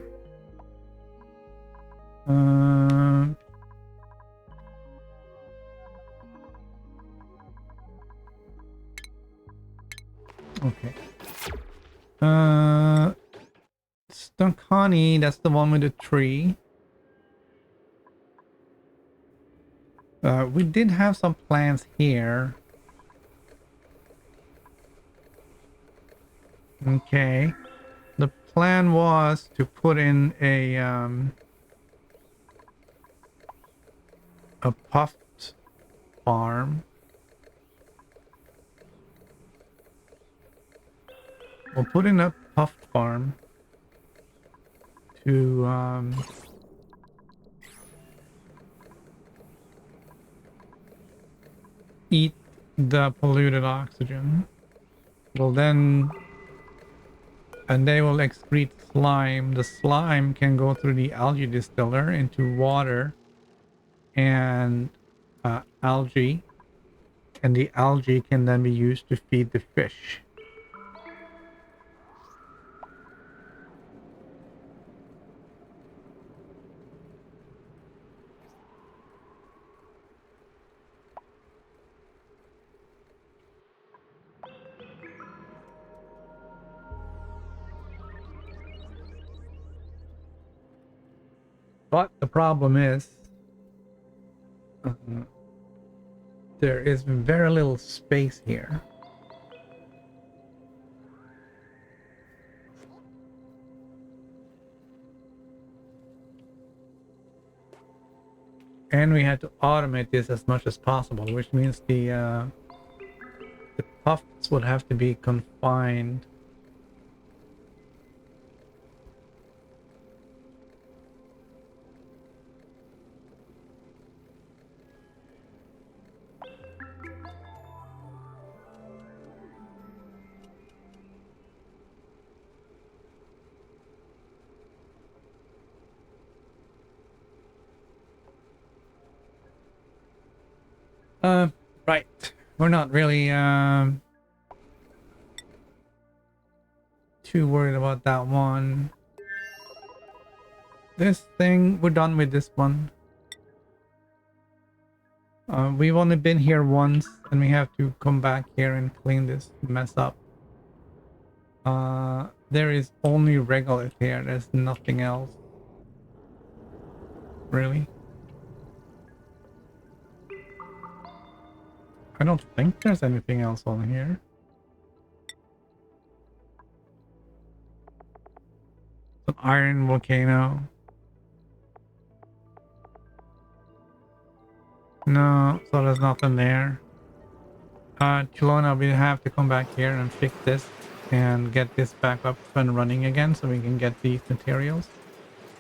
Okay. Stunkani, that's the one with the tree. We did have some plants here. Okay. The plan was to put in a puffed farm. We'll put in a puffed farm to eat the polluted oxygen. Well then, and they will excrete slime. The slime can go through the algae distiller into water and algae, and the algae can then be used to feed the fish. But the problem is there is very little space here. And we had to automate this as much as possible, which means the puffs would have to be confined. Right. We're not really too worried about that one. This thing, we're done with this one. We've only been here once, and we have to come back here and clean this mess up. There is only regolith here. There's nothing else. really. I don't think there's anything else on here. An iron volcano. No, so there's nothing there. Chilona, we have to come back here and fix this and get this back up and running again so we can get these materials.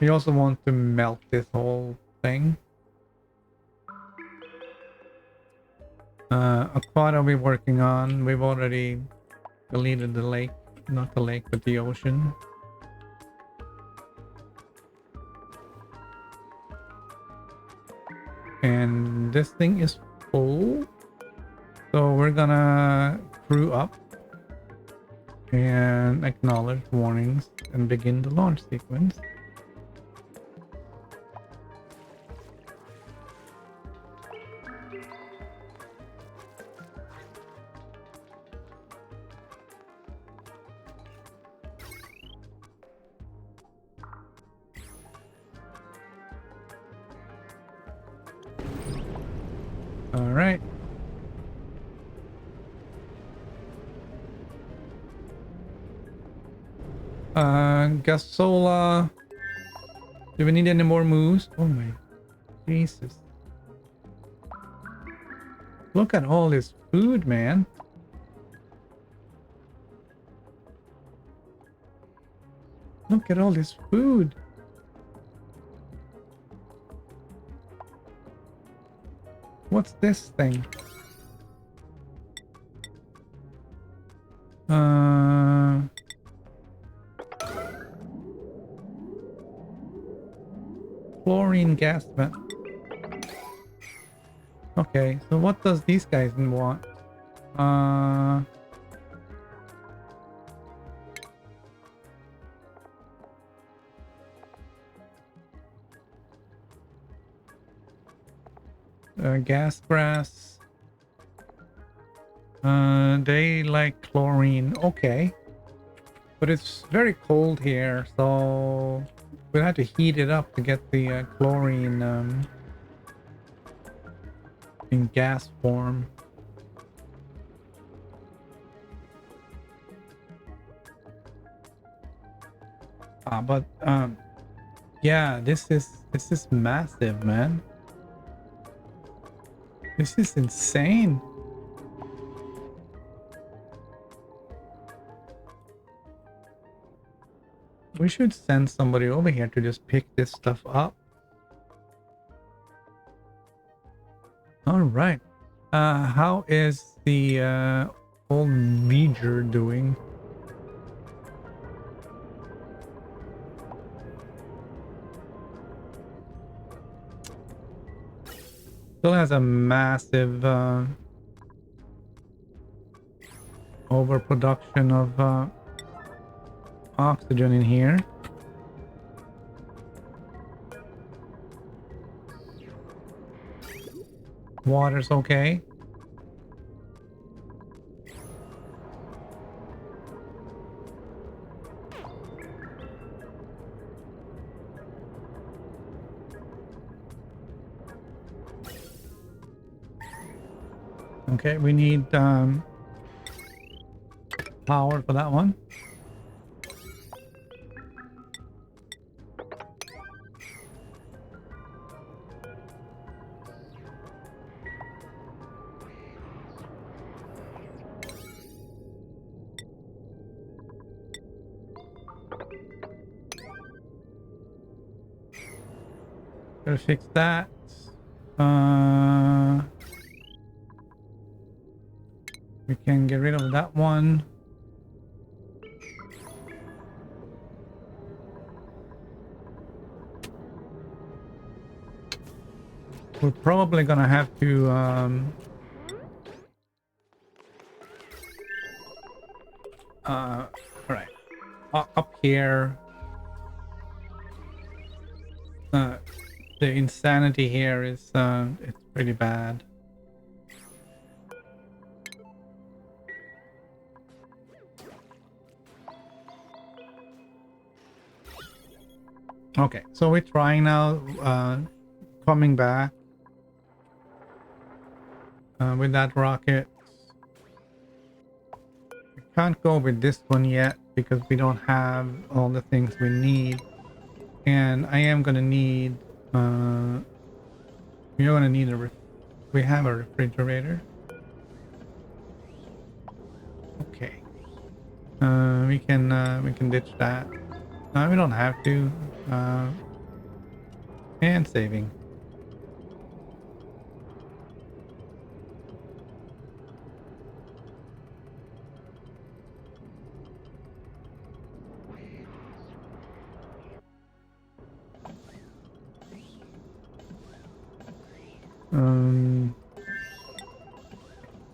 We also want to melt this whole thing. Aquata we're working on. We've already deleted the lake. Not the lake, but the ocean. And this thing is full. So we're gonna crew up and acknowledge warnings and begin the launch sequence. All right. Gasola. Do we need any more moves? Oh my Jesus. Look at all this food, man. Look at all this food. What's this thing? Chlorine gas vent. Okay, so what does these guys want? Gas grass. They like chlorine. Okay. But it's very cold here, so we'll have to heat it up to get the chlorine in gas form. But yeah, this is massive, man. This is insane. We should send somebody over here to just pick this stuff up. All right. How is the old Leader doing? Still has a massive overproduction of oxygen in here. Water's okay. Okay, we need power for that one. Gotta fix that. We can get rid of that one. We're probably gonna have to all right, up here. The insanity here is it's pretty bad. Okay, so we're trying now coming back with that rocket. We can't go with this one yet because we don't have all the things we need. And I am gonna need we're gonna need we have a refrigerator. Okay. We can ditch that. We don't have to. And saving.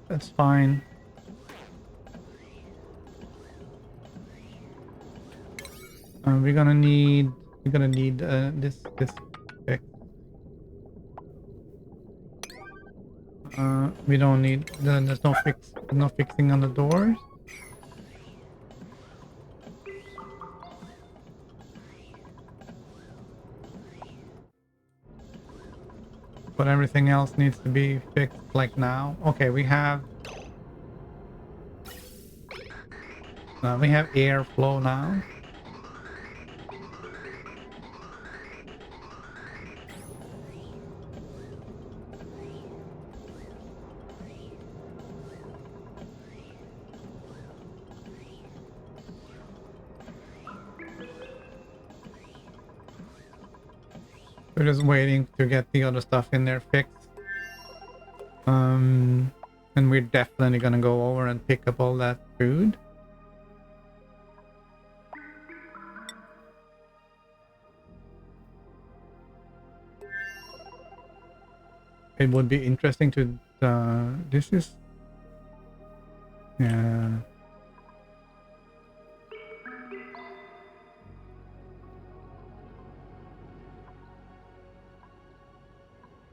That's fine. We're gonna need this fix. We don't need there's no fixing on the doors. But everything else needs to be fixed like now. Okay, we have airflow now. We're just waiting to get the other stuff in there fixed. And we're definitely gonna go over and pick up all that food. It would be interesting to this is yeah.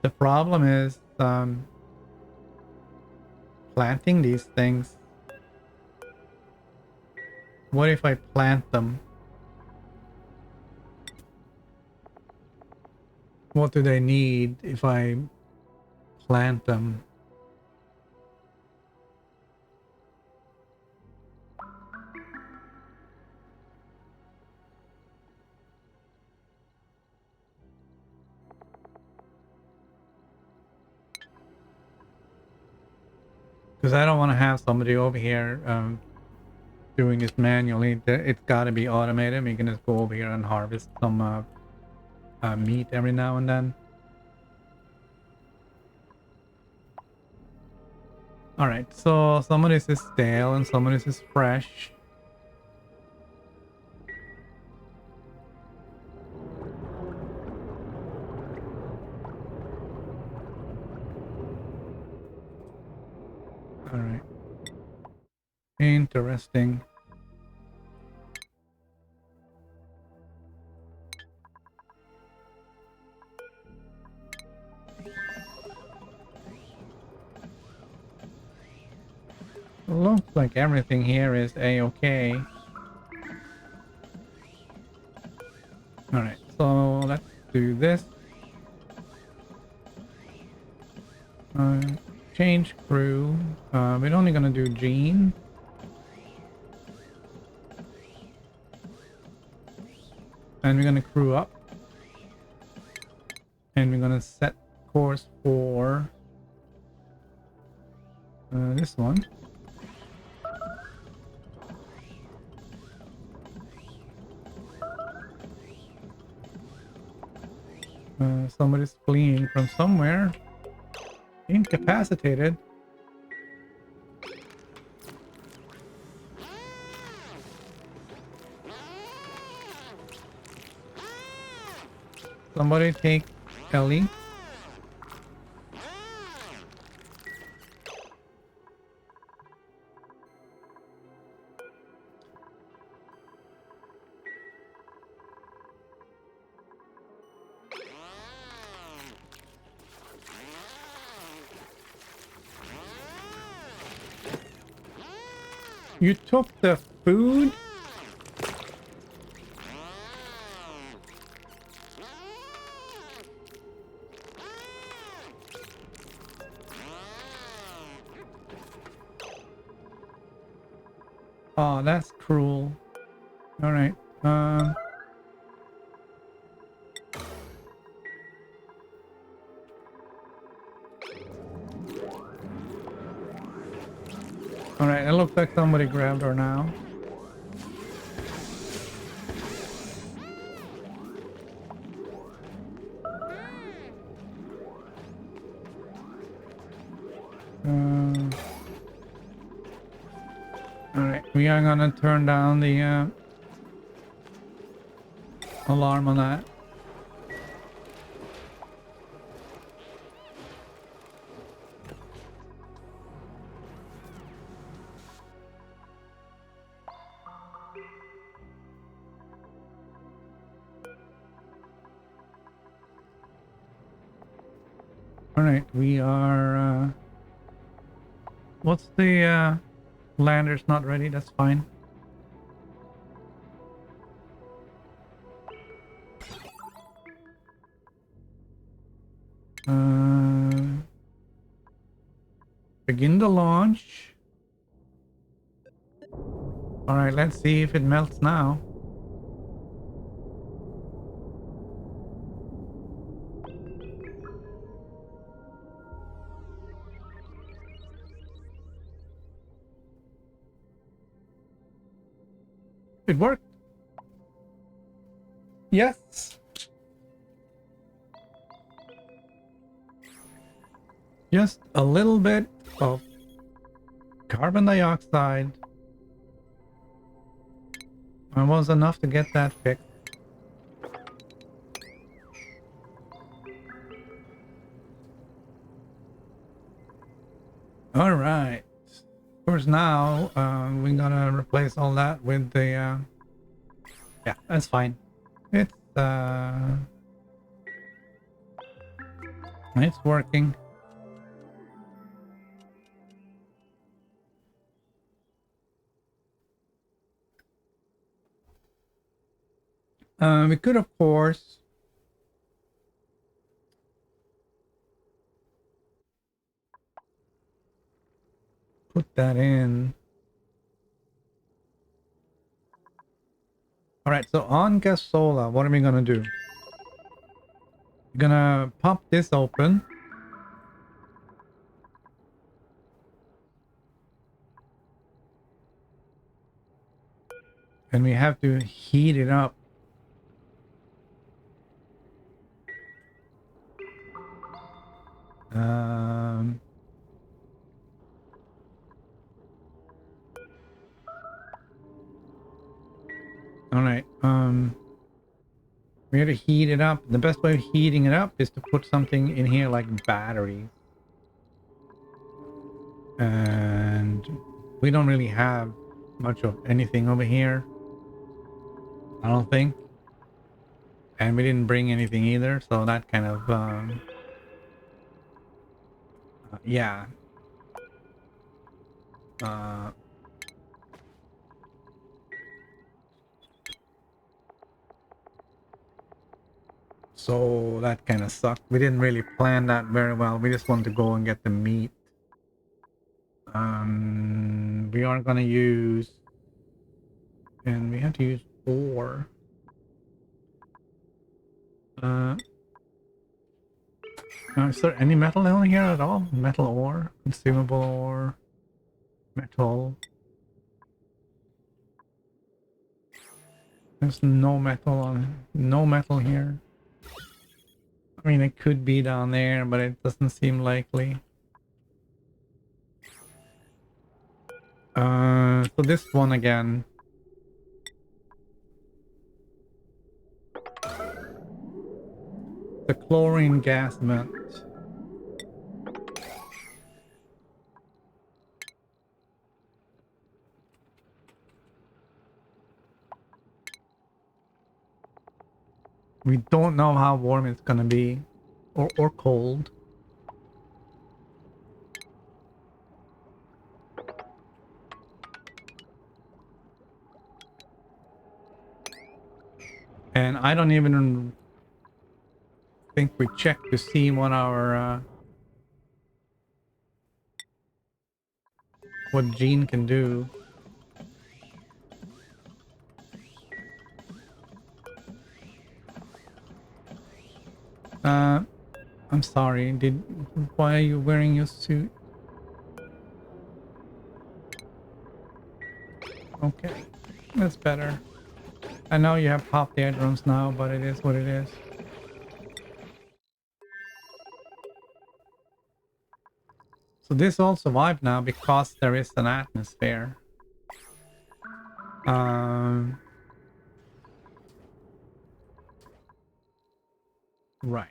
The problem is planting these things. What if I plant them? What do they need if I plant them? Because I don't want to have somebody over here doing this manually. It's got to be automated. We can just go over here and harvest some meat every now and then. Alright, so some of this is stale and some of this is fresh. Alright. Interesting. Looks like everything here is a-okay. Alright, so let's do this. Change crew. We're only gonna do Gene. And we're gonna crew up. And we're gonna set course for this one. Somebody's fleeing from somewhere. Incapacitated. Somebody take Ellie. You took the food? Oh, that's cruel. All right. All right. It looks like somebody grabbed her now. All right. We are gonna turn down the alarm on that. All right. We are. What's the lander's not ready? That's fine. Begin the launch. All right, let's see if it melts now. It worked. Yes. Just a little bit of carbon dioxide. It was enough to get that fixed. All right. Of course, now we're gonna replace all that with the. Yeah, that's fine. It's working. We could, of course, put that in. All right, so on Gasola, what are we gonna do? We're gonna pop this open. And we have to heat it up. All right. We have to heat it up. The best way of heating it up is to put something in here like batteries. And we don't really have much of anything over here, I don't think. And we didn't bring anything either, so that kind of yeah. So that kind of sucked. We didn't really plan that very well. We just wanted to go and get the meat. We aren't gonna use, and we have to use ore. Is there any metal down here at all? Metal ore, consumable ore, metal. There's no metal on, no metal here. I mean, it could be down there, but it doesn't seem likely. So this one again. The chlorine gas vent. We don't know how warm it's gonna be, or cold. And I don't even think we checked to see what our what Gene can do. I'm sorry. Why are you wearing your suit? Okay, that's better. I know you have popped eardrums now, but it is what it is. So this all survived now because there is an atmosphere. Um, right.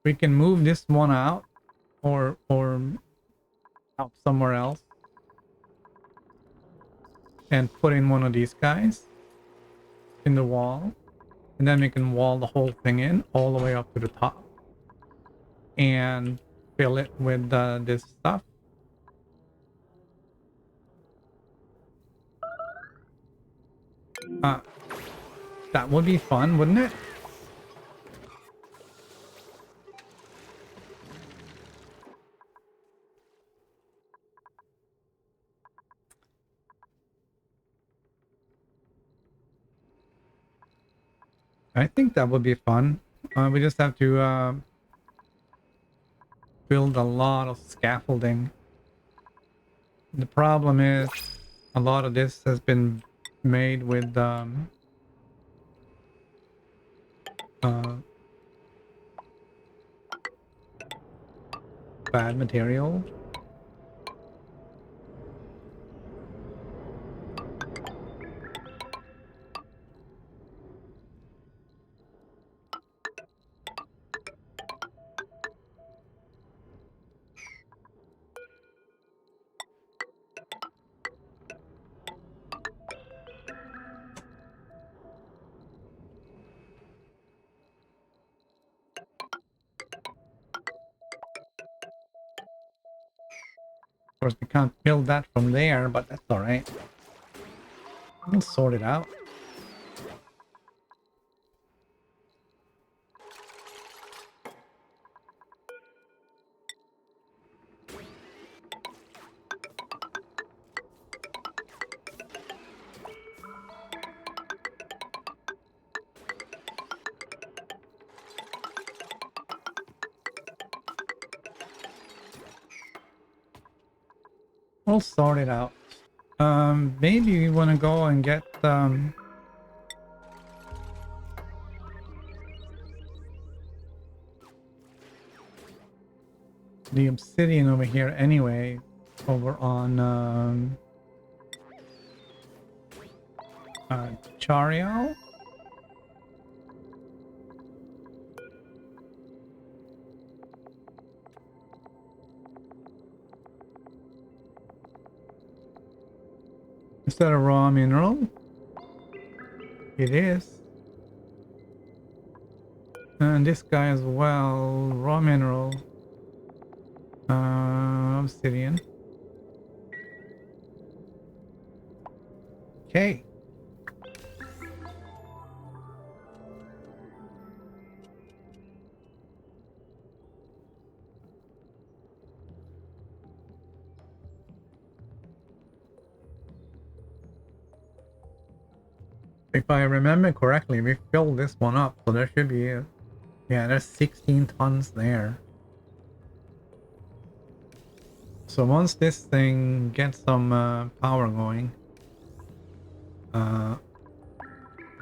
We can move this one out or out somewhere else and put in one of these guys in the wall. And then we can wall the whole thing in all the way up to the top and fill it with this stuff. Uh, that would be fun, wouldn't it? I think that would be fun. We just have to build a lot of scaffolding. The problem is a lot of this has been made with uh, bad material. Of course, we can't build that from there, but that's all right. We'll sort it out. We'll sort it out. Maybe we want to go and get the obsidian over here anyway, over on Charial. Is that a raw mineral? It is. And this guy as well, raw mineral. Obsidian. Okay. If I remember correctly, we filled this one up, so there should be yeah, there's 16 tons there. So once this thing gets some power going, uh,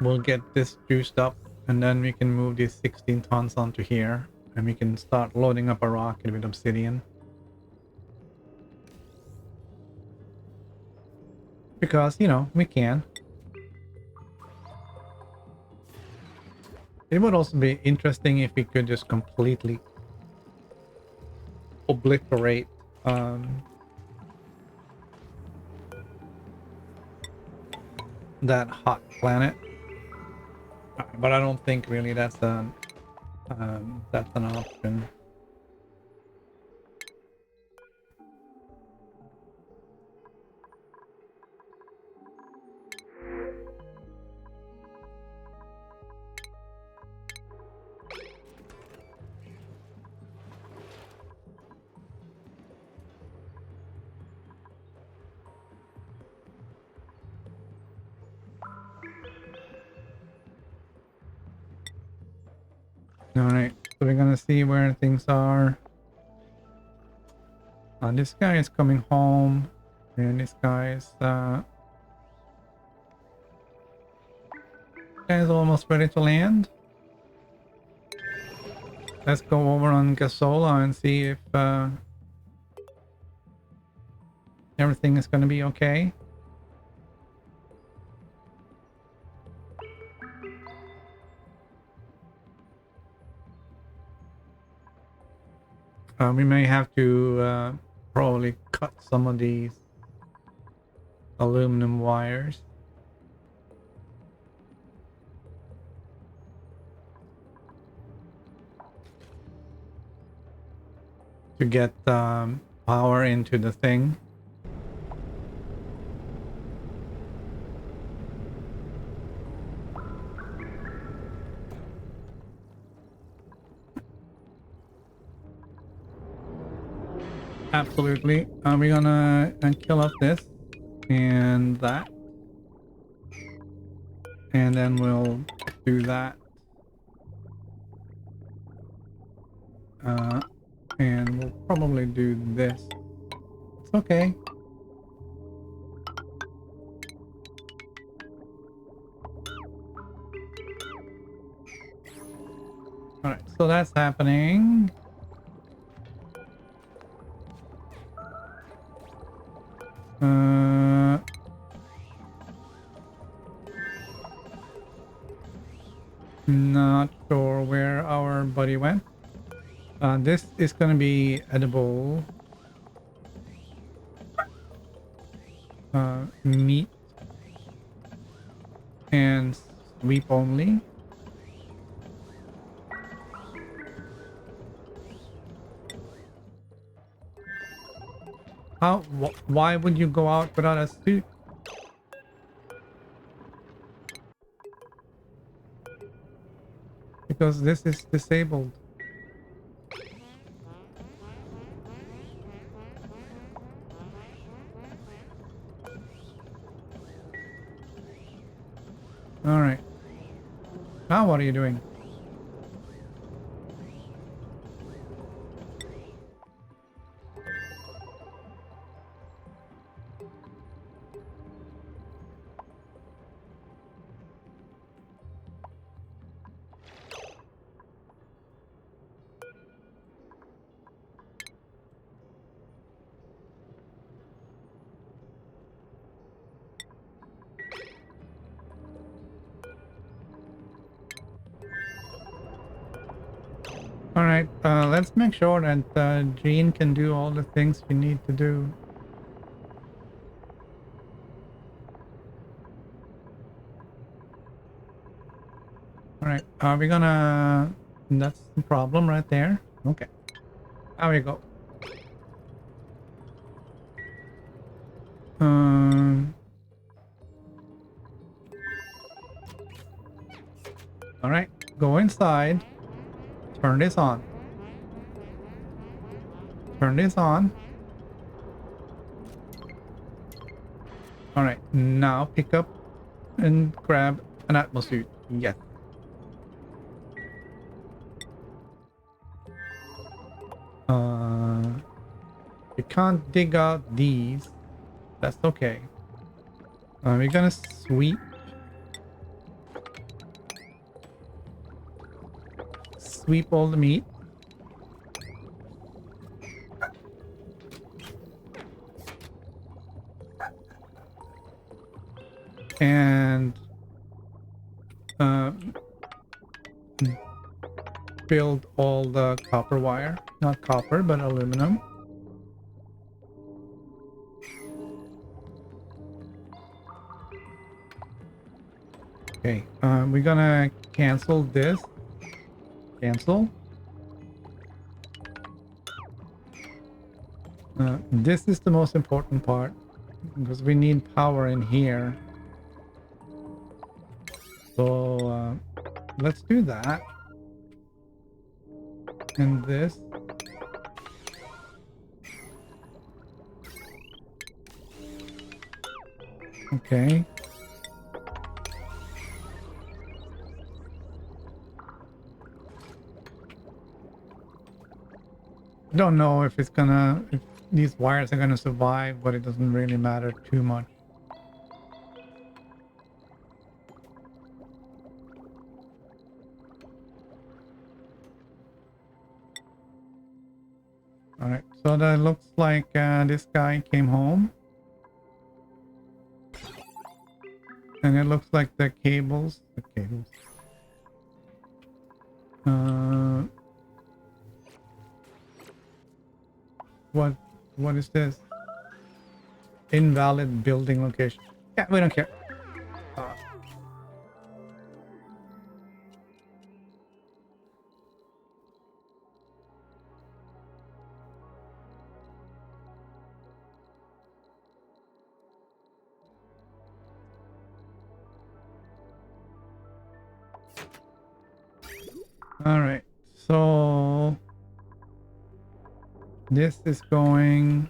we'll get this juiced up, and then we can move these 16 tons onto here, and we can start loading up a rocket with obsidian. Because, you know, we can. It would also be interesting if we could just completely obliterate that hot planet. But I don't think really that's an option. All right. So we're gonna see where things are. This guy is coming home, and this guy is almost ready to land. Let's go over on Gasola and see if everything is gonna be okay. We may have to probably cut some of these aluminum wires. To get power into the thing. Absolutely. We're gonna kill off this and that. And then we'll do that. And we'll probably do this. It's okay. Alright, so that's happening. Not sure where our buddy went. This is gonna be edible. Meat and sweep only. How? Why would you go out without a suit? Because this is disabled. All right. Now what are you doing? All right, let's make sure that Jean can do all the things we need to do. All right, we're gonna... That's the problem right there. Okay, there we go. All right, go inside. Turn this on. Turn this on. All right, now pick up and grab an atmosphere. Yes. You can't dig out these. That's okay. We're gonna sweep. Sweep all the meat. And build all the copper wire. Not copper, but aluminum. Okay, we're gonna cancel this. Cancel. This is the most important part because we need power in here. So let's do that. And this. Okay. Don't know if if these wires are gonna survive, but it doesn't really matter too much. All right, so that looks like this guy came home, and it looks like the cables. Uh, what what is this? Invalid building location. Yeah, we don't care. Uh, all right, so this is going.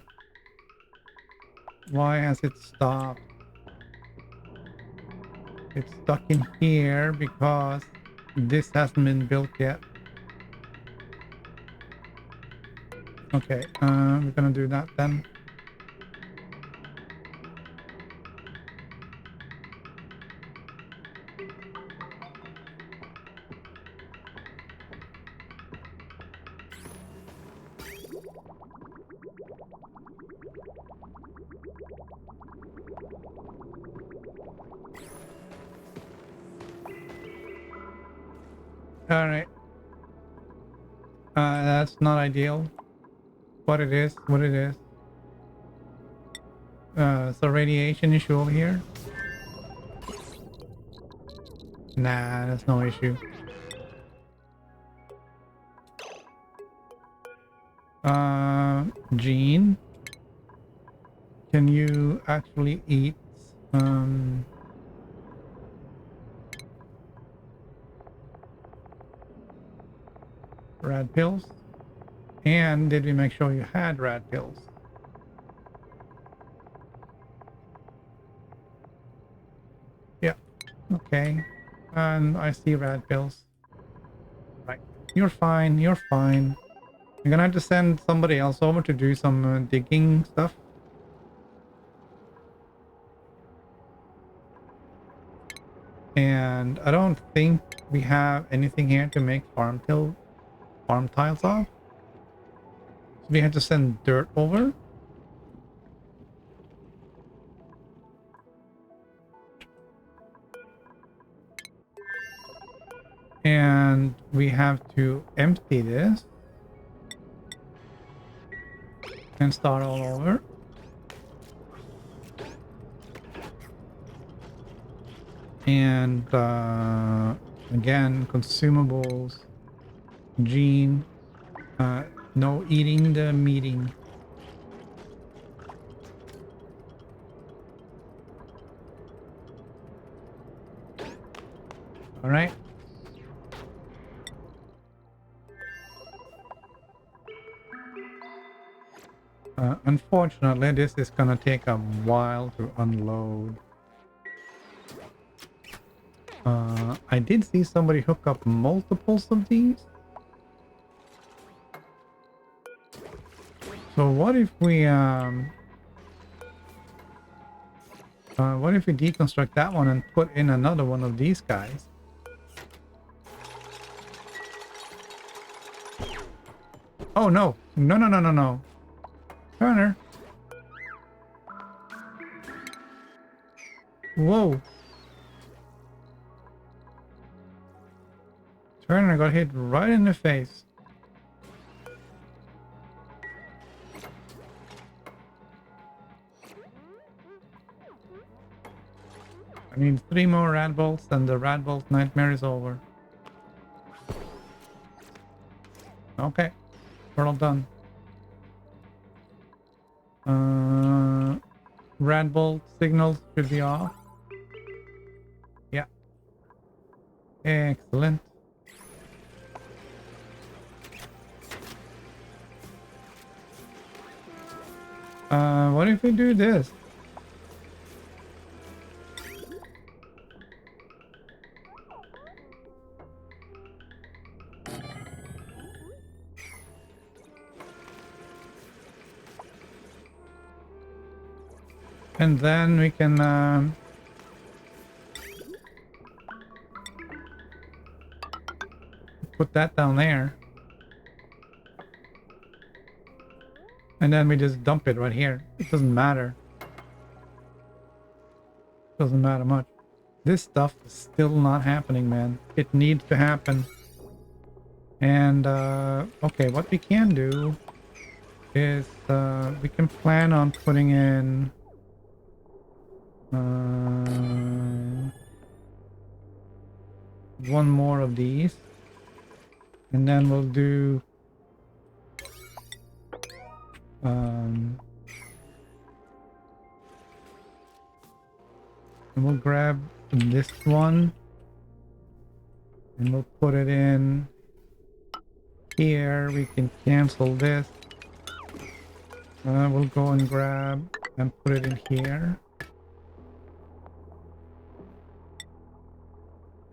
Why has it stopped? It's stuck in here because this hasn't been built yet. Okay, we're gonna do that then. All right. That's not ideal. What it is, what it is. So radiation issue over here. Nah, that's no issue. Gene, can you actually eat rat pills? And did we make sure you had rat pills? Yeah. Okay. And I see rat pills. Right. You're fine. You're fine. I'm gonna have to send somebody else over to do some digging stuff. And I don't think we have anything here to make farm tiles off. So we had to send dirt over. And we have to empty this and start all over. And again, consumables, gene, no eating the meeting. All right. Unfortunately, this is gonna take a while to unload. I did see somebody hook up multiples of these. So what if we deconstruct that one and put in another one of these guys? Oh no. No, no, no, no, no. Turner. Whoa. Turner got hit right in the face. I need 3 more rat bolts and the rat bolt nightmare is over. Okay. We're all done. Rat bolt signals should be off. Yeah. Excellent. What if we do this? And then we can put that down there. And then we just dump it right here. It doesn't matter. Doesn't matter much. This stuff is still not happening, man. It needs to happen. And okay, what we can do is we can plan on putting in one more of these, and then we'll do and we'll grab this one and we'll put it in here. We can cancel this. We'll go and grab and put it in here.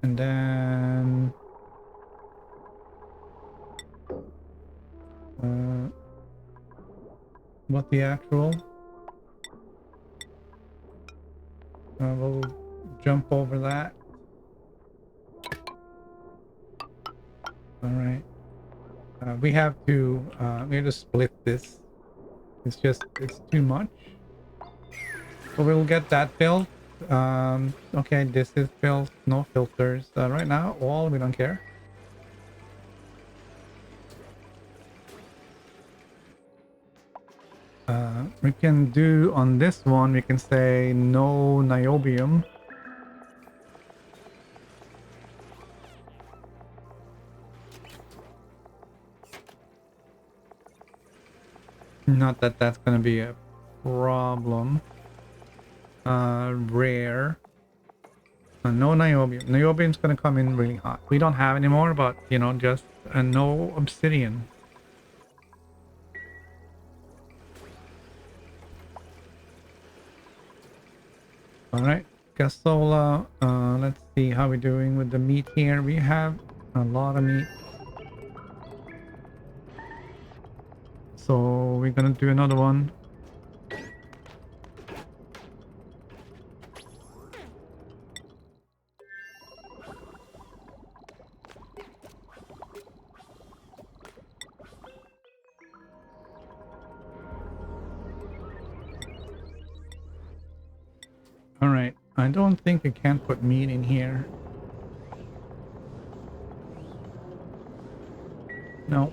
And then what the actual? We'll jump over that. All right. We have to split this. It's too much. So we'll get that filled. Okay, this is filled. No filters. Right now, all we don't care. We can do on this one, we can say no niobium. Not that that's going to be a problem. Rare. No niobium. Niobium's going to come in really hot. We don't have any more, but you know, just no obsidian. All right, Casola. Let's see how we're doing with the meat here. We have a lot of meat. So we're gonna do another one. All right, I don't think we can put meat in here. No.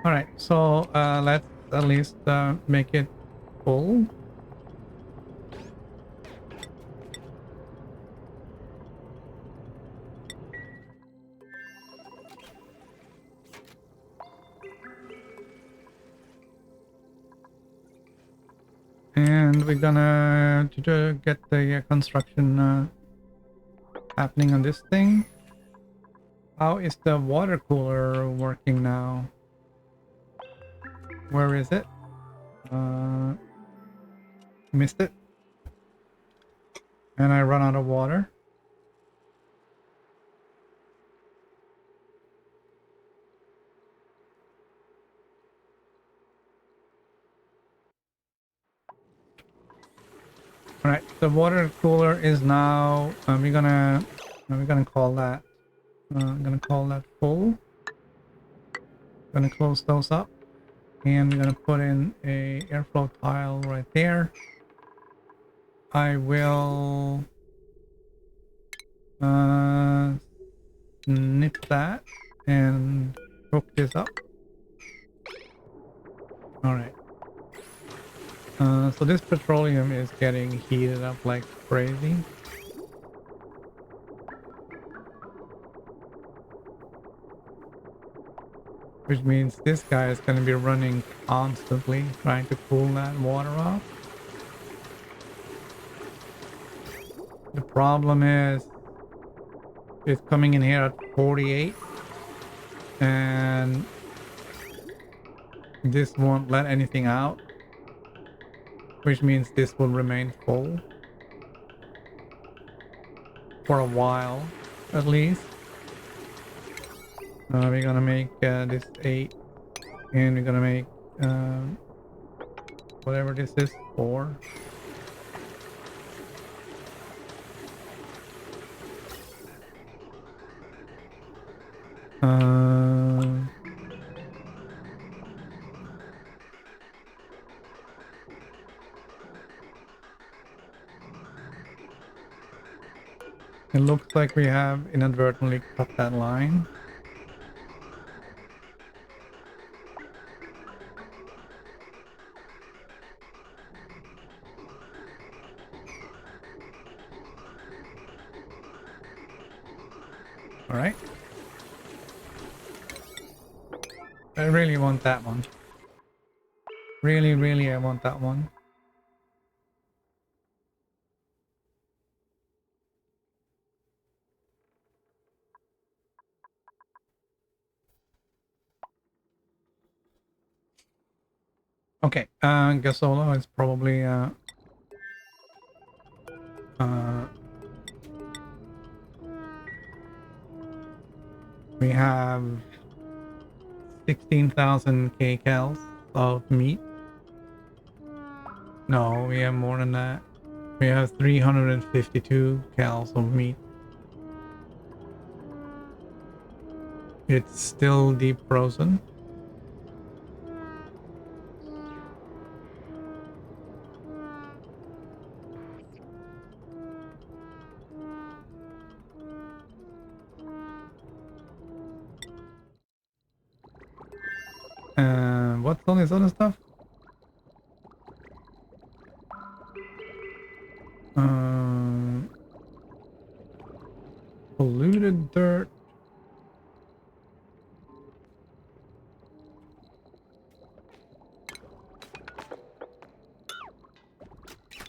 All right, so let's at least make it full. And we're gonna get the construction happening on this thing. How is the water cooler working now? Where is it? Missed it. And I run out of water. All right, the water cooler is now. We're gonna call that. I'm gonna call that full. Gonna close those up, and we're gonna put in a airflow tile right there. I will snip that and hook this up. All right. So this petroleum is getting heated up like crazy. Which means this guy is going to be running constantly, trying to cool that water off. The problem is, it's coming in here at 48. And this won't let anything out. Which means this will remain full for a while, at least. We're gonna make this 8 And we're gonna make whatever this is for. It looks like we have inadvertently cut that line. All right. I really want that one. Really, really, I want that one. Okay, Gasolo is probably we have 16,000 kcals of meat. No, we have more than that. We have 352 cals of meat. It's still deep frozen. What's all this other stuff? Polluted dirt.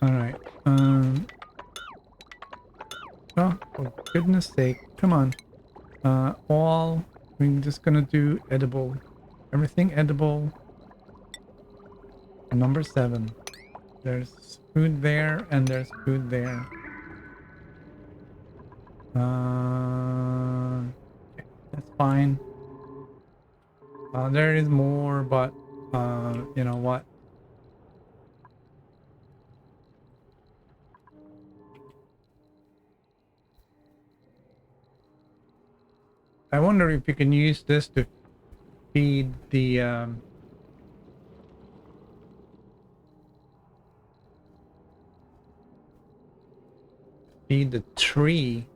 All right. Oh, for goodness sake! Come on. All. We're just gonna do edible. Everything edible. Number 7. There's food there, and there's food there. Okay, that's fine. There is more, but you know what? I wonder if you can use this to feed the tree.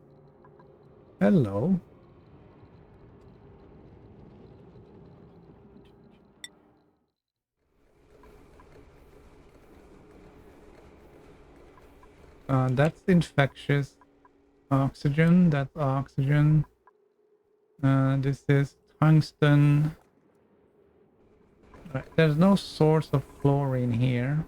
Hello. That's infectious oxygen. That's oxygen. This is tungsten. Right. There's no source of fluorine here.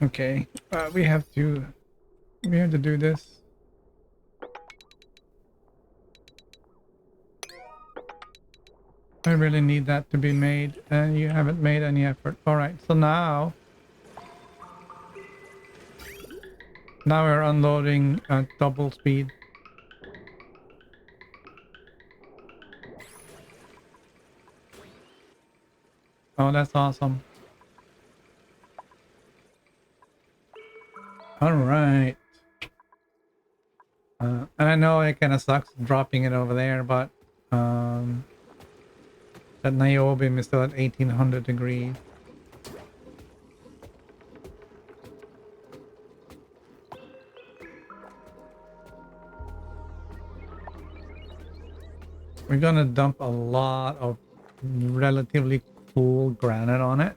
Okay. We have to do this. I really need that to be made, and you haven't made any effort. All right. So now we're unloading at double speed. Oh, that's awesome. All right. And I know it kind of sucks dropping it over there, but that niobium is still at 1800 degrees. We're gonna dump a lot of relatively cool granite on it.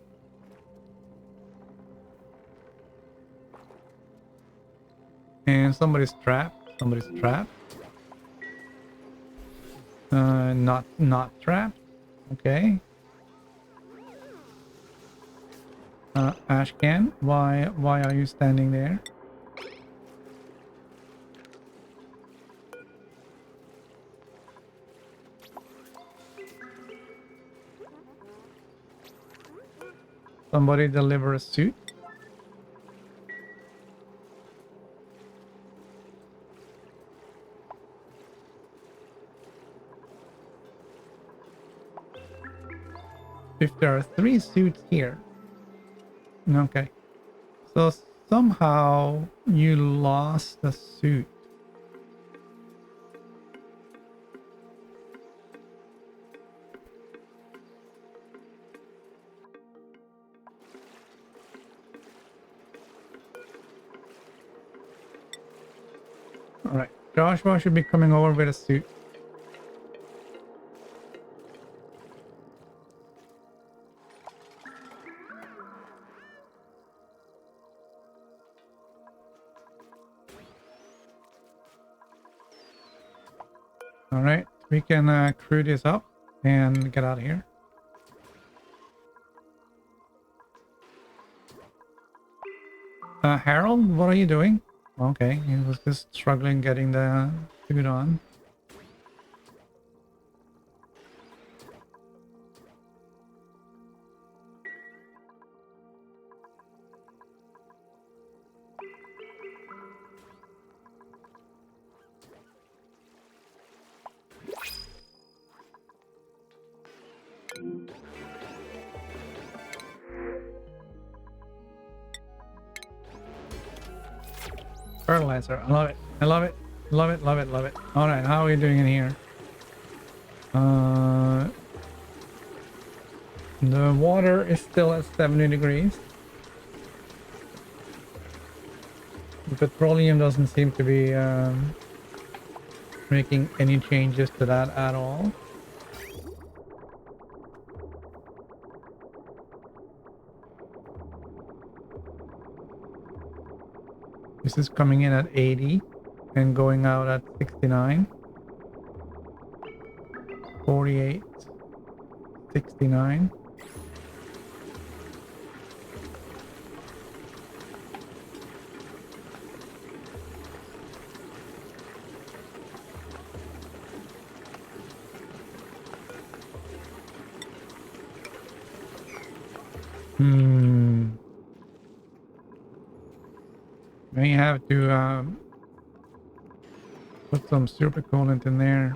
And somebody's trapped. Somebody's trapped. Not trapped. Okay. Ashcan, why are you standing there? Somebody deliver a suit. If there are 3 suits here. Okay. So somehow you lost a suit. Alright. Joshua should be coming over with a suit. Alright. We can crew this up and get out of here. Harold, what are you doing? Okay, he was just struggling getting the suit on. Fertilizer, I love it. I love it. Love it, love it, love it. Alright, how are we doing in here? The water is still at 70 degrees. The petroleum doesn't seem to be making any changes to that at all. This is coming in at 80 and going out at 69. 48. 69. May have to put some super coolant in there.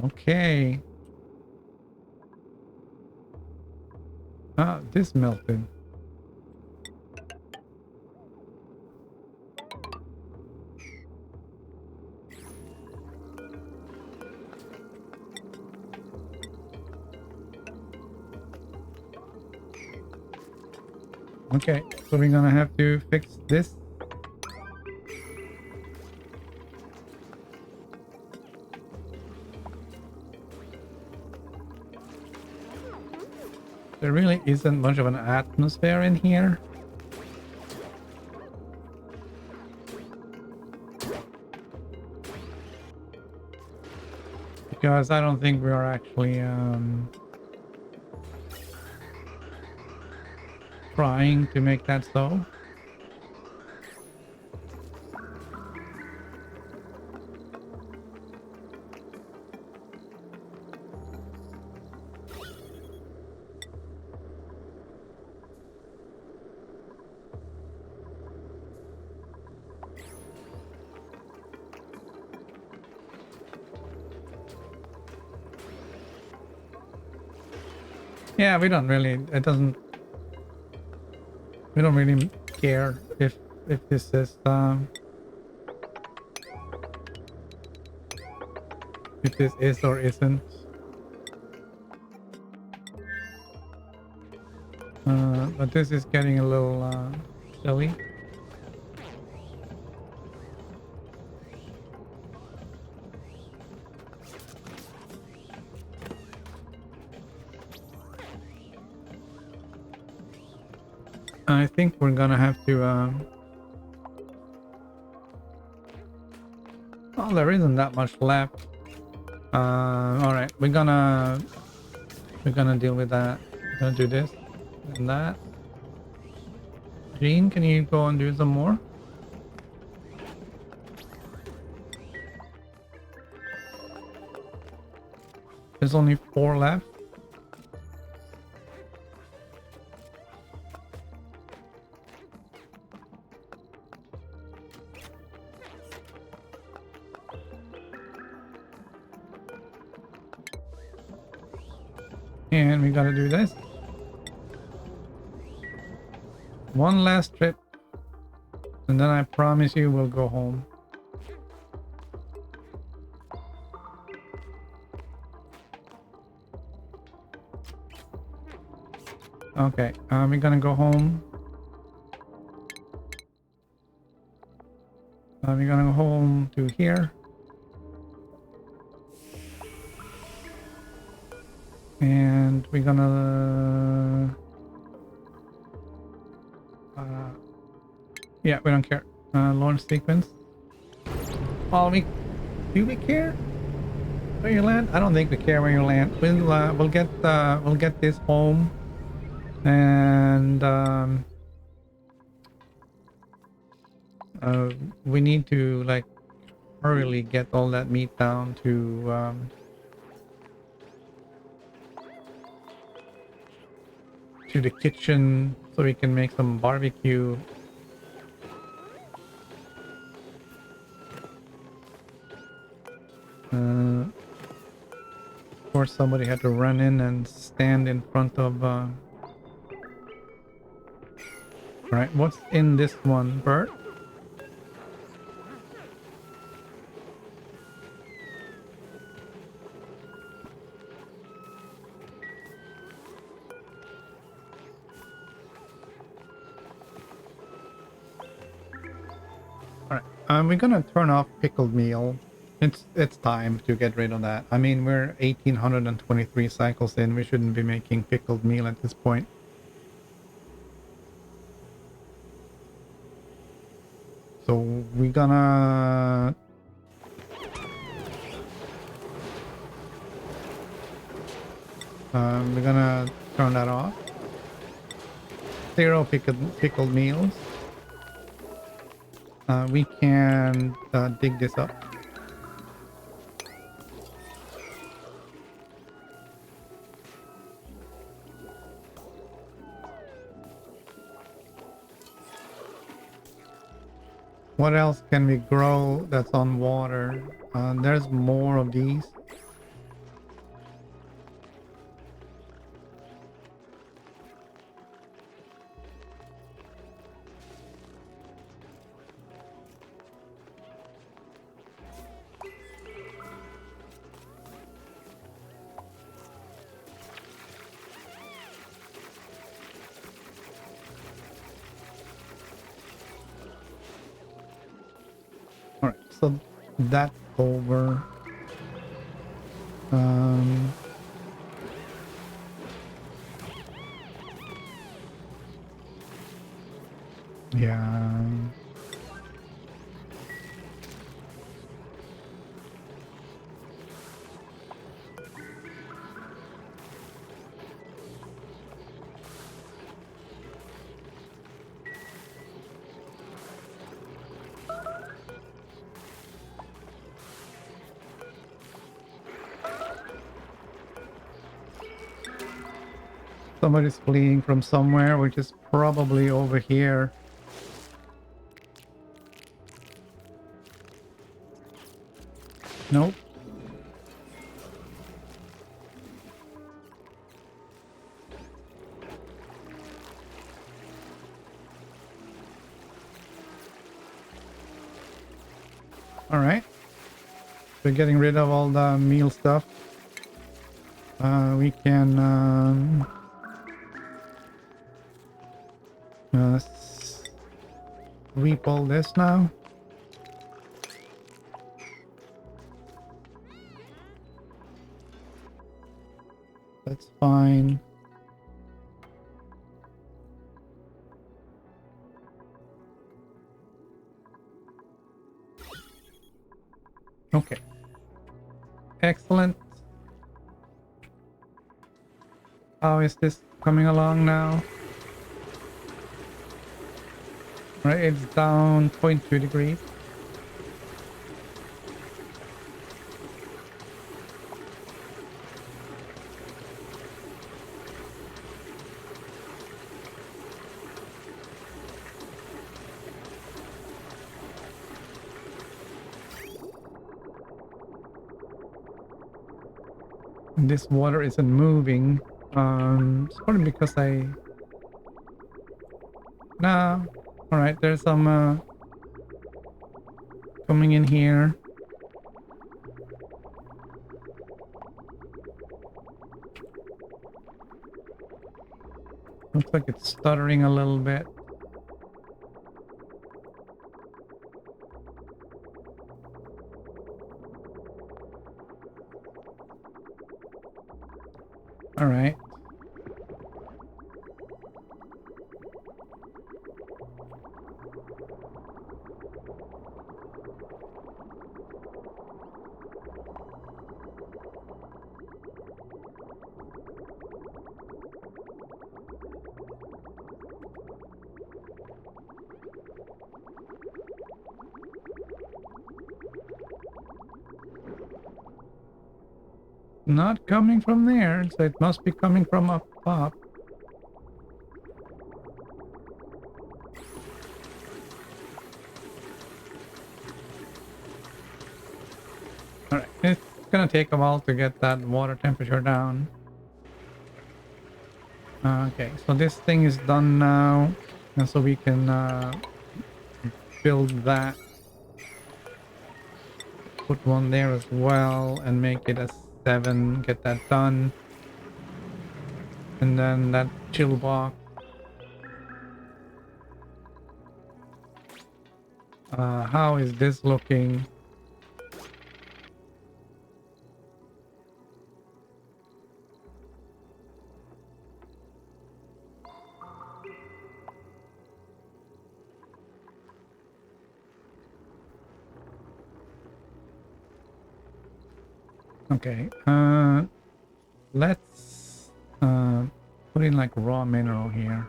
Okay. Ah, this melted. Okay, so we're gonna have to fix this. There really isn't much of an atmosphere in here. Because I don't think we are actually trying to make that so. Yeah, we don't really, we don't really care if this is if this is or isn't. But this is getting a little silly. I think we're gonna have to. Oh, there isn't that much left. All right, we're gonna deal with that. We're gonna do this and that. Jean, can you go and do some more? There's only 4 left. And we gotta do this. One last trip. And then I promise you we'll go home. Okay, we're gonna go home. We're gonna go home to here. And we're gonna... yeah, we don't care. Launch sequence. Oh, do we care where you land? I don't think we care where you land. We'll get this home, and we need to like hurriedly get all that meat down to the kitchen so we can make some barbecue. Of course, somebody had to run in and stand in front of. Right, what's in this one, Bert? All right, we're gonna turn off pickled meal. It's time to get rid of that. I mean, we're 1823 cycles in. We shouldn't be making pickled meal at this point. So we're gonna turn that off. 0 pickled meals. We can dig this up. What else can we grow that's on water? There's more of these. All right, so that's over. Yeah. Somebody's fleeing from somewhere, which is probably over here. Nope. All right. We're getting rid of all the meal stuff. We can sweep all this now. That's fine. Okay. Excellent. How is this coming along now? Right, it's down 0.2 degrees. This water isn't moving. It's probably because I... No. Alright, there's some coming in here. Looks like it's stuttering a little bit. Alright. Not coming from there, so it must be coming from up top. Alright, it's gonna take a while to get that water temperature down. Okay, so this thing is done now, and so we can build that. Put one there as well and make it a 7, get that done. And then that chill box. How is this looking? Okay, let's put in like raw mineral here.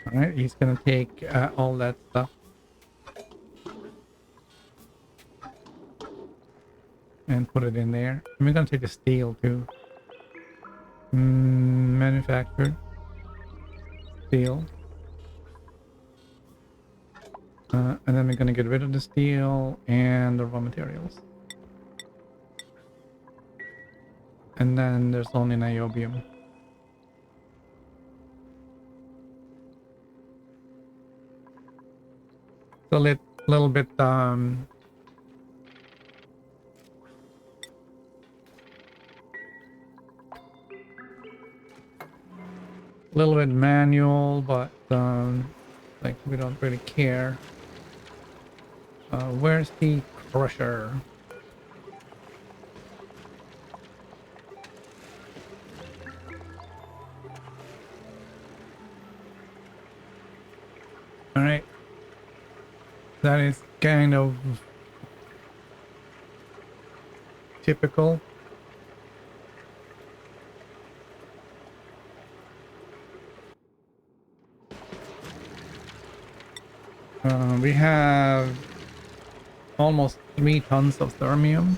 Alright, he's gonna take all that stuff and put it in there. And we're gonna take the steel too. Manufactured steel. And then we're gonna get rid of the steel and the raw materials. And then there's only niobium. So little bit little bit manual, but like we don't really care. Where's the crusher? All right, that is kind of typical. We have almost 3 tons of thermium.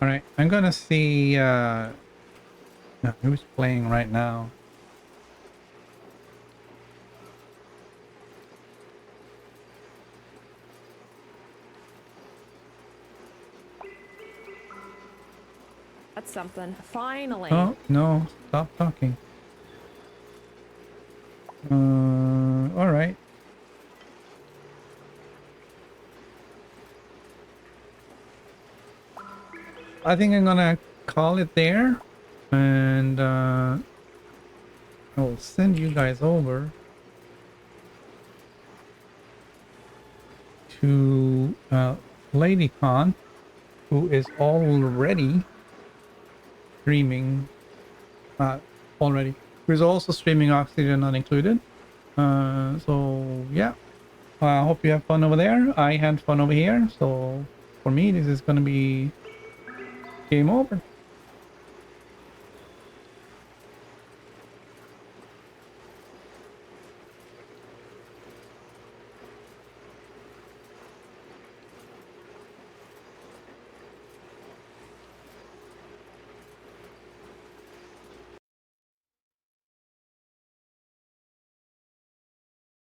All right, I'm gonna see who's playing right now. That's something. Finally. Oh, no, stop talking. All right. I think I'm gonna call it there, and I'll send you guys over to LadyCon, who is already streaming. Already, who is also streaming Oxygen Not Included. So yeah, I hope you have fun over there. I had fun over here. So for me, this is gonna be game over.